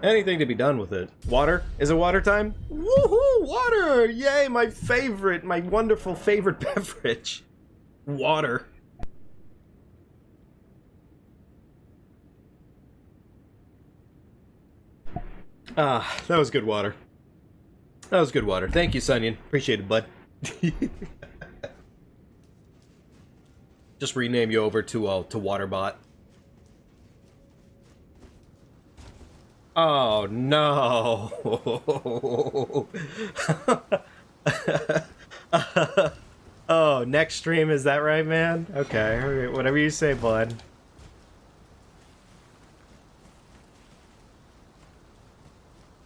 Anything to be done with it. Water? Is it water time? Woohoo! Water! Yay, my favorite, my wonderful favorite beverage. Water. That was good water. That was good water. Thank you, Sunyan. Appreciate it, bud. Just rename you over to Waterbot. Oh no! Oh, next stream, is that right, man? Okay, alright, whatever you say, bud.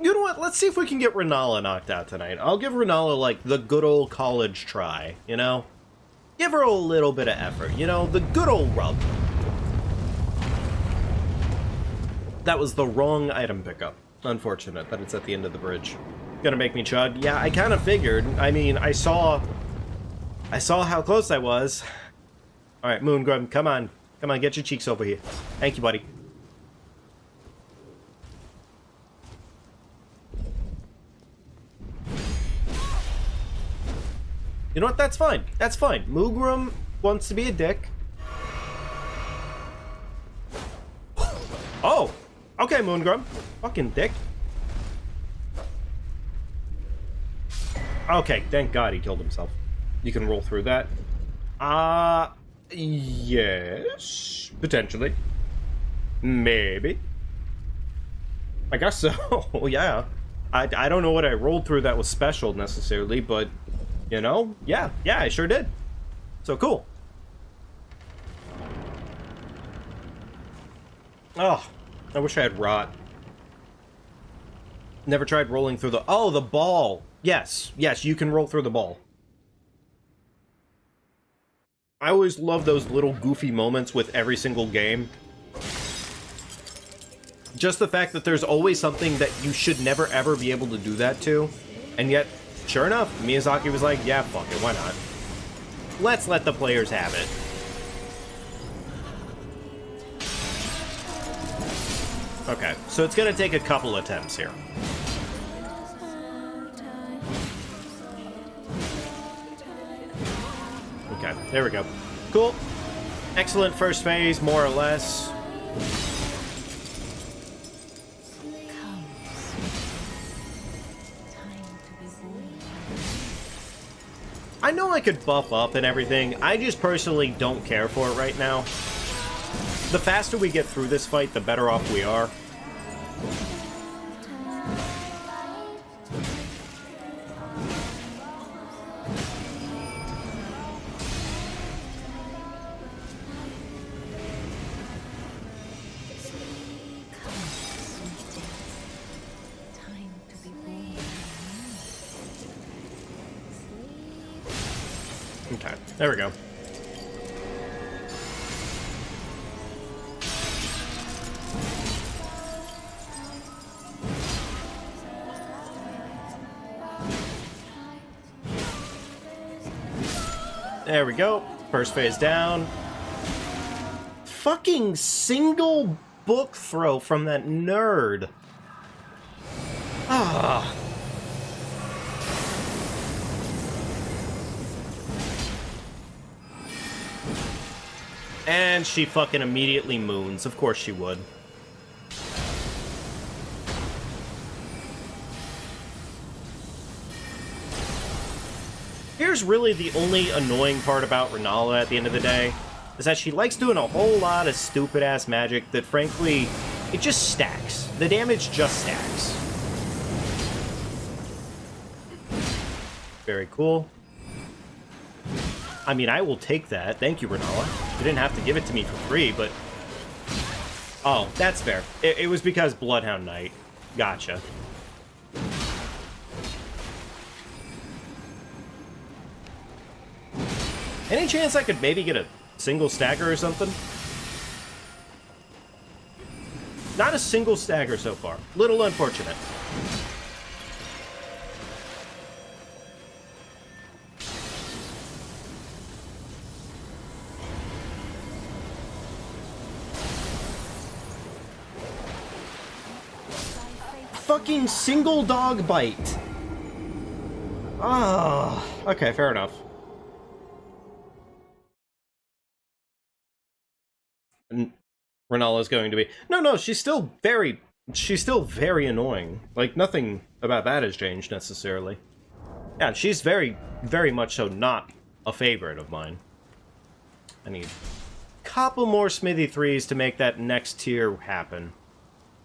You know what? Let's see if we can get Renala knocked out tonight. I'll give Renala, like, the good old college try, you know? Give her a little bit of effort, you know? The good old rub. That was the wrong item pickup. Unfortunate that it's at the end of the bridge. Gonna make me chug? Yeah, I kind of figured. I mean, I saw how close I was. Alright, Moongrim, come on. Come on, get your cheeks over here. Thank you, buddy. You know what? That's fine. That's fine. Moongrim wants to be a dick. Oh! Okay, Moongrum. Fucking dick. Okay, thank God he killed himself. You can roll through that. Yes. Potentially. Maybe. I guess so. Yeah. I don't know what I rolled through that was special necessarily, but, you know, yeah, I sure did. So cool. Oh, I wish I had rot. Never tried rolling through the... Oh, the ball. Yes, you can roll through the ball. I always love those little goofy moments with every single game. Just the fact that there's always something that you should never ever be able to do that to, and yet, sure enough, Miyazaki was like, yeah, fuck it, why not? Let's let the players have it. Okay, so it's gonna take a couple attempts here. Okay, there we go. Cool. Excellent first phase, more or less. I know I could buff up and everything, I just personally don't care for it right now. The faster we get through this fight, the better off we are. Okay, there we go. There we go. First phase down. Fucking single book throw from that nerd. Ah. And she fucking immediately moons. Of course she would. Here's really the only annoying part about Renala at the end of the day, is that she likes doing a whole lot of stupid-ass magic that, frankly, it just stacks. The damage just stacks. Very cool. I mean, I will take that. Thank you, Renala. You didn't have to give it to me for free, but... Oh, that's fair. It was because Bloodhound Knight. Gotcha. Any chance I could maybe get a single stagger or something? Not a single stagger so far. Little unfortunate. Fucking single dog bite. Ah, okay, fair enough. Renala's going to be... No, she's still very annoying. Like, nothing about that has changed, necessarily. Yeah, she's very, very much so not a favorite of mine. I need a couple more Smithy 3s to make that next tier happen.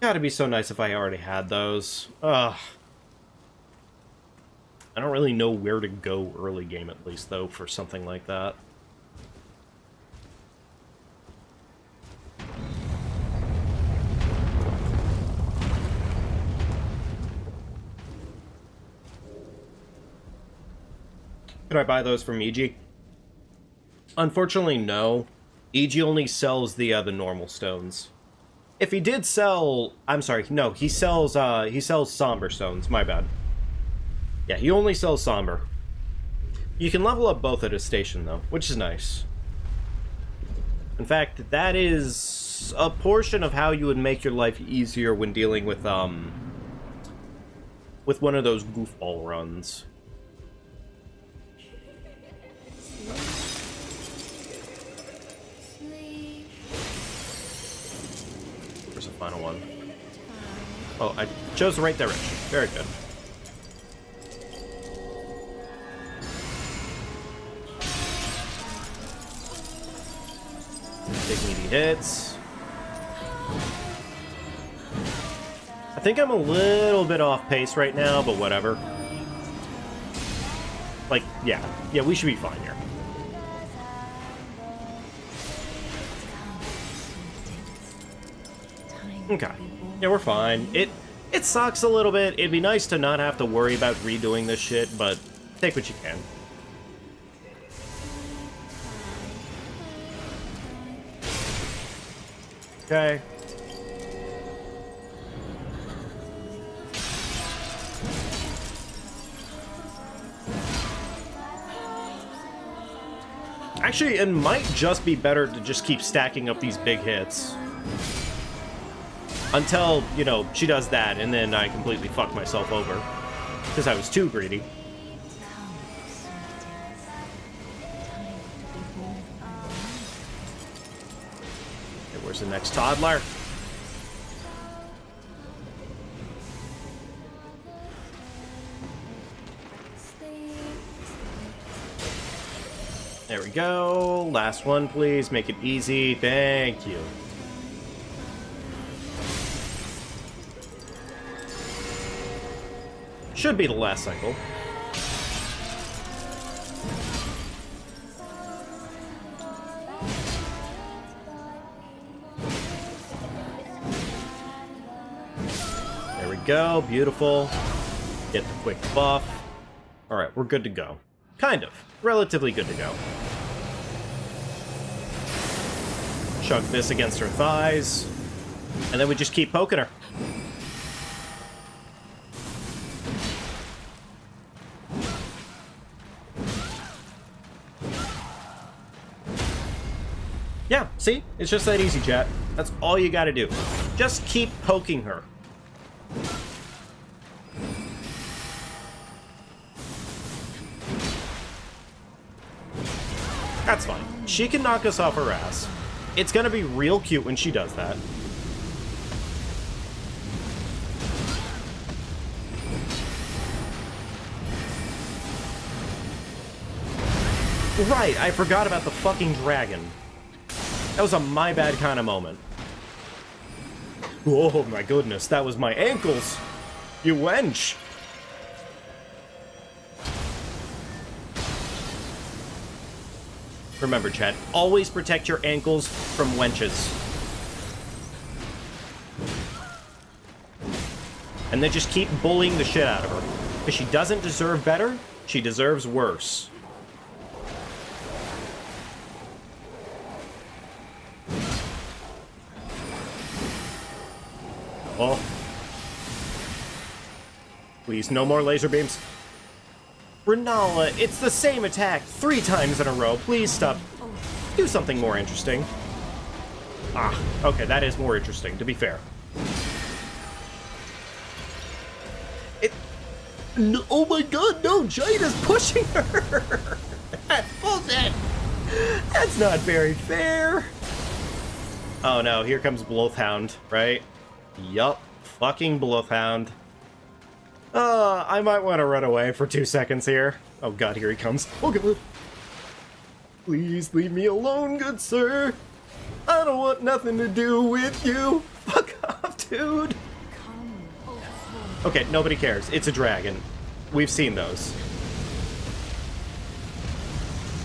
Gotta be so nice if I already had those. Ugh. I don't really know where to go early game, at least, though, for something like that. Could I buy those from EG? Unfortunately, no. EG only sells the normal stones. If he did sell... I'm sorry, no, he sells Somber stones, my bad. Yeah, he only sells Somber. You can level up both at his station, though, which is nice. In fact, that is a portion of how you would make your life easier when dealing with one of those goofball runs. There's a final one. Oh, I chose the right direction. Very good. Big meaty hits. I think I'm a little bit off pace right now, but whatever. Like, yeah, we should be fine here. Okay. Yeah, we're fine. It sucks a little bit. It'd be nice to not have to worry about redoing this shit, but take what you can. Okay. Actually, it might just be better to just keep stacking up these big hits. Until, you know, she does that, and then I completely fuck myself over. Because I was too greedy. Okay, where's the next toddler? There we go. Last one, please. Make it easy. Thank you. Should be the last cycle. There we go. Beautiful. Get the quick buff. Alright, we're good to go. Kind of. Relatively good to go. Chug this against her thighs. And then we just keep poking her. Yeah, see? It's just that easy, chat. That's all you gotta do. Just keep poking her. That's fine. She can knock us off her ass. It's gonna be real cute when she does that. Right, I forgot about the fucking dragon. That was a my bad kind of moment. Oh my goodness, that was my ankles! You wench! Remember, chat, always protect your ankles from wenches. And then just keep bullying the shit out of her. Because she doesn't deserve better, she deserves worse. Oh. Please, no more laser beams. Renala, it's the same attack 3 times in a row. Please stop. Do something more interesting. Ah, okay, that is more interesting, to be fair. No, oh my god, no, Jade is pushing her! That's bullshit! That's not very fair! Oh no, here comes Bloodhound, right? Yup, fucking Bloodhound. I might want to run away for 2 seconds here. Oh god, here he comes. Oh god. Please leave me alone, good sir. I don't want nothing to do with you. Fuck off, dude. Okay, nobody cares. It's a dragon. We've seen those.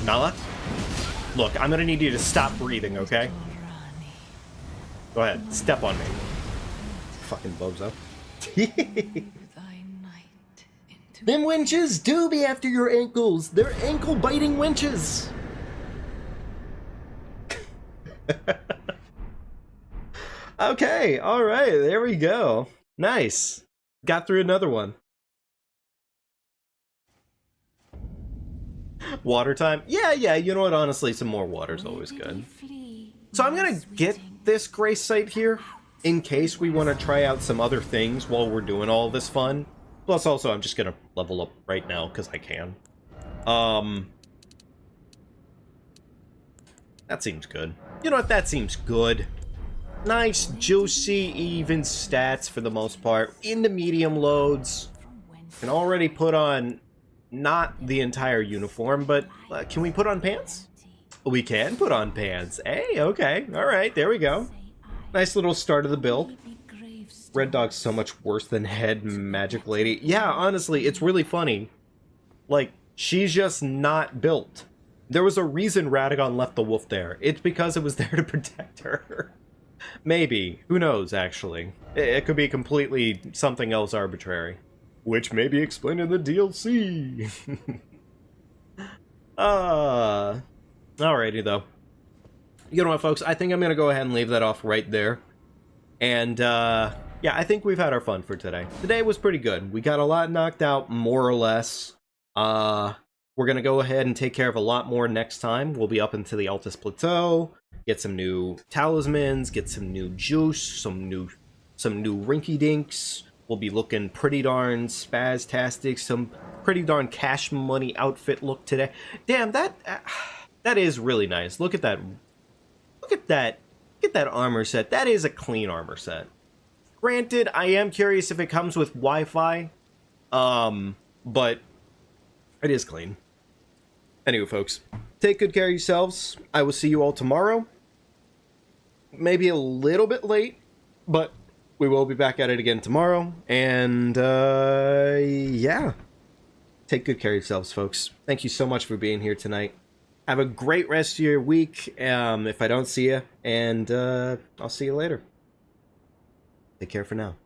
Nala? Look, I'm gonna need you to stop breathing, okay? Go ahead, step on me. Fucking bozo. Them winches do be after your ankles. They're ankle-biting winches. Okay, alright, there we go. Nice. Got through another one. Water time? Yeah, you know what, honestly, some more water's always good. So I'm gonna get this grace site here, in case we want to try out some other things while we're doing all this fun. Plus, also, I'm just gonna level up right now, because I can. That seems good. You know what, that seems good. Nice, juicy, even stats for the most part. Into medium loads. Can already put on, not the entire uniform, but can we put on pants? We can put on pants. Hey, okay. Alright, there we go. Nice little start of the build. Red Dog's so much worse than Head Magic Lady. Yeah, honestly, it's really funny. Like, she's just not built. There was a reason Radagon left the wolf there. It's because it was there to protect her. Maybe. Who knows, actually. It could be completely something else arbitrary. Which may be explained in the DLC. Alrighty, though. You know what, folks? I think I'm going to go ahead and leave that off right there. And, yeah, I think we've had our fun for today. Today was pretty good. We got a lot knocked out, more or less. We're going to go ahead and take care of a lot more next time. We'll be up into the Altus Plateau, get some new talismans, get some new juice, some new rinky-dinks. We'll be looking pretty darn spaz-tastic, some pretty darn cash money outfit look today. Damn, that is really nice. Look at that. Look at that. Look at that armor set. That is a clean armor set. Granted, I am curious if it comes with Wi-Fi, but it is clean. Anyway, folks, take good care of yourselves. I will see you all tomorrow. Maybe a little bit late, but we will be back at it again tomorrow. And, yeah. Take good care of yourselves, folks. Thank you so much for being here tonight. Have a great rest of your week, if I don't see you. And, I'll see you later. Take care for now.